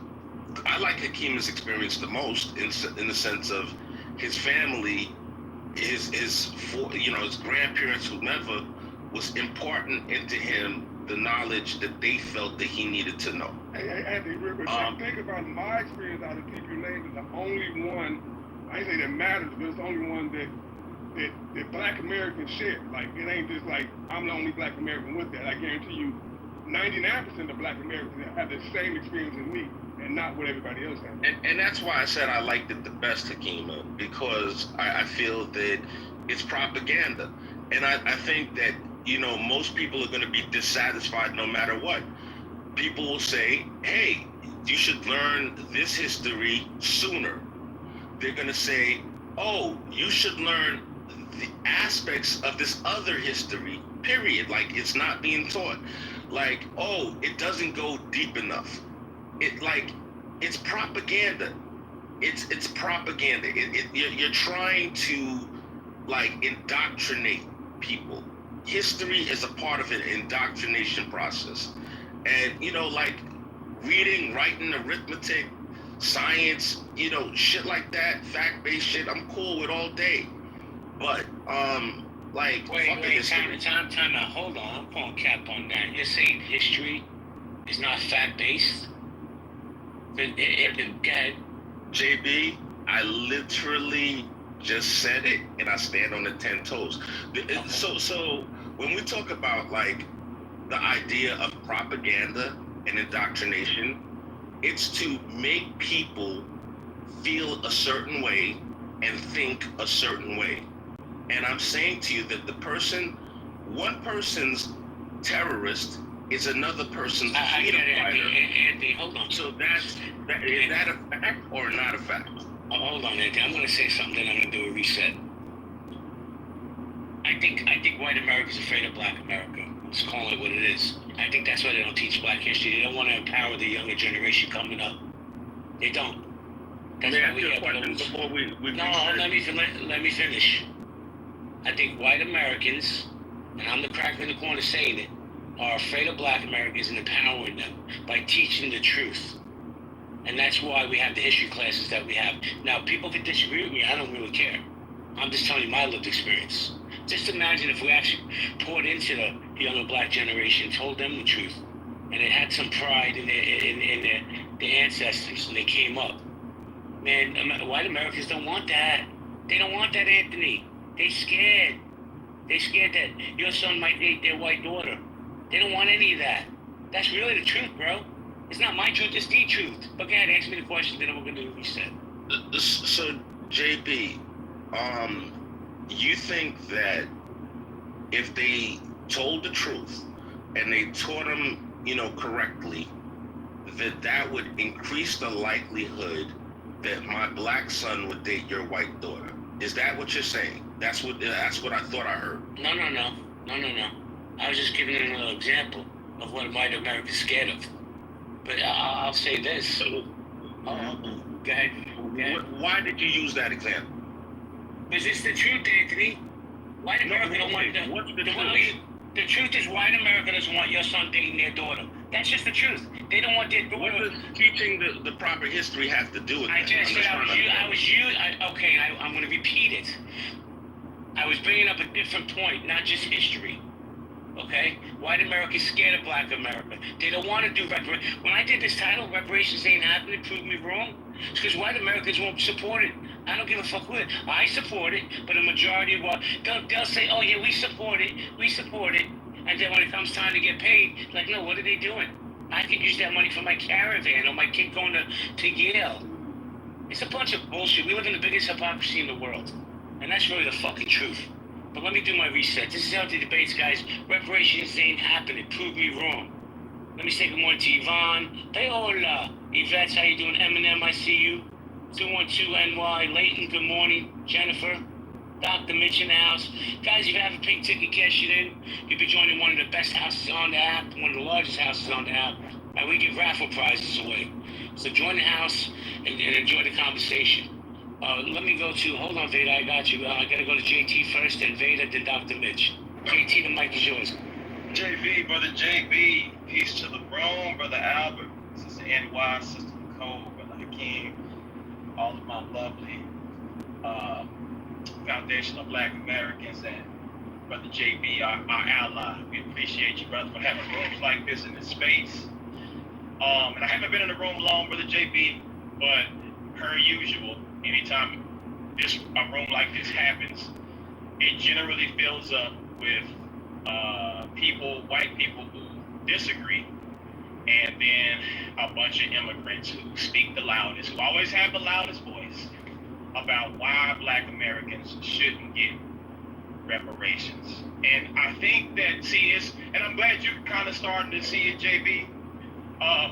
I like Hakeem's experience the most in the sense of his family, his grandparents, whomever, was imparting into him the knowledge that they felt that he needed to know. Hey, Anthony, real quick, think about my experience out of the people you named is the only one, I ain't say that matters, but it's the only one that Black Americans share. Like, it ain't just like, I'm the only Black American with that. I guarantee you, 99% of Black Americans have the same experience as me, and not what everybody else has. And that's why I said I liked it the best, Hakima, because I feel that it's propaganda. And I think that, most people are going to be dissatisfied no matter what. People will say, hey, you should learn this history sooner. They're going to say, oh, you should learn the aspects of this other history, period. Like, it's not being taught. Like, oh, it doesn't go deep enough. It's propaganda. It's propaganda. You're trying to, indoctrinate people. History is a part of an indoctrination process. And, reading, writing, arithmetic, science, shit like that, fact-based shit, I'm cool with all day. But, wait, time out. Hold on. I'm pulling cap on that. You're saying history is not fact-based? Go ahead. JB, I literally just said it, and I stand on the 10 toes. So when we talk about the idea of propaganda and indoctrination, it's to make people feel a certain way and think a certain way. And I'm saying to you that one person's terrorist is another person's freedom fighter. Anthony, hold on. So is that a fact or not a fact? Hold on, Anthony. I'm going to say something, then I'm going to do a reset. I think white America's afraid of Black America. Let's call it what it is. I think that's why they don't teach Black history. They don't want to empower the younger generation coming up. They don't. That's why we have before we let me finish. I think white Americans, and I'm the cracker in the corner saying it, are afraid of Black Americans and empowering them by teaching the truth. And that's why we have the history classes that we have. Now, people can disagree with me. I don't really care. I'm just telling you my lived experience. Just imagine if we actually poured into the younger Black generation, told them the truth, and it had some pride in their ancestors, and they came up. Man, white Americans don't want that. They don't want that, Anthony. They scared. They scared that your son might date their white daughter. They don't want any of that. That's really the truth, bro. It's not my truth, it's the truth. But go ahead, ask me the question, then we're going to do what we said. So, JB, you think that if they told the truth and they taught them, correctly, that would increase the likelihood that my Black son would date your white daughter? Is that what you're saying? That's what I thought I heard. No. I was just giving you an example of what white America's scared of. But I'll say this. Go ahead. Why did you use that example? Because it's the truth, Anthony. White America don't want What's the truth? The truth is white America doesn't want your son dating their daughter. That's just the truth. They don't want their daughter. What does teaching the proper history have to do with I that? just said I'm going to repeat it. I was bringing up a different point, not just history. Okay? White America's scared of Black America. They don't want to do reparations. When I did this title, reparations ain't happening, prove me wrong. It's because white Americans won't support it. I don't give a fuck with it. I support it, but a majority of what they'll say, oh yeah, we support it, and then when it comes time to get paid, like, no, what are they doing? I could use that money for my caravan or my kid going to Yale. It's a bunch of bullshit. We live in the biggest hypocrisy in the world, and that's really the fucking truth. But let me do my reset. This is how the debates, guys. Reparations ain't happening. Prove me wrong. Let me say good morning to Yvonne. Hey, hola. Yvette, how you doing? Eminem, I see you. 212NY. Leighton, good morning. Jennifer. Dr. Mitch in the house. Guys, if you have a pink ticket, cash it in. You'll be joining one of the best houses on the app, one of the largest houses on the app. And we give raffle prizes away. So join the house and enjoy the conversation. Let me go to, hold on, Veda, I got you. I gotta go to JT first, then Veda, then Dr. Mitch. JT, the mic is yours. JB, brother JB, peace to the room, brother Albert, sister NY, sister Nicole, brother Hakeem, all of my lovely foundational Black Americans, and brother JB, our ally. We appreciate you, brother, for having rooms like this in this space. And I haven't been in the room long, brother JB, but per usual, anytime a room like this happens, it generally fills up with people, white people who disagree, and then a bunch of immigrants who speak the loudest, who always have the loudest voice about why Black Americans shouldn't get reparations. And I think that, and I'm glad you're kind of starting to see it, JB,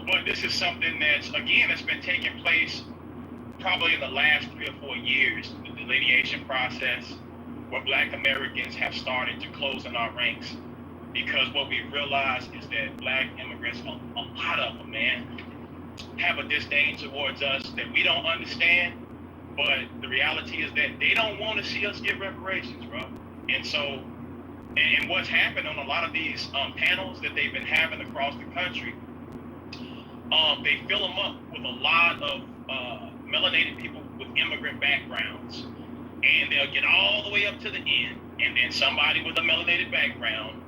but this is something that's been taking place probably in the last 3 or 4 years, the delineation process, where Black Americans have started to close in our ranks, because what we realized is that Black immigrants, a lot of them, man, have a disdain towards us that we don't understand, but the reality is that they don't want to see us get reparations, bro. And so, and what's happened on a lot of these panels that they've been having across the country, they fill them up with a lot of melanated people with immigrant backgrounds, and they'll get all the way up to the end, and then somebody with a melanated background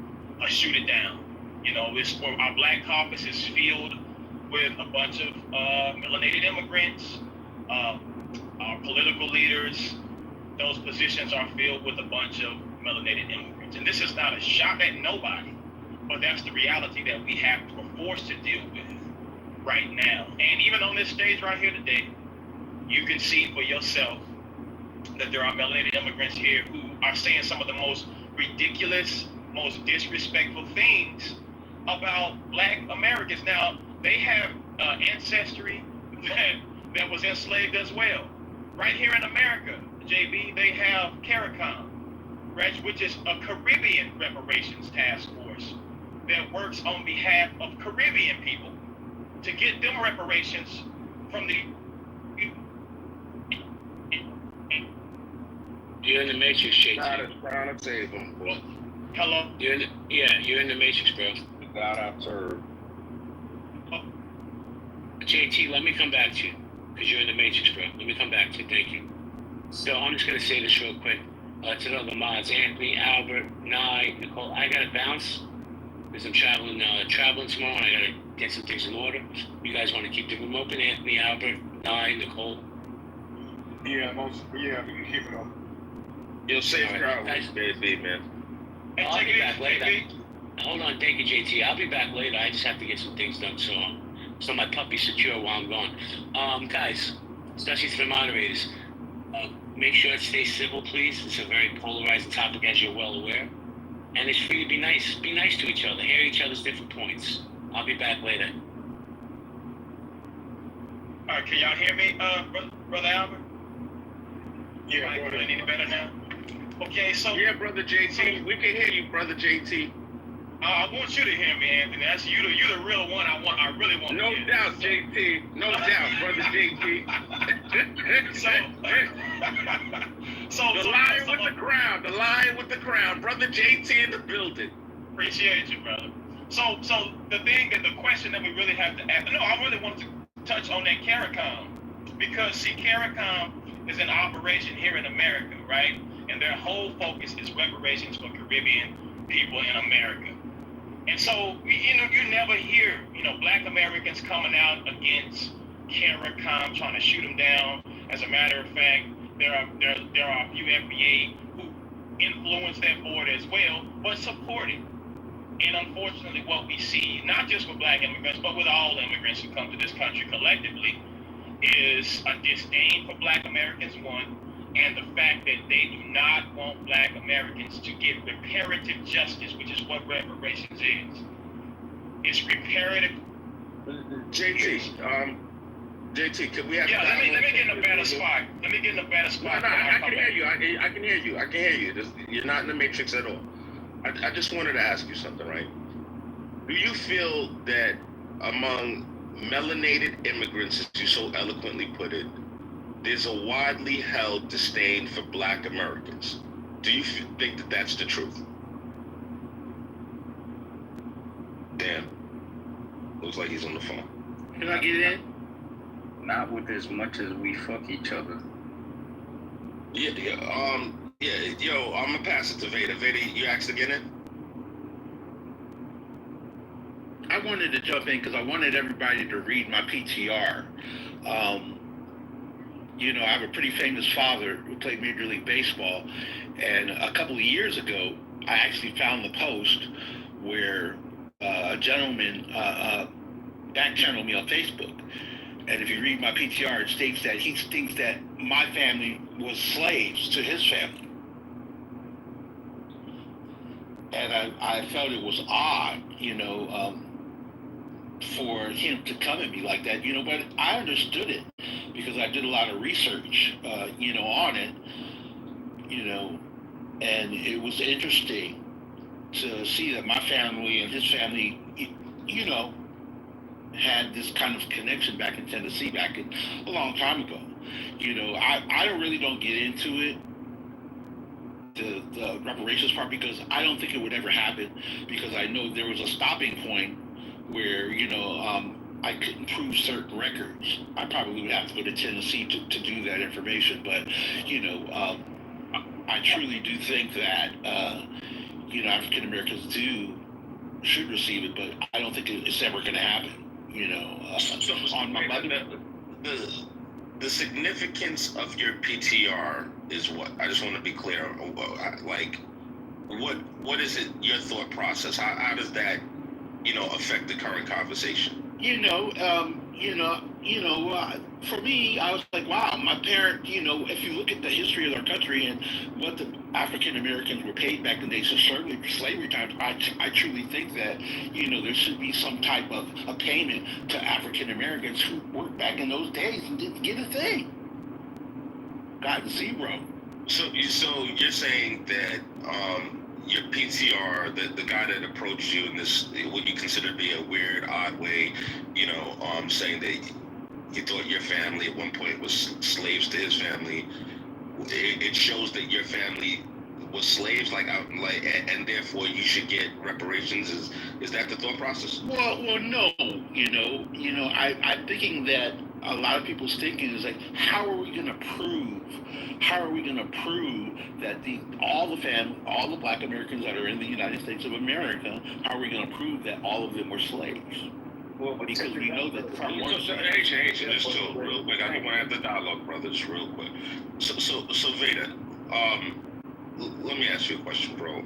shoot it down. You know, our Black caucus is filled with a bunch of melanated immigrants. Our political leaders, those positions are filled with a bunch of melanated immigrants. And this is not a shot at nobody, but that's the reality that we're forced to deal with right now. And even on this stage right here today, you can see for yourself that there are melanated immigrants here who are saying some of the most ridiculous, most disrespectful things about Black Americans. Now, they have ancestry that was enslaved as well. Right here in America, JB, they have CARICOM, which is a Caribbean reparations task force that works on behalf of Caribbean people to get them reparations from the... You're in the Matrix, JT. God is trying to save them. Hello? You're in the Matrix, bro. The God I serve. JT, let me come back to you, because you're in the Matrix, bro. Let me come back to you. Thank you. So I'm just going to say this real quick. To the other mods, Anthony, Albert, Nye, Nicole, I got to bounce because I'm traveling tomorrow, and I got to get some things in order. You guys want to keep the room open? Anthony, Albert, Nye, Nicole? Yeah, we can keep it open. You'll safe crowd, JB, man. I'll be back later. Hold on, thank you, JT. I'll be back later. I just have to get some things done, so my puppy's secure while I'm gone. Guys, especially to the moderators, make sure it stays civil, please. It's a very polarizing topic, as you're well aware. And it's free to be nice. Be nice to each other. Hear each other's different points. I'll be back later. All right, can y'all hear me, Brother Albert? Yeah, brother. Any better now? Okay, so... Yeah, Brother JT. We can hear you, Brother JT. I want you to hear me, Anthony. That's you're the real one. I really want. No doubt, JT. No doubt, Brother JT. So the lion with the crown. The lion with the crown. Brother JT in the building. Appreciate you, brother. So the thing that the question that we really have to ask. No, I really wanted to touch on that CARICOM because see, CARICOM is an operation here in America, right? And their whole focus is reparations for Caribbean people in America. And so, you never hear, Black Americans coming out against CARICOM trying to shoot them down. As a matter of fact, there are a few FBA who influence that board as well, but support it. And unfortunately, what we see, not just with Black immigrants, but with all immigrants who come to this country collectively, is a disdain for Black Americans, one, and the fact that they do not want Black Americans to get reparative justice, which is what reparations is. It's reparative. JT, could we have? Yeah, let me get in a better spot. Let me get in a better spot. No, I can hear you. I can hear you. I can hear you. You're not in the matrix at all. I just wanted to ask you something, right? Do you feel that among melanated immigrants, as you so eloquently put it, there's a widely held disdain for Black Americans? Do you think that that's the truth? Damn. Looks like he's on the phone. Can I get in? Not with as much as we fuck each other. Yeah, yo, I'm gonna pass it to Veda. Veda, you asked to get in? I wanted to jump in because I wanted everybody to read my PTR. I have a pretty famous father who played Major League Baseball, and a couple of years ago, I actually found the post where a gentleman back-channeled me on Facebook. And if you read my PTR, it states that he thinks that my family was slaves to his family. And I felt it was odd, for him to come at me like that, but I understood it because I did a lot of research, on it, and it was interesting to see that my family and his family, had this kind of connection back in Tennessee a long time ago. I don't get into it, the reparations part, because I don't think it would ever happen, because I know there was a stopping point where, I couldn't prove certain records. I probably would have to go to Tennessee to do that information, but, I truly do think that, African Americans should receive it, but I don't think it's ever going to happen. On my mother. The significance of your PTR is what? I just want to be clear. Like, what is it? Your thought process? How does that, affect the current conversation? For me, I was like, wow, my parent, if you look at the history of our country and what the African Americans were paid back in the days, so certainly slavery times, I truly think that, there should be some type of a payment to African Americans who worked back in those days and didn't get a thing. Got zero. So you're saying that your PTR, the guy that approached you in this, what you consider to be a weird, odd way, saying that he thought your family at one point was slaves to his family, it shows that your family was slaves, and therefore you should get reparations. Is that the thought process? Well, no. I'm thinking that a lot of people's thinking is like, how are we going to prove that all the Black Americans that are in the United States of America, how are we going to prove that all of them were slaves? Well, because we know that some weren't. Hey, just chill real quick. I don't want to have the dialogue, brother. Just real quick. So Veda, let me ask you a question, bro.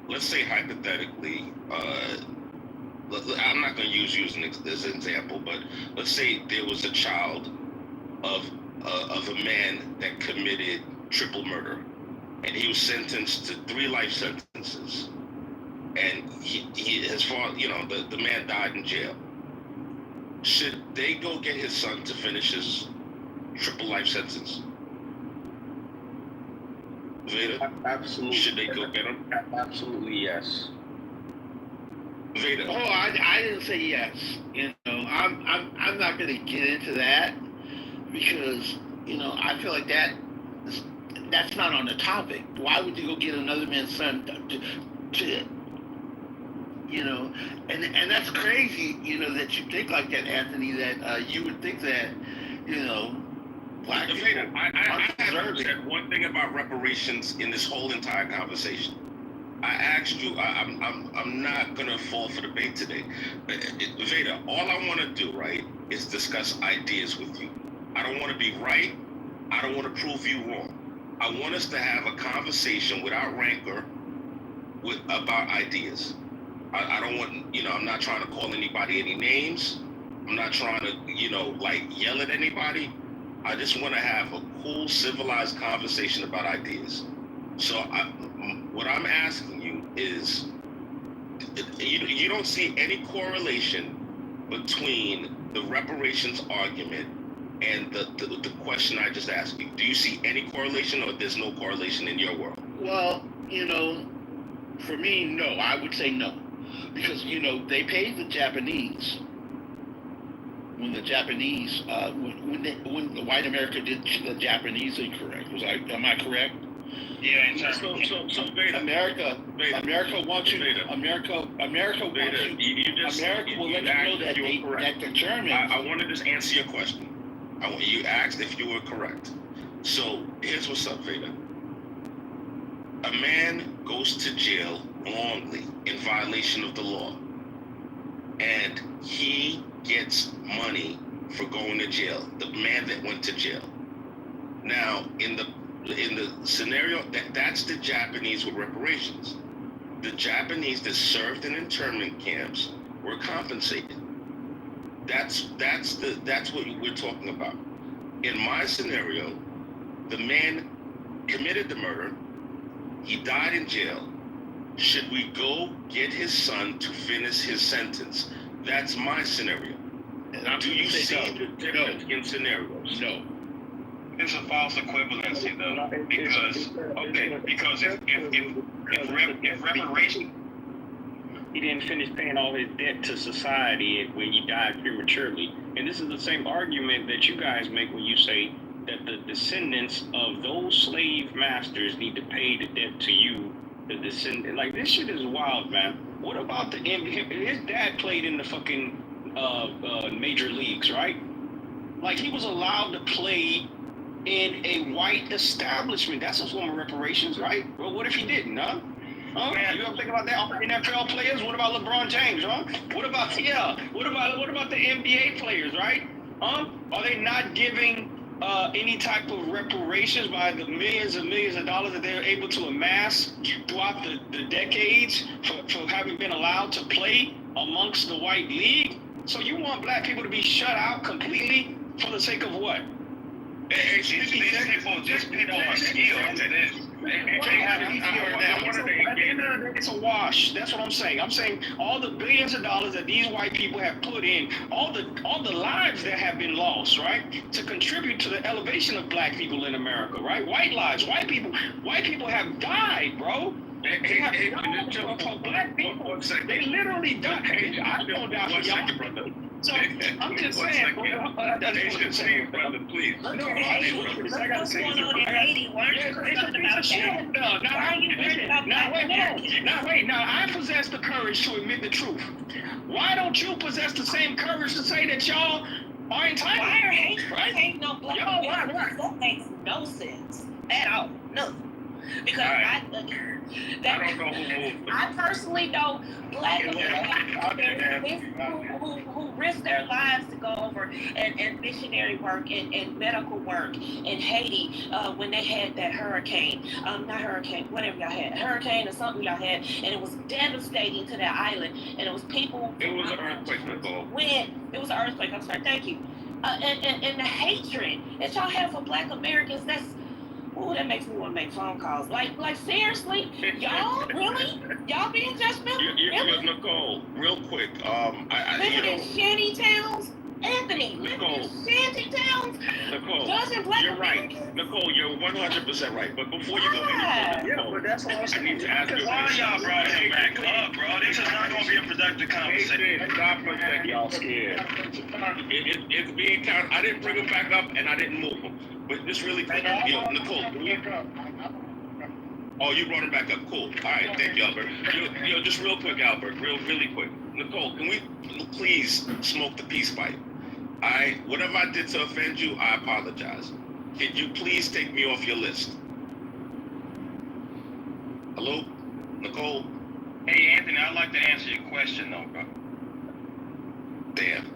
Let's say hypothetically, I'm not going to use you as an example, but let's say there was a child of a man that committed triple murder, and he was sentenced to 3 life sentences, and the man died in jail. Should they go get his son to finish his triple life sentence? Veda? Absolutely. Should they go get him? Absolutely, yes. Veda. Oh, I didn't say yes. I'm not going to get into that because, I feel like that's not on the topic. Why would you go get another man's son You know, and that's crazy. You know that you think like that, Anthony. That you would think that, you know, black people I haven't said one thing about reparations in this whole entire conversation. I asked you. I'm not gonna fall for the bait today. Veda, all I want to do, right, is discuss ideas with you. I don't want to be right. I don't want to prove you wrong. I want us to have a conversation without rancor, about ideas. I don't want, I'm not trying to call anybody any names. I'm not trying to, like yell at anybody. I just want to have a cool, civilized conversation about ideas. So what I'm asking you is, you don't see any correlation between the reparations argument and the question I just asked you. Do you see any correlation, or there's no correlation in your world? Well, for me, no. I would say no. Because, they paid the Japanese when the Japanese, when the white America did the Japanese incorrect. Am I correct? Yeah, in terms so America wants you. America wants you. America will let you know that the Germans. I want to just answer your question. You asked if you were correct. So here's what's up, Veda. A man goes to jail wrongly in violation of the law, and he gets money for going to jail. The man that went to jail. Now, in the scenario, that's the Japanese with reparations. The Japanese that served in internment camps were compensated. That's what we're talking about. In my scenario, the man committed the murder. He died in jail. Should we go get his son to finish his sentence? That's my scenario. Do you see the difference in scenarios? No. It's a false equivalency, though, because if reparation, he didn't finish paying all his debt to society when he died prematurely, and this is the same argument that you guys make when you say that the descendants of those slave masters need to pay the debt to you, the descendant. Like, this shit is wild, man. What about his dad played in the fucking major leagues, right? Like, he was allowed to play in a white establishment. That's a form of reparations, right? Well, what if he didn't, huh? You ever think about that? All the NFL players? What about LeBron James, huh? What about the NBA players, right? Are they not giving any type of reparations by the millions and millions of dollars that they're able to amass throughout the decades for having been allowed to play amongst the white league? So you want black people to be shut out completely for the sake of what? these people are skilled to this. It's a wash. That's what I'm saying. I'm saying all the billions of dollars that these white people have put in, all the lives that have been lost, right, to contribute to the elevation of black people in America, right? White lives, white people have died, bro. They have died for black people. They literally died. I don't die for y'all, brother. So I'm just saying, brother, please. I gotta say Now I possess the courage to admit the truth. Why don't you possess the same courage to say that y'all are entitled? Why are hate no black people? That makes no sense at all. No. Because I don't know I personally know black who risk their lives to go over and missionary work and medical work in Haiti when they had that hurricane. Not hurricane, whatever y'all had. Hurricane or something y'all had, and it was devastating to that island. And it was people. It was an earthquake, Nicole. It was an earthquake, I'm sorry, thank you. And the hatred that y'all have for black Americans, that makes me want to make phone calls. Like seriously, y'all really? Y'all being judgmental? Really? Nicole, real quick. Living in shanty towns, Anthony. Living in shanty towns. Nicole, judging black you're right. Americans? Nicole, you're 100% right. But before you go any further, But that's what I need to ask you. Why y'all brought him back up, bro? This is not going to be a productive conversation. Stop for a second. Y'all scared. It's being counted. I didn't bring him back up, and I didn't move him. But this really quick, Nicole, Oh, you brought it back up. Cool. All right, thank you, Albert. Just real quick, Albert. Really quick. Nicole, can we please smoke the peace pipe? All right. Whatever I did to offend you, I apologize. Can you please take me off your list? Hello, Nicole. Hey, Anthony, I'd like to answer your question, though, bro. Damn.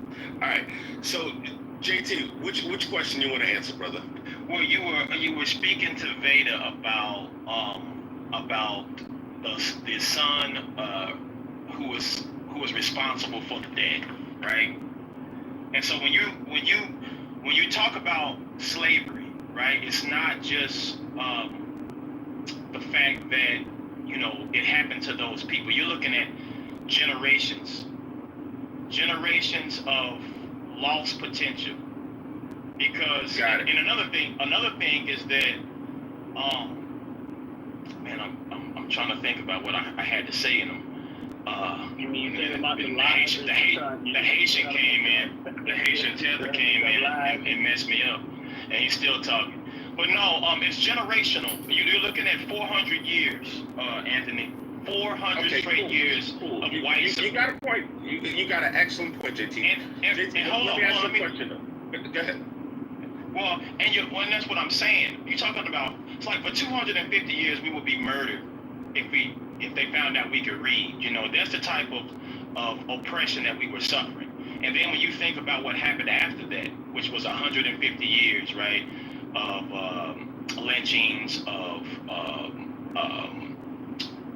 All right. So, JT, which question you want to answer, brother? Well, you were speaking to Veda about the son who was responsible for the death, right? And so when you talk about slavery, right, it's not just the fact that it happened to those people. You're looking at generations of lost potential. Because and another thing is that I'm trying to think about what I had to say in them. You mean about the Haitian came in, the Haitian tether came in and messed me up, and he's still talking. But no, it's generational. You're looking at 400 years, Anthony. 400 straight years of white. You got a point. You got an excellent point, JT. And hold on, let me ask you a question. Go ahead. Well, and that's what I'm saying. You're talking about, it's like for 250 years we would be murdered if they found out we could read. That's the type of oppression that we were suffering. And then when you think about what happened after that, which was 150 years, right, of lynchings, of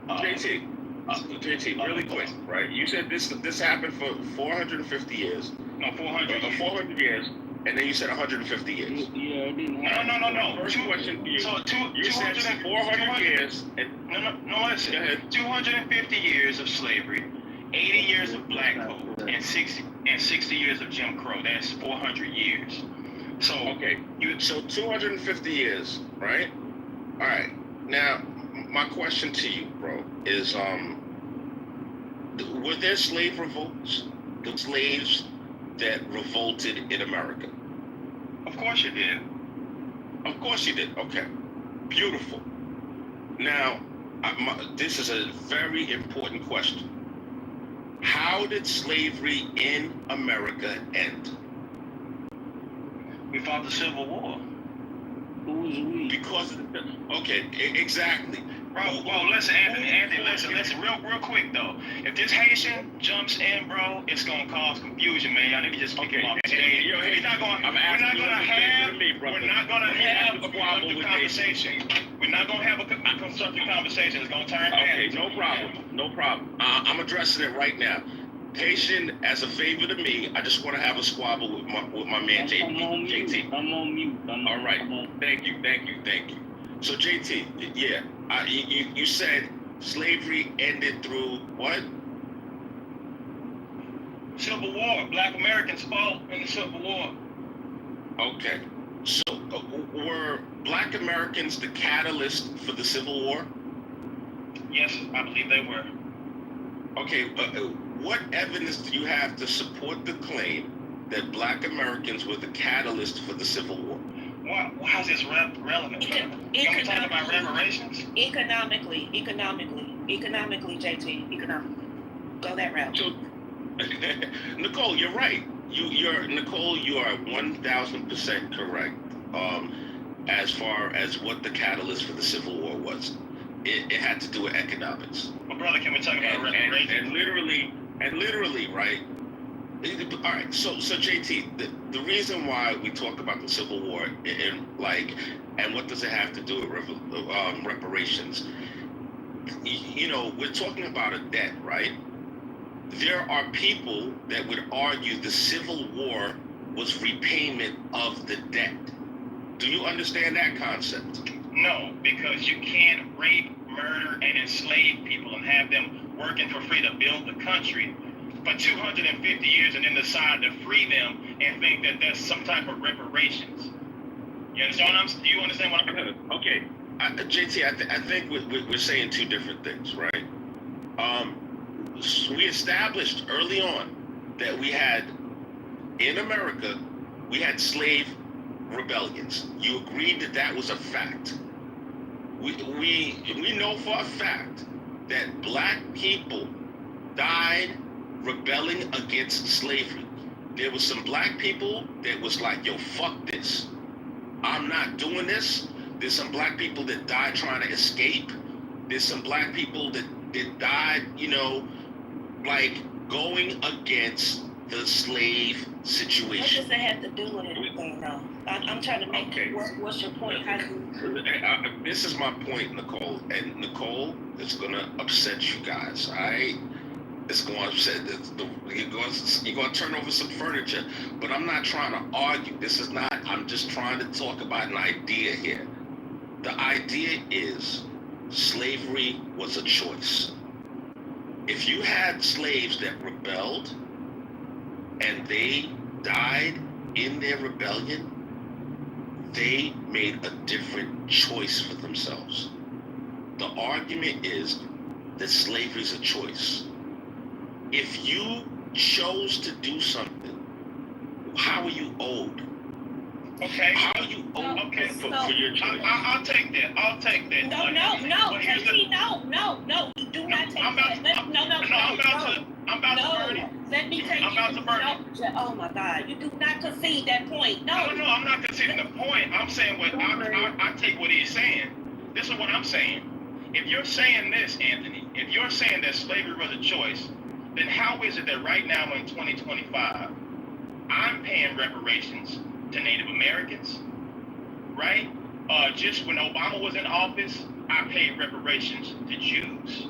JT, really quick, right? You said this happened for 450 years. No, 400 years. And then you said 150 years. Yeah, it didn't happen. No. First question to you. So you said 400 years. No, listen. Go ahead. 250 years of slavery, 80 years of black codes, and 60 years of Jim Crow. That's 400 years. So okay. So 250 years, right? All right. Now, my question to you, bro, is were there slave revolts? The slaves that revolted in America? Of course you did. Of course you did. Okay. Beautiful. Now, this is a very important question. How did slavery in America end? We fought the Civil War. Who was we? Because okay, exactly. Bro, well, listen, Anthony, listen, real quick though. If this Haitian jumps in, bro, it's gonna cause confusion, man. Y'all need to just kick him off the stage. We're not gonna have a constructive conversation. We're not gonna have a constructive conversation. It's gonna turn bad. Okay, no problem. I'm addressing it right now. Haitian, as a favor to me, I just want to have a squabble with my man JT. I'm on mute. All right. Thank you. So JT, yeah, you said slavery ended through what? Civil War. Black Americans fought in the Civil War. Okay. So were Black Americans the catalyst for the Civil War? Yes, I believe they were. Okay. What evidence do you have to support the claim that Black Americans were the catalyst for the Civil War? Why is this relevant? You want to talk about reparations? Economically, JT, economically. Go that route. So, Nicole, you're right. You are 1,000% correct. As far as what the catalyst for the Civil War was, it had to do with economics. Well, brother, can we talk about reparations? And literally, right? All right, so JT, the reason why we talk about the Civil War and what does it have to do with reparations? We're talking about a debt, right? There are people that would argue the Civil War was repayment of the debt. Do you understand that concept? No, because you can't rape, murder, and enslave people and have them working for free to build the country for 250 years and then decide to free them and think that that's some type of reparations. You understand do you understand what I'm saying? Okay. JT, I think we're saying two different things, right? We established early on that in America, we had slave rebellions. You agreed that was a fact. We know for a fact that black people died rebelling against slavery. There was some black people that was like, yo, fuck this. I'm not doing this. There's some black people that died trying to escape. There's some black people that died, you know, like going against the slave situation. What does that have to do with anything, though? I'm trying to make what's your point? How do you... This is my point, Nicole. And Nicole, it's gonna upset you guys. It's going to upset. You're going to turn over some furniture. But I'm not trying to argue. This is not. I'm just trying to talk about an idea here. The idea is slavery was a choice. If you had slaves that rebelled and they died in their rebellion, they made a different choice for themselves. The argument is that slavery is a choice. If you chose to do something, how are you owed? Okay. How are you owed for your choice? I'll take that. No, KT, no. You do not take that. I'm about to burn it. Let me take oh my God, you do not concede that point. No, I'm not conceding the point. I'm saying what I take what he's saying. This is what I'm saying. If you're saying this, Anthony, if you're saying that slavery was a choice, then how is it that right now in 2025, I'm paying reparations to Native Americans, right? Just when Obama was in office, I paid reparations to Jews.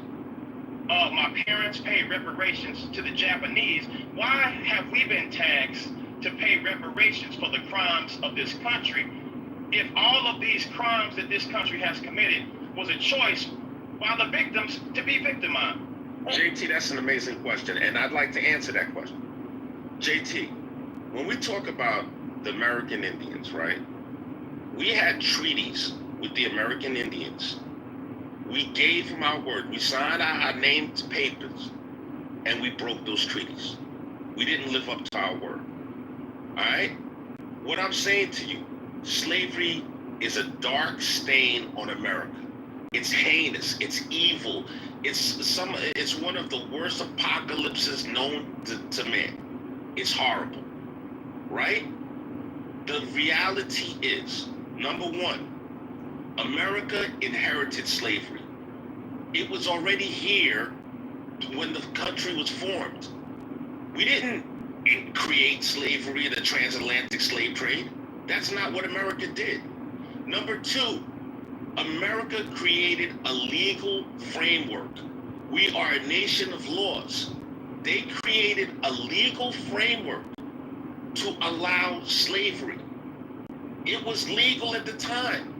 My parents paid reparations to the Japanese. Why have we been taxed to pay reparations for the crimes of this country? If all of these crimes that this country has committed was a choice by the victims to be victimized? JT, that's an amazing question, and I'd like to answer that question. JT, when we talk about the American Indians, right? We had treaties with the American Indians. We gave them our word. We signed our name to papers, and we broke those treaties. We didn't live up to our word. All right? What I'm saying to you, slavery is a dark stain on America. It's heinous. It's evil. It's one of the worst apocalypses known to man. It's horrible, right? The reality is, number one, America inherited slavery. It was already here when the country was formed. We didn't create slavery, the transatlantic slave trade. That's not what America did. Number two, America created a legal framework. We are a nation of laws. They created a legal framework to allow slavery. It was legal at the time.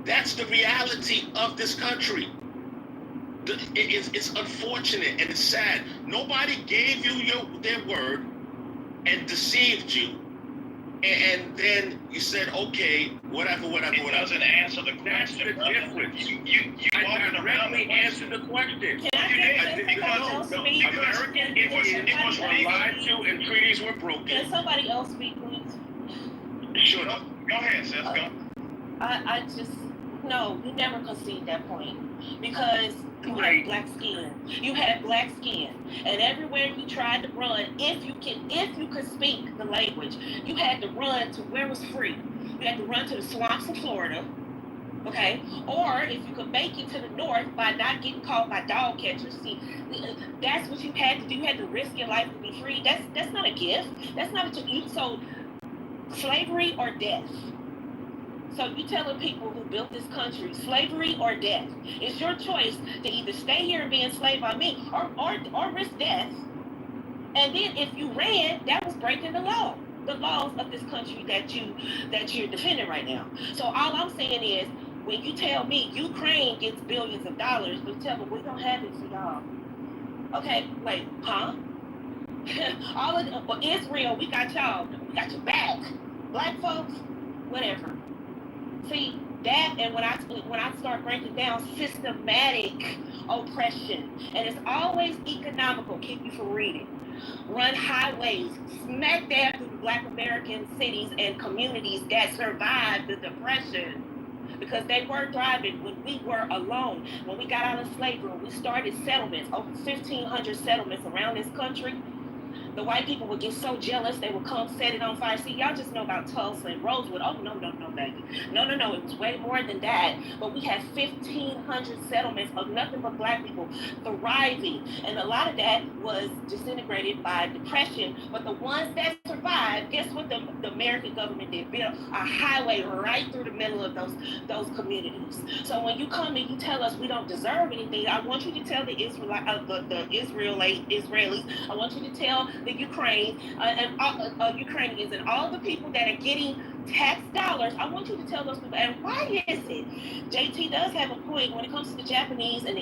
That's the reality of this country. It's unfortunate and it's sad. Nobody gave you their word and deceived you. And then you said, okay, whatever. It doesn't answer the question. That's the difference. You I directly answered the question. American Indians were lied to and treaties were broken. Can somebody else speak, please? Sure. Go ahead, sis. Go. I just, no, you never concede that point because you had black skin. You had black skin, and everywhere you tried to run, if you could speak the language, you had to run to where it was free. You had to run to the swamps of Florida, okay? Or if you could make it to the north by not getting caught by dog catchers. See, that's what you had to do. You had to risk your life to be free. That's not a gift. That's not what you. So, slavery or death. So you telling people who built this country, slavery or death. It's your choice to either stay here and be enslaved by me or risk death. And then if you ran, that was breaking the law. The laws of this country that you're defending right now. So all I'm saying is, when you tell me Ukraine gets billions of dollars, but you tell me we don't have it for y'all. Okay, wait, huh? Israel, we got y'all. We got your back. Black folks, whatever. See, that, and when I start breaking down systematic oppression, and it's always economical, keep you from reading. Run highways, smack dab through the Black American cities and communities that survived the Depression. because they were thriving when we were alone. When we got out of slavery, we started settlements, over 1,500 settlements around this country. The white people would get so jealous, they would come set it on fire. See, y'all just know about Tulsa and Rosewood. Oh, no, baby. No, it was way more than that. But we had 1,500 settlements of nothing but black people thriving. And a lot of that was disintegrated by depression. But the ones that survived, guess what the American government did? Built a highway right through the middle of those communities. So when you come and you tell us we don't deserve anything, I want you to tell the Israelis, I want you to tell the Ukrainians and all the people that are getting tax dollars, I want you to tell those people. And why is it? JT does have a point when it comes to the Japanese and the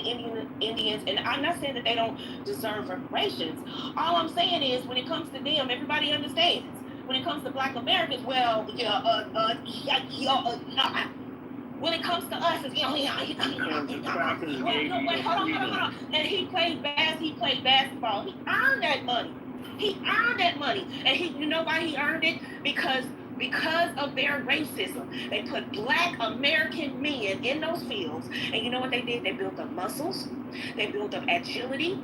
Indians, and I'm not saying that they don't deserve reparations. All I'm saying is when it comes to them, everybody understands. When it comes to Black Americans, well, when it comes to us, it's hold on. And he played basketball. He earned that money. And you know why he earned it? Because of their racism. They put Black American men in those fields, and you know what they did? They built up muscles, they built up agility,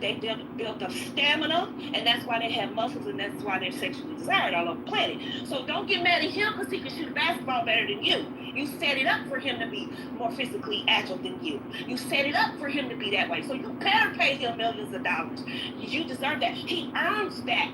they built up stamina, and that's why they have muscles, and that's why they're sexually desired all over the planet. So don't get mad at him because he can shoot a basketball better than you. You set it up for him to be more physically agile than you. You set it up for him to be that way. So you better pay him millions of dollars. You deserve that. He earns that.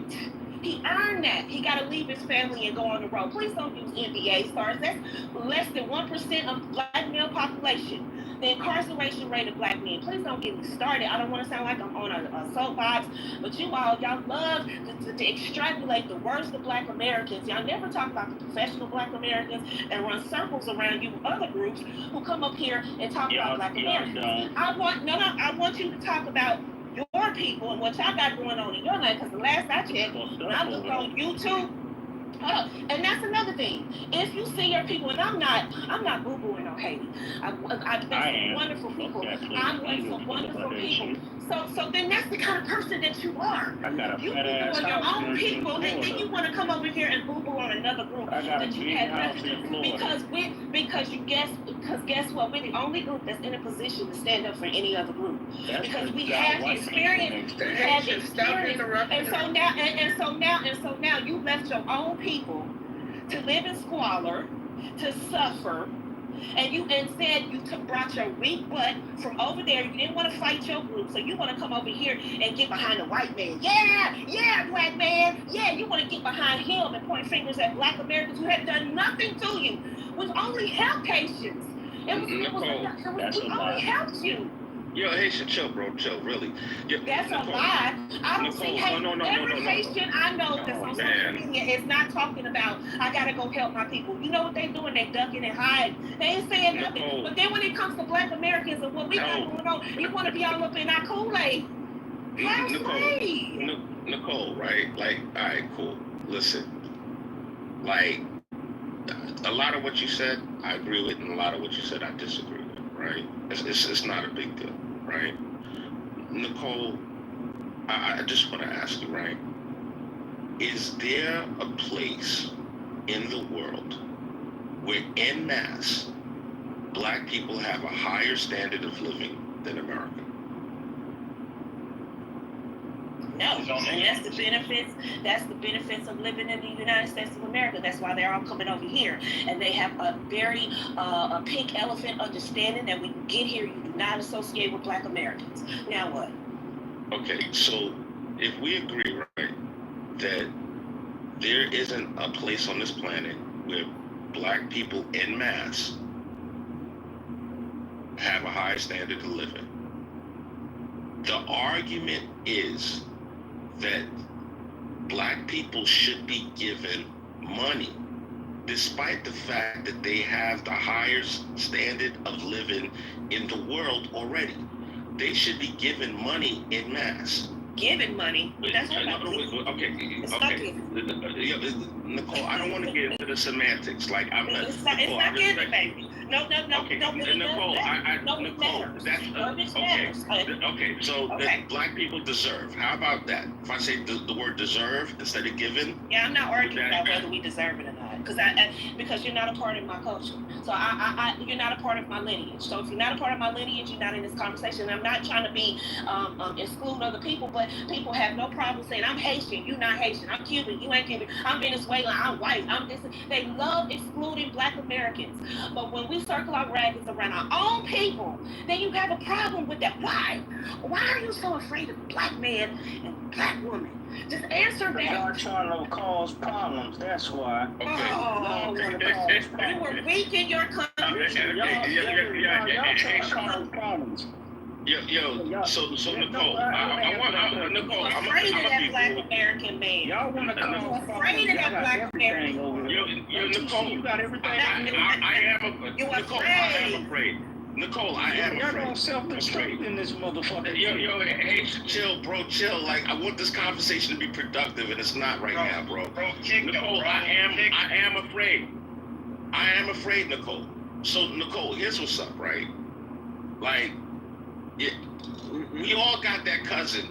He earned that. He got to leave his family and go on the road. Please don't use NBA stars. That's less than 1% of Black male population. The incarceration rate of Black men. Please don't get me started. I don't want to sound like I'm on a soapbox, but y'all love to extrapolate the worst of Black Americans. Y'all never talk about the professional Black Americans and run circles around you other groups who come up here and talk about Black Americans. I want you to talk about your people and what y'all got going on in your life, because the last I checked, when I looked on YouTube, and that's another thing. If you see your people, and I'm not boo-booing on Haiti. I've met some wonderful people. I'm with some wonderful people. So then that's the kind of person that you are. You boo-boo on your own people, and then you want to come over here and boo-boo on another group that you had nothing. Because guess what? We're the only group that's in a position to stand up for any other group. Because we have experience. And so now you left your own people to live in squalor, to suffer, and you brought your weak butt from over there. You didn't want to fight your group, so you want to come over here and get behind the white man. Yeah, Black man. Yeah, you want to get behind him and point fingers at Black Americans who have done nothing to you. We've only helped Haitians. We only helped you. Yo, Haitian, chill, bro, chill, really. That's a lie. I don't see every Haitian I know that's on social media is not talking about, I gotta go help my people. You know what they doing? They ducking and hiding. They ain't saying nothing. But then when it comes to Black Americans and what we got going on, you want to be all up in our Kool-Aid. Nicole, right? Like, all right, cool. Listen, like, a lot of what you said, I agree with, and a lot of what you said, I disagree with, right? It's not a big deal, right? Nicole, I just want to ask you, right? Is there a place in the world where, en masse, Black people have a higher standard of living than America? No, and that's the benefits of living in the United States of America. That's why they're all coming over here. And they have a very a pink elephant understanding that when you get here, you do not associate with Black Americans. Now what? Okay, so if we agree, right, that there isn't a place on this planet where Black people en masse have a high standard of living, the argument is that Black people should be given money, despite the fact that they have the highest standard of living in the world already. They should be given money en masse. Given money? That's what okay. Nicole, I don't want to get into the semantics. Like, it's not given, baby. No. Okay, Nicole, that's okay. So that Black people deserve. How about that? If I say the word deserve instead of given? Yeah, I'm not arguing about whether we deserve it or not. because you're not a part of my culture. So you're not a part of my lineage. So if you're not a part of my lineage, you're not in this conversation. And I'm not trying to be exclude other people, but people have no problem saying I'm Haitian, you not Haitian. I'm Cuban, you ain't Cuban. I'm Venezuelan, I'm white. I'm this. They love excluding Black Americans. But when we circle our wagons around our own people, then you have a problem with that. Why? Why are you so afraid of Black man and Black woman? Just answer that. Y'all trying to cause problems. That's why. Oh, you were weak in your country. Y'all trying to cause problems. So Nicole, Nicole, I'm afraid of that Black American man. Y'all want to cause afraid of that Black American woman. Nicole, you got everything. I am afraid. Nicole, I am afraid. Y'all don't self-destruct in this motherfucker. Hey, chill, bro, chill. Like, I want this conversation to be productive, and it's not right now, bro. Nicole, I am afraid. I am afraid, Nicole. So, Nicole, here's what's up, right? Like, we all got that cousin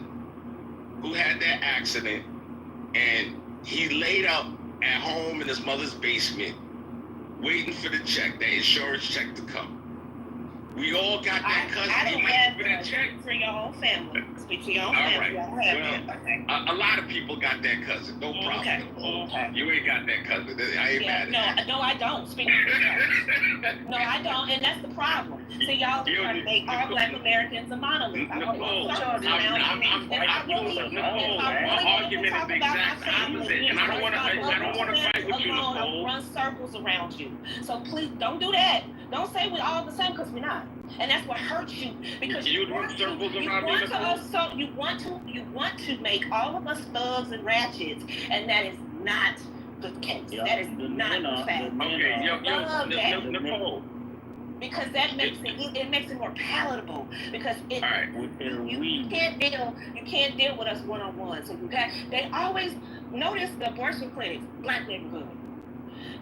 who had that accident, and he laid up at home in his mother's basement, waiting for the check, the insurance check to come. We all got that cousin. I don't have that check for your whole family. Speak for your own family. All right. A lot of people got that cousin. No problem. Okay. You ain't got that cousin. I ain't mad at No, I don't. Speak for yourself. No, I don't, and that's the problem. So y'all trying to make all Black Americans a monolith. My argument is the exact opposite, and I don't want to fight with you, Nicole. Run circles around you. So please don't do that. Don't say we're all the same, because we're not. And that's what hurts you, because you want to make all of us thugs and ratchets, and that is not the case. That is not the fact. Okay, Nicole. Because that makes it more palatable. Because you can't deal with us one-on-one. So they always notice the abortion clinics, Black neighborhood.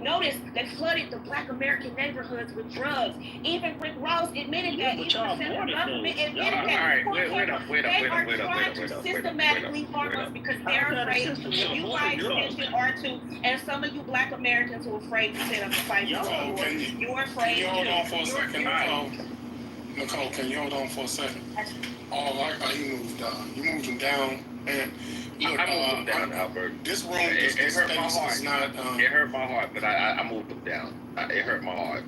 Notice they flooded the Black American neighborhoods with drugs. Even Rick Ross admitted that. Even the federal government admitted that. They are trying to systematically harm us because they're afraid. You by extension are too, and some of you Black Americans who are afraid to sit up and fight for war. You're afraid. Can you hold on for a second, Nicole? Can you hold on for a second? You moved him down, and look, I moved him down, Albert. This room, it hurt my heart. Is not. It hurt my heart, but I moved him down. It hurt my heart.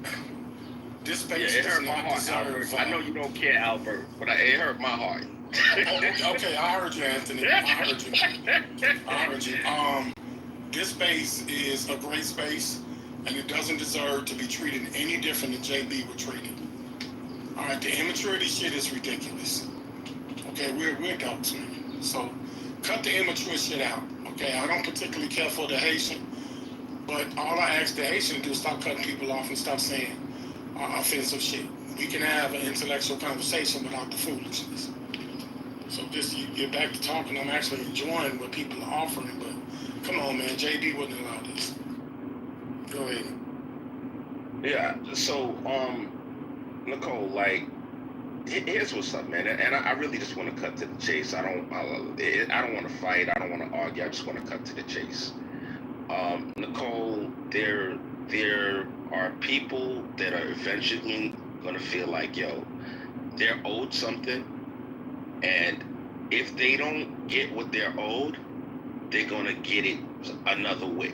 This space it hurt my heart, Albert. I know you don't care, Albert, but it hurt my heart. Okay, I heard you, Anthony. I heard you. This space is a great space, and it doesn't deserve to be treated any different than JB were treated. All right, the immaturity shit is ridiculous. Okay, we're adults, man. So cut the immature shit out. Okay, I don't particularly care for the Haitian, but all I ask the Haitian to do is stop cutting people off and stop saying offensive shit. We can have an intellectual conversation without the foolishness. So just you get back to talking. I'm actually enjoying what people are offering, but come on, man. JB wouldn't allow this. Go ahead. Yeah. So, Nicole, like, here's what's up, man. And I really just want to cut to the chase. I don't want to fight. I don't want to argue. I just want to cut to the chase. Nicole, there are people that are eventually going to feel like, yo, they're owed something. And if they don't get what they're owed, they're going to get it another way.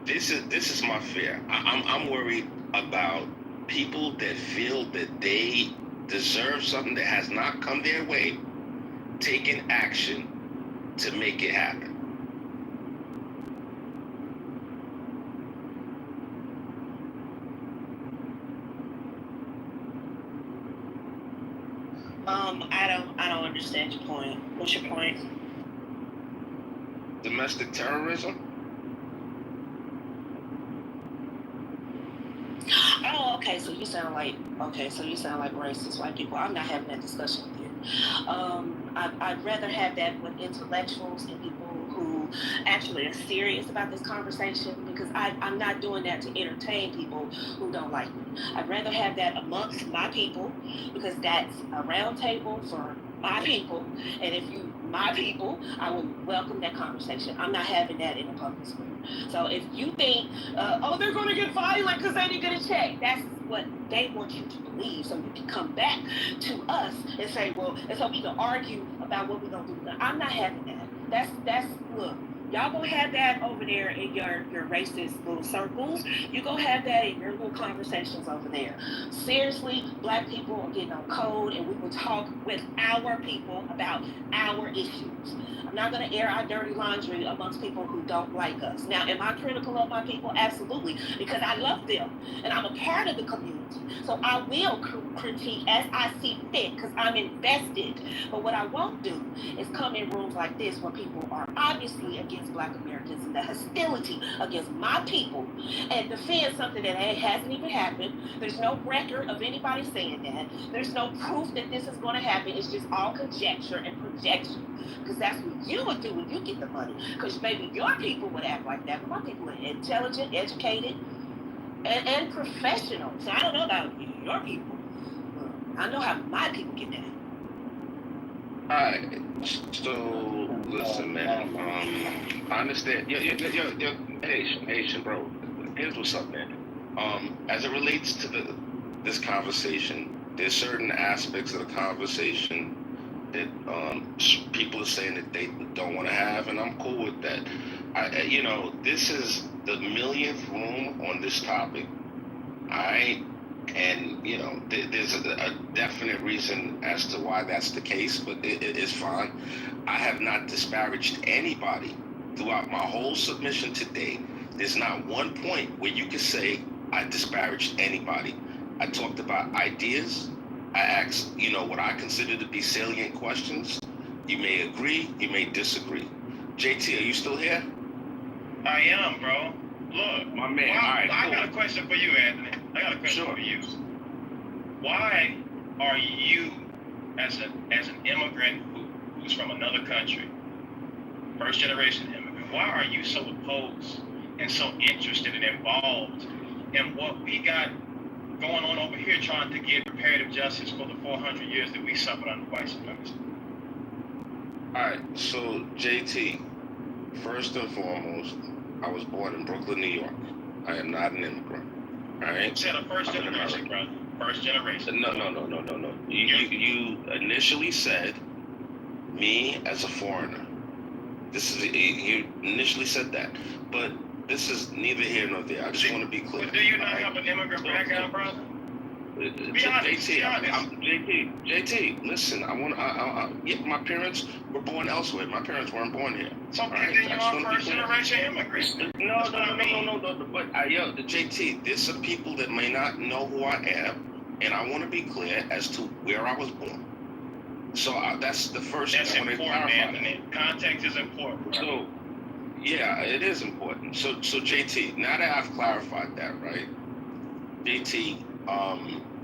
This is my fear. I'm worried about people that feel that they deserve something that has not come their way, taking action to make it happen. I don't understand your point. What's your point? Domestic terrorism? Oh, okay. So you sound like racist white people. I'm not having that discussion with you. I'd rather have that with intellectuals and people who actually are serious about this conversation, because I'm not doing that to entertain people who don't like me. I'd rather have that amongst my people, because that's a round table for my people. And if you my people, I would welcome that conversation. I'm not having that in a public square. So if you think, they're going to get violent because they didn't get a check, that's what they want you to believe. So you can come back to us and say, well, and so we can argue about what we're going to do. I'm not having that. That's look. Y'all gonna have that over there in your racist little circles. You gonna have that in your little conversations over there. Seriously, black people are getting on code, and we will talk with our people about our issues. I'm not gonna air our dirty laundry amongst people who don't like us. Now, am I critical of my people? Absolutely, because I love them, and I'm a part of the community. So I will critique as I see fit, because I'm invested. But what I won't do is come in rooms like this where people are obviously against Black Americans and the hostility against my people and defend something that hasn't even happened. There's no record of anybody saying that. There's no proof that this is going to happen. It's just all conjecture and projection. Because that's what you would do when you get the money. Because maybe your people would act like that, but my people are intelligent, educated, and professional. So I don't know about your people. I know how my people get down. Alright, so listen, man. I understand. Yo, Haitian, bro. Here's what's up, man. As it relates to this conversation, there's certain aspects of the conversation that people are saying that they don't want to have, and I'm cool with that. This is the millionth room on this topic. Alright. And, there's a definite reason as to why that's the case, but it is fine. I have not disparaged anybody throughout my whole submission today. There's not one point where you can say I disparaged anybody. I talked about ideas. I asked, what I consider to be salient questions. You may agree, you may disagree. JT, are you still here? I am, bro. Look, my man. Well, all right, I cool. got a question for you, Anthony. I got a question for you. Why are you, as an immigrant who's from another country, first generation immigrant, why are you so opposed and so interested and involved in what we got going on over here, trying to get reparative justice for the 400 years that we suffered under white supremacy? All right, so JT, first and foremost, I was born in Brooklyn, New York. I am not an immigrant. All right. You said a first generation, brother. First generation. No. You initially said me as a foreigner. You initially said that, but this is neither here nor there. I just want to be clear. But do you not have an immigrant background, brother? JT, listen. My parents were born elsewhere. My parents weren't born here. So then you are first generation immigrants. No. But JT, there's some people that may not know who I am, and I want to be clear as to where I was born. So that's the first thing I want to clarify. Anthony. Context is important. So, yeah, it is important. So JT, now that I've clarified that, right? JT,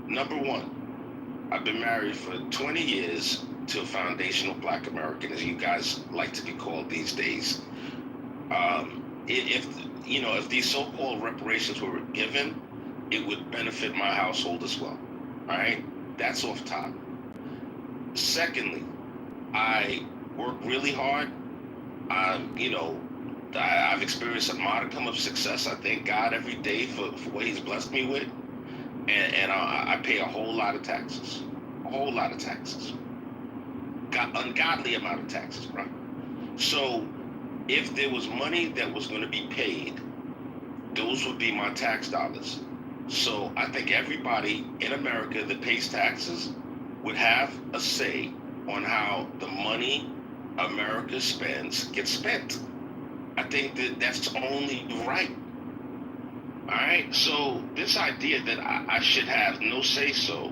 number one, I've been married for 20 years to a foundational Black American, as you guys like to be called these days. If these so-called reparations were given, it would benefit my household as well. All right, that's off top. Secondly, I work really hard. I've experienced a modicum of success. I thank God every day for what He's blessed me with. And I pay a whole lot of taxes. Ungodly amount of taxes, bro. So if there was money that was going to be paid, those would be my tax dollars. So I think everybody in America that pays taxes would have a say on how the money America spends gets spent. I think that's only right. All right, so this idea that I should have no say-so,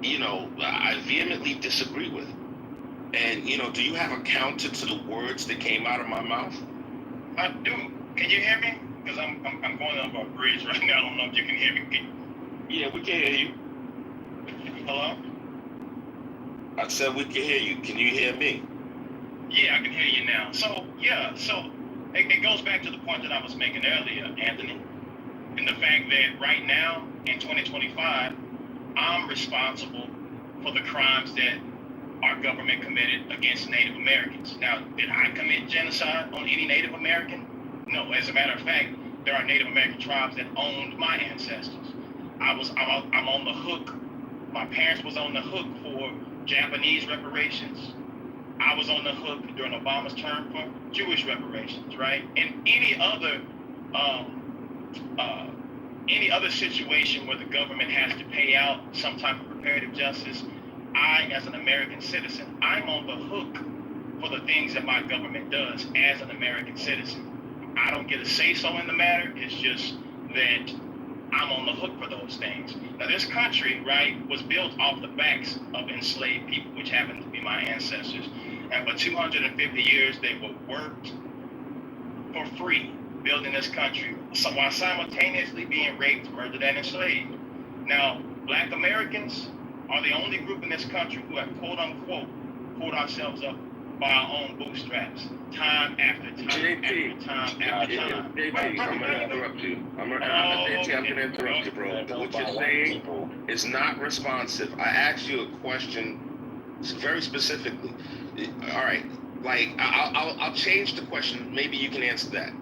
I vehemently disagree with. And, do you have a counter to the words that came out of my mouth? I do. Can you hear me? Because I'm going over a bridge right now. I don't know if you can hear me. Yeah, we can hear you. Hello? I said we can hear you. Can you hear me? Yeah, I can hear you now. So it goes back to the point that I was making earlier, Anthony. And the fact that right now, in 2025, I'm responsible for the crimes that our government committed against Native Americans. Now, did I commit genocide on any Native American? No. As a matter of fact, there are Native American tribes that owned my ancestors. I'm on the hook. My parents was on the hook for Japanese reparations. I was on the hook during Obama's term for Jewish reparations, right? And any other situation where the government has to pay out some type of reparative justice, I, as an American citizen, I'm on the hook for the things that my government does as an American citizen. I don't get a say-so in the matter. It's just that I'm on the hook for those things. Now, this country, right, was built off the backs of enslaved people, which happened to be my ancestors. And for 250 years, they were worked for free building this country, so while simultaneously being raped, murdered, and enslaved. Now, Black Americans are the only group in this country who have, quote unquote, pulled ourselves up by our own bootstraps, time after time after time after time. JP, I'm gonna interrupt you. I'm gonna interrupt you, bro. What you're saying is not responsive. I asked you a question very specifically. All right, like I'll change the question. Maybe you can answer that.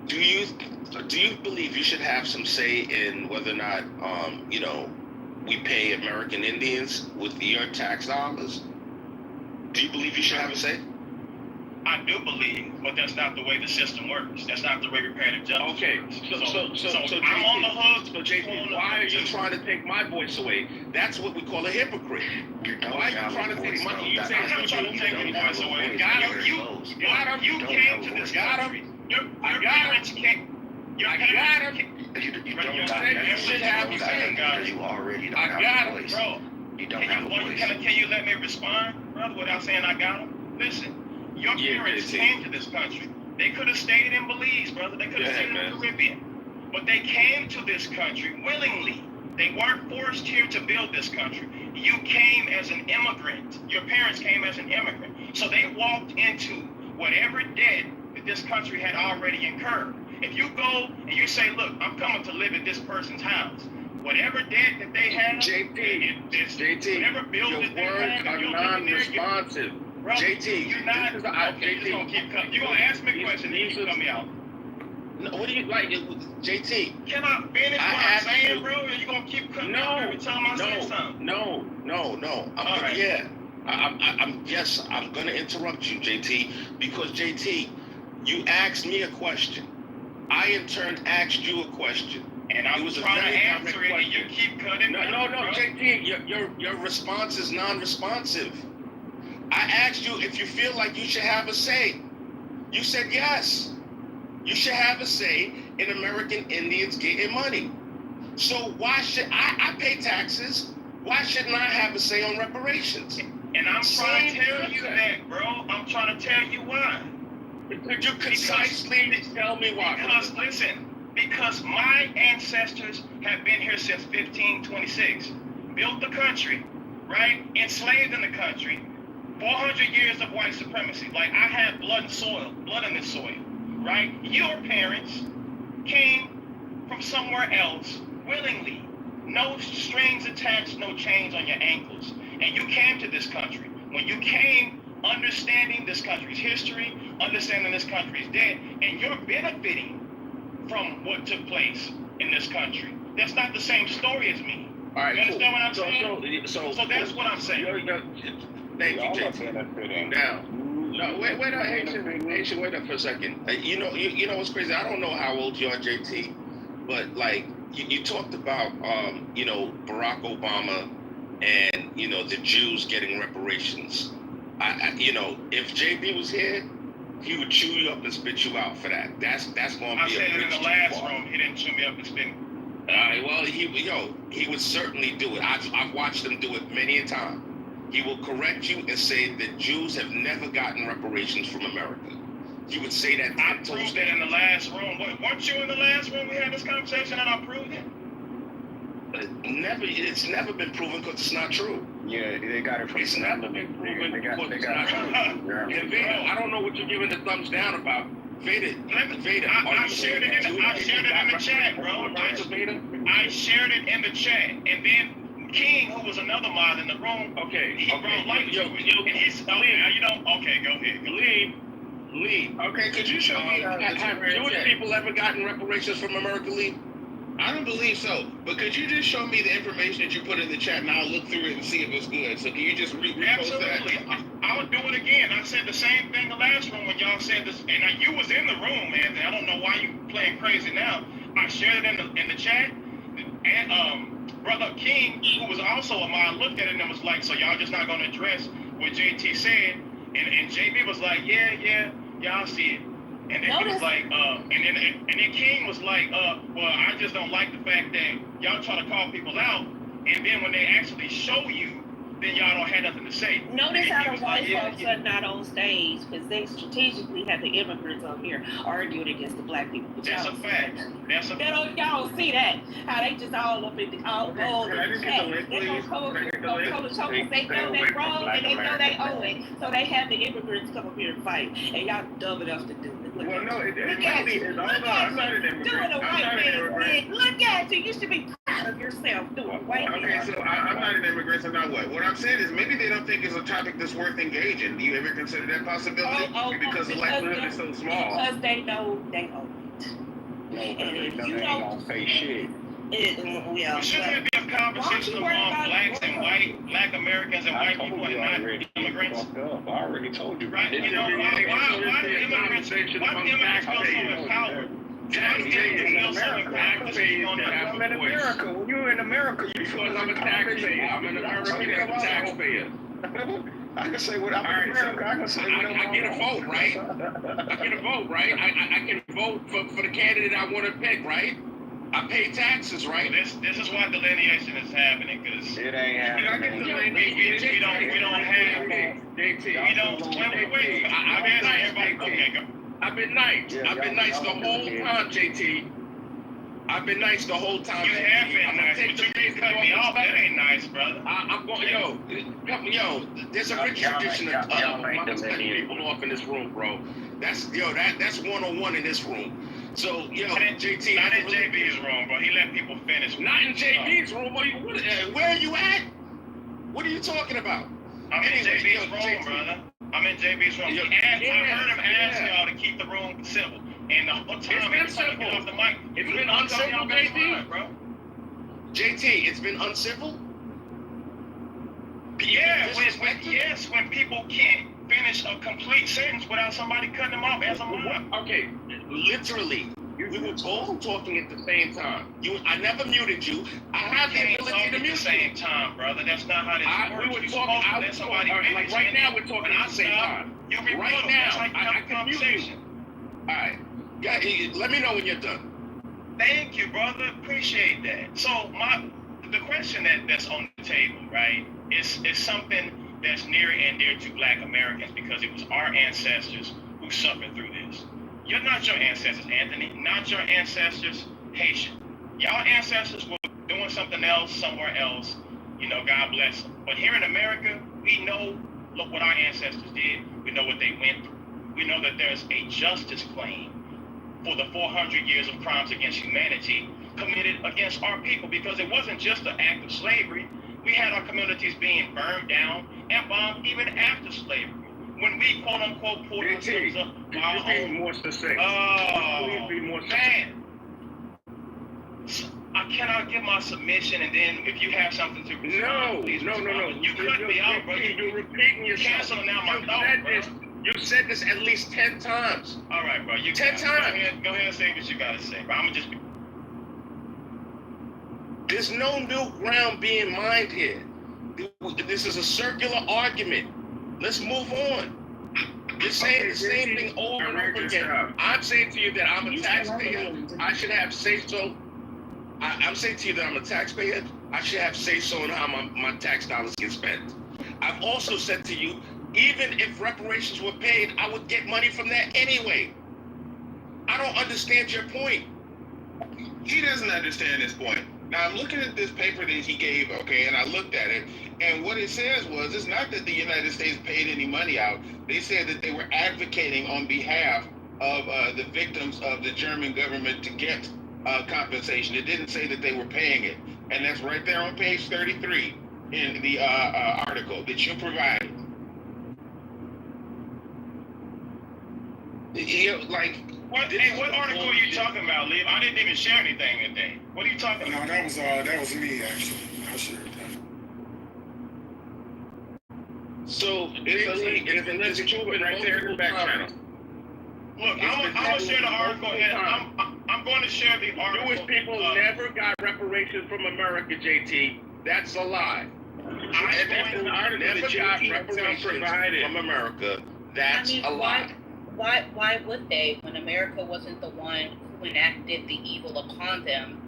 Do you believe you should have some say in whether or not we pay American Indians with your tax dollars? Do you believe you should have a say? I do believe, but that's not the way the system works. That's not the way reparative justice Okay, works. so I'm on the hook. So JP, why are you trying to take my voice away? That's what we call a hypocrite. Why are you trying to take my? You I'm not trying to take your voice away. You came to this country. Your parents came. Your parents came. You should have a say because you already don't have a voice. Bro, you don't have a voice. Can you let me respond, brother, without saying I got him? Listen, your parents came to this country. They could have stayed in Belize, brother. They could have stayed in the Caribbean. But they came to this country willingly. They weren't forced here to build this country. You came as an immigrant. Your parents came as an immigrant. So they walked into whatever debt that this country had already incurred. If you go and you say, look, I'm coming to live at this person's house, whatever debt that they have, JT, whatever bill your that they words have, are non-responsive. Bro, JT, you're not. Okay, you're gonna keep cutting. You're gonna ask me a question and you cut me out. No, what do you like, JT? Can I finish what I'm saying, bro? Or you gonna keep cutting me off every time I say something? No. I'm gonna interrupt you, JT, because JT, you asked me a question. I in turn asked you a question. And I was trying to answer it, and you keep cutting me off. No, JT, your response is non-responsive. I asked you if you feel like you should have a say. You said yes. You should have a say in American Indians getting money. So why should I pay taxes? Why shouldn't I have a say on reparations? And I'm trying to tell you that, bro. I'm trying to tell you why. Could you concisely tell me why? Because listen, because my ancestors have been here since 1526, built the country, right? Enslaved in the country, 400 years of white supremacy. Like, I have blood in this soil, right? Your parents came from somewhere else willingly. No strings attached, no chains on your ankles. And you came to this country. When you came, understanding this country's history, understanding this country's debt, and you're benefiting from what took place in this country. That's not the same story as me. All right, you understand what I'm saying? So that's what I'm saying. Thank you, JT. Now, no, wait up, Haitian, wait up for a second. You know what's crazy? I don't know how old you are, JT, but like you talked about, Barack Obama and the Jews getting reparations. If JB was here, he would chew you up and spit you out for that. That's going to be. I said it in the last room. He didn't chew me up and spit. Well, he would certainly do it. I've watched him do it many a time. He will correct you and say that Jews have never gotten reparations from America. He would say that. I proved it in the last room. Weren't you in the last room we had this conversation and I proved it? It's never been proven because it's not true. Yeah, they got it from. It's never been proven because it's not true. And Vader, I don't know what you're giving the thumbs down about. Vader, I shared it in the chat, bro. I shared it in the chat, and then King, who was another mod in the room, he brought light to it. And he's, you don't, okay, go ahead. Lee. Okay, could you show me have Jewish people ever gotten reparations from America, Lee? I don't believe so. But could you just show me the information that you put in the chat, and I'll look through it and see if it's good. So can you just repost that? Absolutely. I would do it again. I said the same thing the last room when y'all said this, and you was in the room, man. I don't know why you playing crazy now. I shared it in the chat, and Brother King, who was also a mod, looked at it and was like, so y'all just not going to address what JT said? And JB was like, yeah, I see it. And then he was like, and then King was like, well, I just don't like the fact that y'all try to call people out, and then when they actually show you, then y'all don't have nothing to say. Notice how the white folks are not on stage because they strategically have the immigrants on here arguing against the black people. That's a fact. That's a fact. Y'all see that? How they just all up in the all gold and chat. They gonna come up here and show us they know they wrong and they know they own it. So they have the immigrants come up here and fight. And y'all dumb enough to do it. Well, no, I'm not an immigrant. Doing a white man thing. Look at you. You should be proud of yourself doing white man. Okay, so I'm not an immigrant, so now what? What I'm saying is maybe they don't think it's a topic that's worth engaging. Do you ever consider that possibility? Because the likelihood is so small. Because they know they own it. And if you don't pay shit. Shouldn't it be a conversation among blacks and black Americans and white people and not immigrants? I already told you. Right? You know, why do immigrants feel so empowered? I'm in America. When you're in America, you feel like I'm a taxpayer. I'm in America, I'm a taxpayer. I can say what I'm in America. I can say what I get a vote, right? I get a vote, right? I can vote for the candidate I want to pick, right? I pay taxes, right? This is why delineation is happening, because it ain't happening. We don't have JT. Wait. I've been nice. I've been nice the whole time, JT. I've been nice the whole time. You have been nice, but you didn't cut me off. That ain't nice, brother. I'm going, yo. There's a rich tradition of cutting people off in this room, bro. That's 101 in this room. So, JT, not in JB's room, bro. He let people finish. Not in JB's room. Where are you at? What are you talking about? I'm in JB's room, brother. I'm in JB's room. I heard him ask y'all to keep the room civil. And the whole time, it's been simple. Off the mic, it's been uncivil, JT. Bro. JT, it's been uncivil? Yeah, when people can't finish a complete sentence without somebody cutting them off as a mob. Okay, literally. We were both talking at the same time. I never muted you. I have the ability to mute at the same time, brother. That's not how this works. We were talking. Like right now, we're talking at the same time. Right now, I can mute you. All right. Let me know when you're done. Thank you, brother. Appreciate that. So the question that's on the table, right, is something that's near and dear to Black Americans because it was our ancestors who suffered through this. You're not your ancestors, Anthony. Not your ancestors, Haitian. Y'all ancestors were doing something else somewhere else. God bless them. But here in America, we know, look what our ancestors did. We know what they went through. We know that there's a justice claim for the 400 years of crimes against humanity committed against our people, because it wasn't just an act of slavery. We had our communities being burned down and bombed even after slavery. When we quote unquote pulled ourselves up, be more specific. Please be more specific. I cannot give my submission, and then if you have something to respond, please respond. You cut me out, bro. You're repeating yourself. Canceling out my thought, bro. You said this at least 10 times. All right, bro. 10 times. Go ahead and say what you gotta say, bro. I'm just. There's no new ground being mined here. This is a circular argument. Let's move on. You're saying the same thing over and over again. I'm saying to you that I'm a taxpayer. I should have say-so. I'm saying to you that I'm a taxpayer. I should have say-so in how my tax dollars get spent. I've also said to you, even if reparations were paid, I would get money from that anyway. I don't understand your point. He doesn't understand this point. Now, I'm looking at this paper that he gave, and I looked at it, and what it says was, it's not that the United States paid any money out. They said that they were advocating on behalf of the victims of the German government to get compensation. It didn't say that they were paying it. And that's right there on page 33 in the article that you provided. What article are you talking about, Liv? I didn't even share anything today. What are you talking about? No, that was me actually. I shared that. So it's a list right there in the back channel. Look, I'm gonna share the article, and I'm going to share the article. Jewish people never got reparations from America, JT. That's a lie. Never got reparations from America. That's a lie. Why would they, when America wasn't the one who enacted the evil upon them?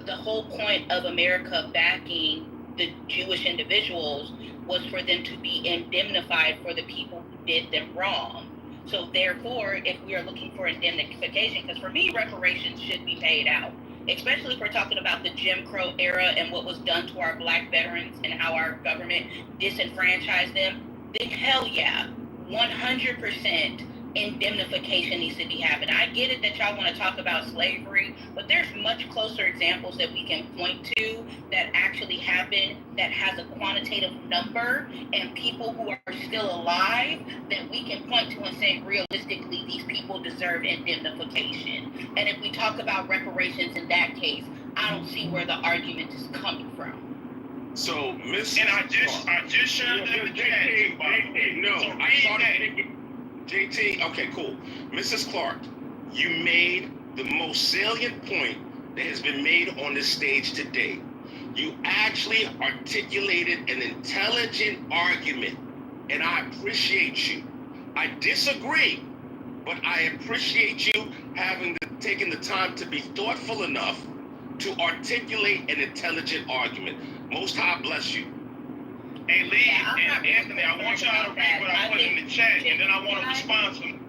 The whole point of America backing the Jewish individuals was for them to be indemnified for the people who did them wrong. So therefore, if we are looking for indemnification, because for me, reparations should be paid out, especially if we're talking about the Jim Crow era and what was done to our Black veterans and how our government disenfranchised them, then hell yeah, 100% indemnification needs to be happening. I get it that y'all want to talk about slavery, but there's much closer examples that we can point to that actually happened that has a quantitative number and people who are still alive that we can point to and say realistically these people deserve indemnification. And if we talk about reparations in that case, I don't see where the argument is coming from. So, Miss, and I just shared them in the chat. No, I saw that. JT, okay, cool. Mrs. Clark, you made the most salient point that has been made on this stage today. You actually articulated an intelligent argument, and I appreciate you. I disagree, but I appreciate you taking the time to be thoughtful enough to articulate an intelligent argument. Most High bless you. Hey, Lee and Anthony, I want y'all to read what I put in the chat, and then I want to respond to them.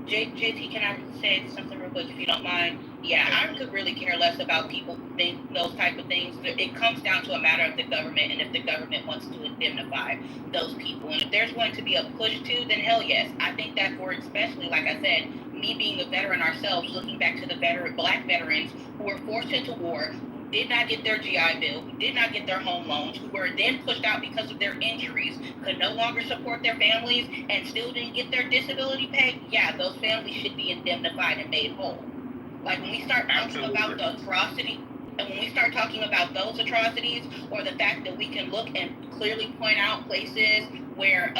JT, can I say something real quick, if you don't mind? Yeah, I could really care less about people who think those type of things. It comes down to a matter of the government, and if the government wants to indemnify those people. And if there's going to be a push to, then hell yes. I think that for especially, like I said, me being a veteran ourselves, looking back to the Black veterans who were forced into war, did not get their GI Bill, who did not get their home loans, who were then pushed out because of their injuries, could no longer support their families, and still didn't get their disability pay, yeah, those families should be indemnified and made whole. Like when we start talking about the atrocity, and when we start talking about those atrocities, or the fact that we can look and clearly point out places where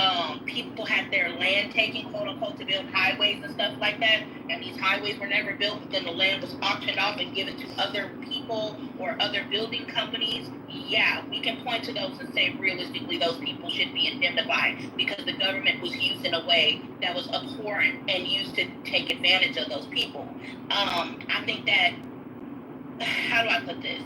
people had their land taken, quote unquote, to build highways and stuff like that, and these highways were never built, but then the land was auctioned off and given to other people or other building companies, yeah, we can point to those and say realistically those people should be indemnified because the government was used in a way that was abhorrent and used to take advantage of those people. I think that, how do I put this?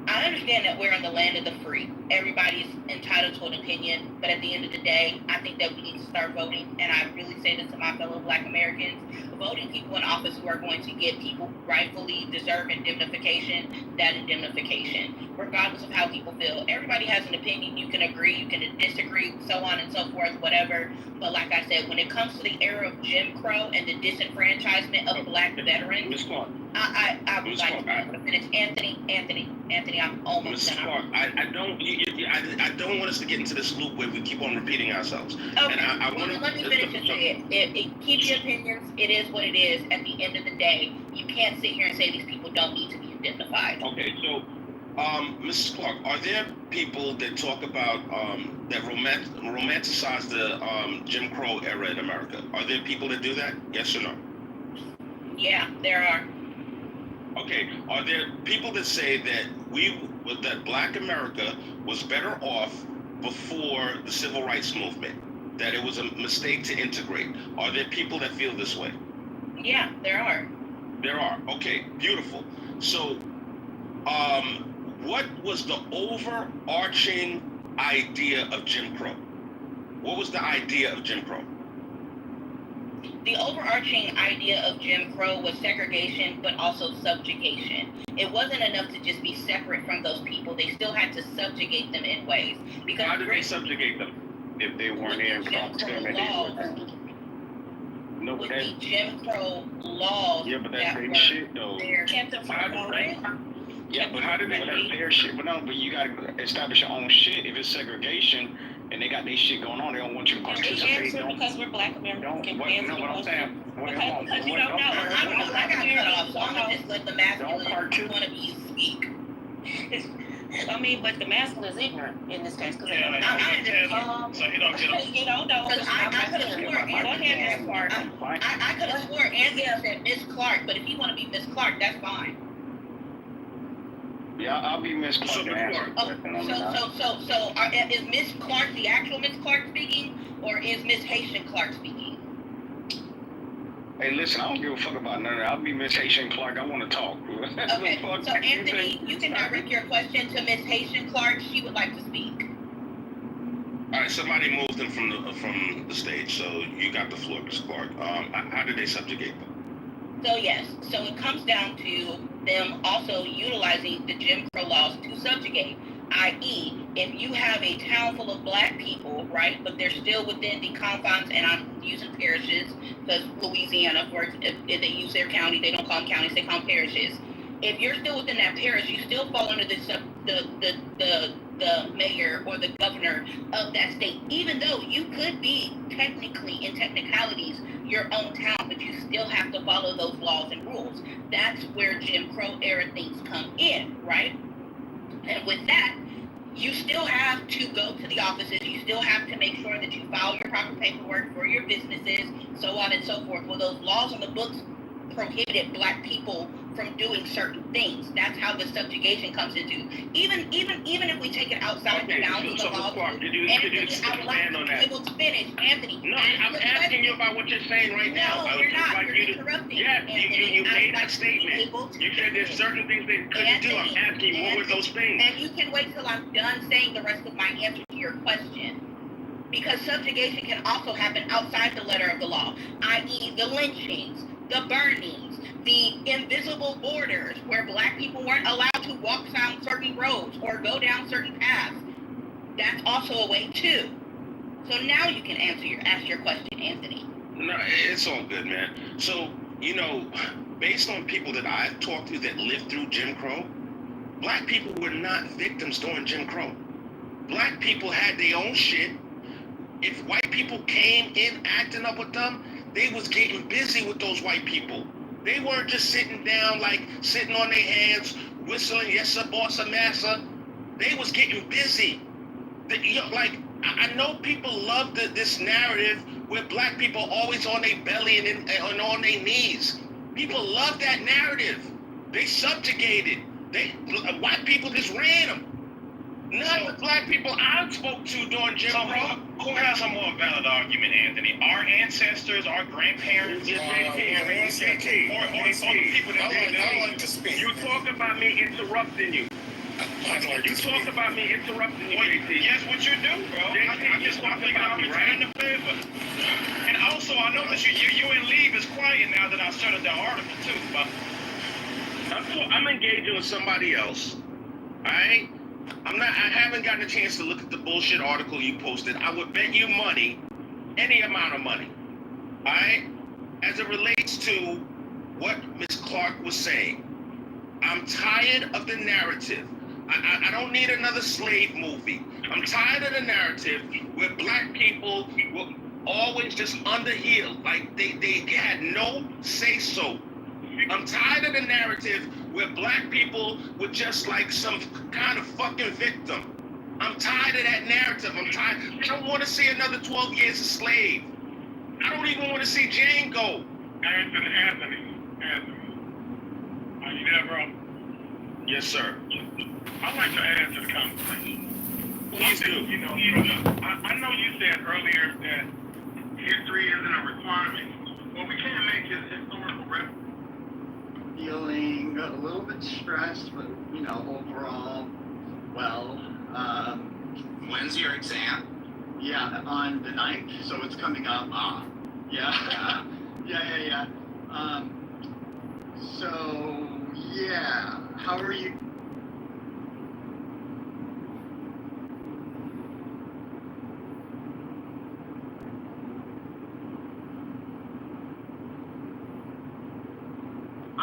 I understand that we're in the land of the free. Everybody's entitled to an opinion, but at the end of the day, I think that we need to start voting, and I really say this to my fellow Black Americans, voting people in office who are going to give people who rightfully deserve indemnification, that indemnification, regardless of how people feel. Everybody has an opinion. You can agree, you can disagree, so on and so forth, whatever. But like I said, when it comes to the era of Jim Crow and the disenfranchisement of Black veterans, I would like to finish. Anthony, I'm almost done. I don't want us to get into this loop where we keep on repeating ourselves. Okay, and I want to let me finish and say it. Keep your opinions. It is what it is. At the end of the day, you can't sit here and say these people don't need to be indemnified. Okay, so, Mrs. Clark, are there people that talk about that romanticize the Jim Crow era in America? Are there people that do that? Yes or no? Yeah, there are. Okay, are there people that say that that Black America was better off before the Civil Rights Movement, that it was a mistake to integrate? Are there people that feel this way? Yeah, there are. There are. Okay, beautiful. So, what was the overarching idea of Jim Crow? What was the idea of Jim Crow? The overarching idea of Jim Crow was segregation, but also subjugation. It wasn't enough to just be separate from those people. They still had to subjugate them in ways. Because how did they subjugate them if they weren't in proximity with them? No, with the Jim Crow laws. Yeah, but that's their shit, though. Kept them from voting. Yeah, but how did they let their shit? But no, but you gotta establish your own shit. If it's segregation and they got their shit going on, they don't want you to participate. Answer because we're Black Americans. No, what I'm saying. Because you don't know. I'm Black American, so I'm gonna just let the masculine wannabe speak. I mean, but the masculine is ignorant in this case because I just so he don't get you know, no, because I could have swore. Go ahead, Miss Clark. I could have swore Anthony said Miss Clark, but if you want to be Miss Clark, that's fine. Yeah, I'll be Miss Clark. Is Miss Clark the actual Miss Clark speaking, or is Miss Haitian Clark speaking? Hey, listen, I don't give a fuck about none of that. I'll be Miss Haitian Clark. I want to talk. Okay, so Anthony, you can direct your question to Miss Haitian Clark. She would like to speak. All right, somebody moved them from the stage, so you got the floor, Ms. Clark. How did they subjugate them? So yes, so it comes down to them also utilizing the Jim Crow laws to subjugate, i.e., if you have a town full of Black people, right, but they're still within the confines, and I'm using parishes because Louisiana, if they use their county, they don't call them counties, they call them parishes. If you're still within that parish, you still fall under the mayor or the governor of that state, even though you could be technically, in technicalities, your own town, but you still have to follow those laws and rules. That's where Jim Crow era things come in, right? And with that, you still have to go to the offices. You still have to make sure that you file your proper paperwork for your businesses, so on and so forth. Well, those laws on the books prohibited Black people from doing certain things. That's how the subjugation comes into. Even if we take it outside the bounds of the law. Could you expand on that? Able to finish, Anthony. No, I'm asking you about what you're saying right now. No, you're not. You're interrupting. Yeah, you made that statement. You said there's certain things they couldn't do. I'm asking you, what were those things? And you can wait till I'm done saying the rest of my answer to your question. Because subjugation can also happen outside the letter of the law, i.e. the lynchings, the burnings, the invisible borders where Black people weren't allowed to walk down certain roads or go down certain paths. That's also a way too. So now you can ask your question, Anthony. No, it's all good, man. So, based on people that I've talked to that lived through Jim Crow, Black people were not victims during Jim Crow. Black people had their own shit. If white people came in acting up with them, they was getting busy with those white people. They weren't just sitting down, sitting on their hands, whistling, yes sir, boss, sir, massa. They was getting busy. I know people love this narrative where Black people always on their belly and on their knees. People love that narrative. They subjugated. White people just ran them. None of the Black people I spoke to during Jim Crow. Who has a more valid argument, Anthony? Our ancestors, our grandparents, or some people that I like to speak. You talk about me interrupting you. You talk about me interrupting you. Yes, what you do, bro. I just want to figure out return the favor. And also, I know that you and Leave is quiet now that I started the article too, but I'm engaging with somebody else. All right? I haven't gotten a chance to look at the bullshit article you posted. I would bet you money, any amount of money, all right, as it relates to what Ms. Clark was saying. I'm tired of the narrative. I don't need another slave movie. I'm tired of the narrative where Black people were always just underheeled, like they had no say-so. I'm tired of the narrative where Black people were just like some kind of fucking victim. I'm tired of that narrative. I'm tired. I don't want to see another 12 years a slave. I don't even want to see Jane go. Anthony. Are you there, bro? Yes, sir. I'd like to add to the conversation. Please do. I know you said earlier that history isn't a requirement. Well, we can't make historical reference. Feeling a little bit stressed, but overall, well. When's your exam? Yeah, on the 9th, so it's coming up. Yeah. Yeah. So yeah, how are you? I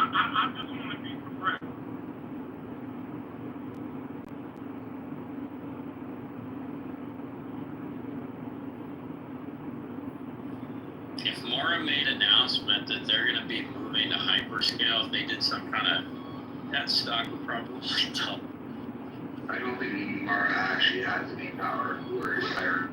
just want to be progressive. if Mara made an announcement that they're going to be moving to hyperscale, if they did some kind of, that stock would probably double. I don't think Mara actually has any power or is there.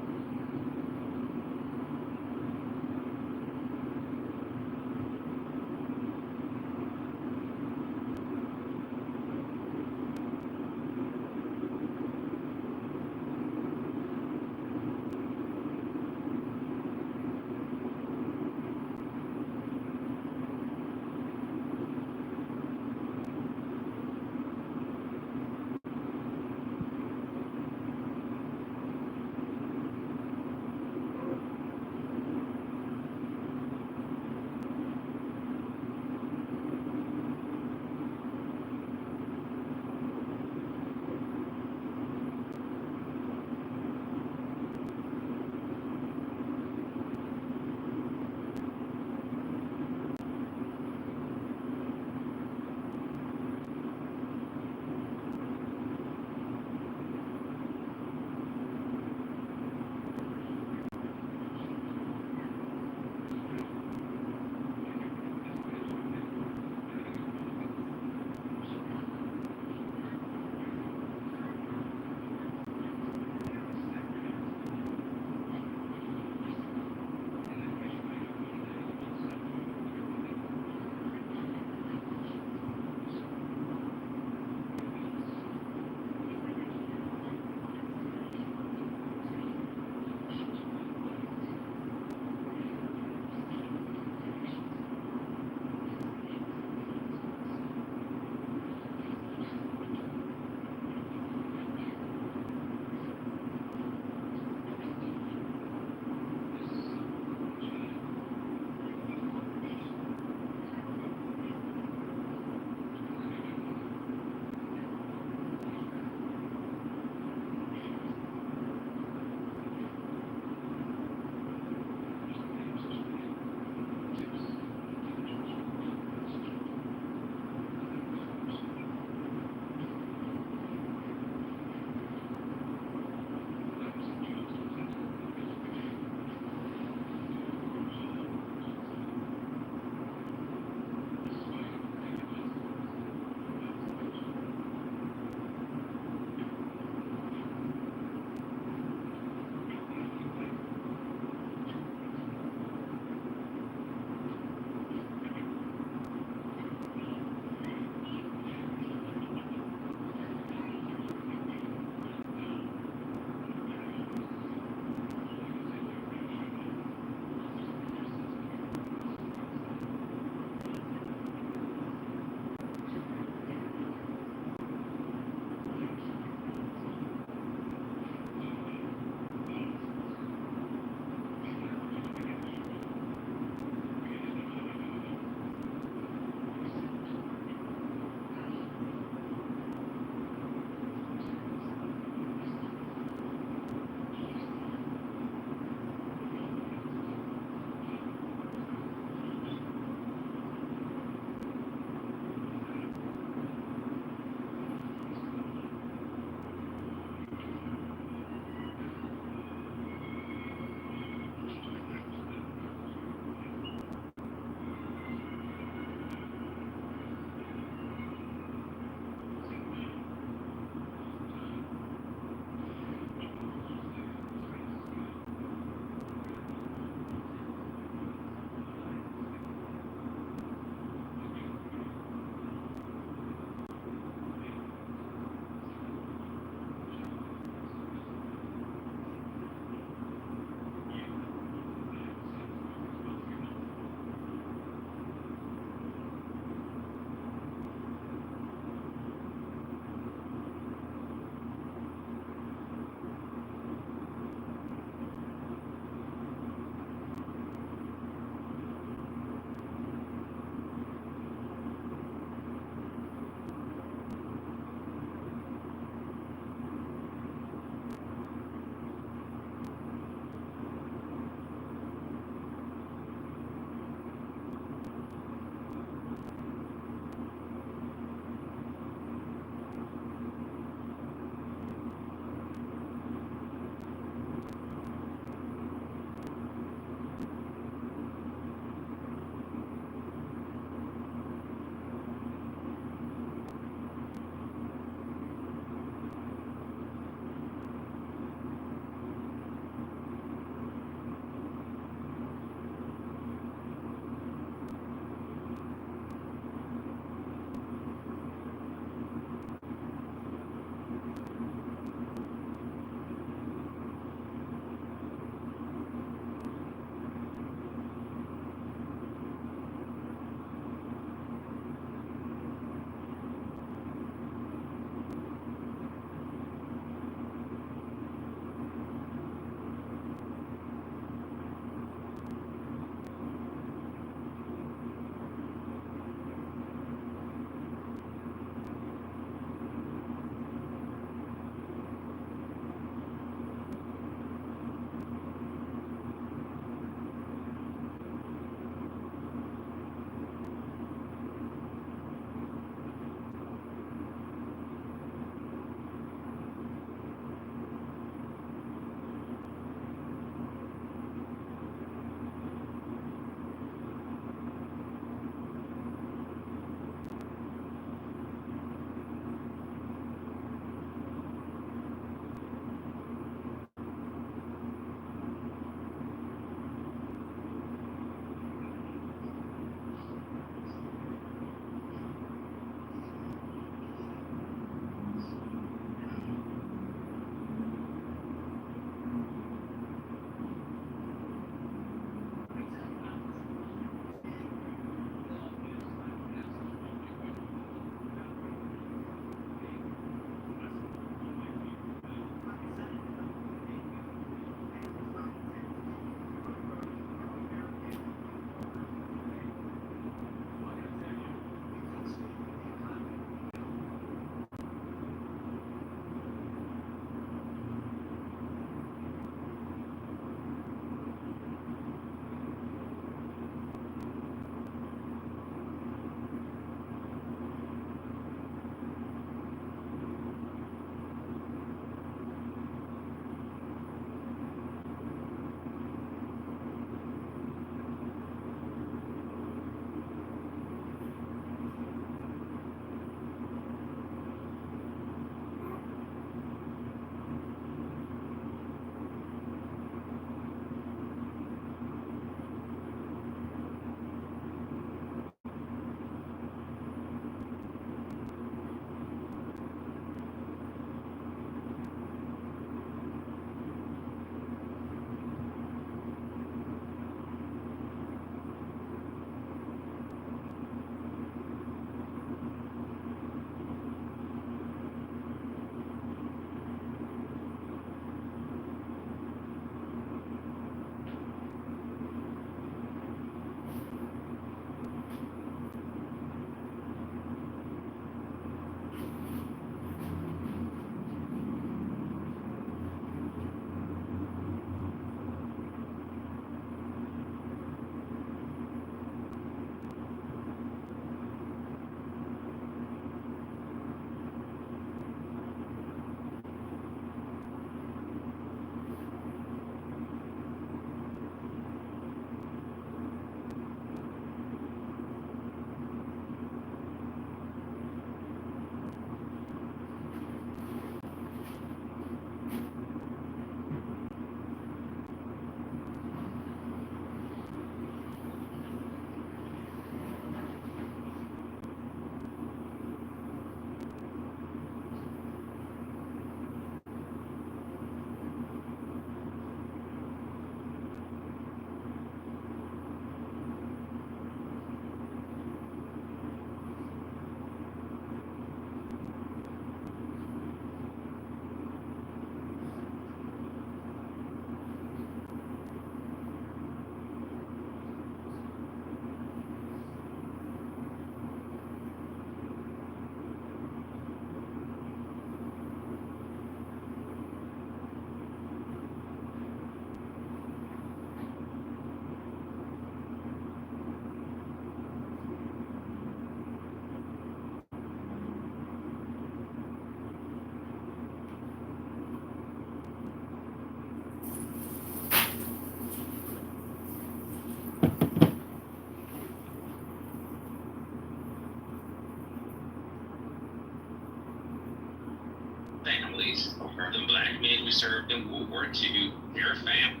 are the black men who served in World War II. They're a family.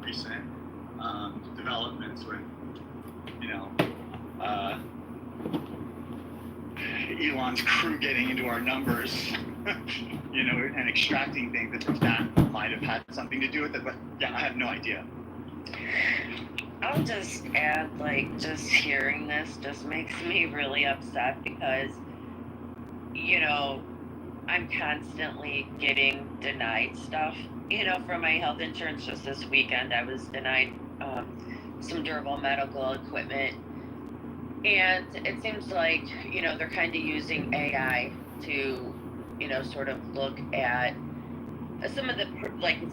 Recent developments with, you know, Elon's crew getting into our numbers, you know, and extracting things that might have had something to do with it. But yeah, I have no idea. I'll just add, like, just hearing this just makes me really upset because, you know, I'm constantly getting denied stuff, you know, for my health insurance. Just this weekend, I was denied some durable medical equipment. And it seems like, you know, they're kind of using AI to, you know, sort of look at some of the, like,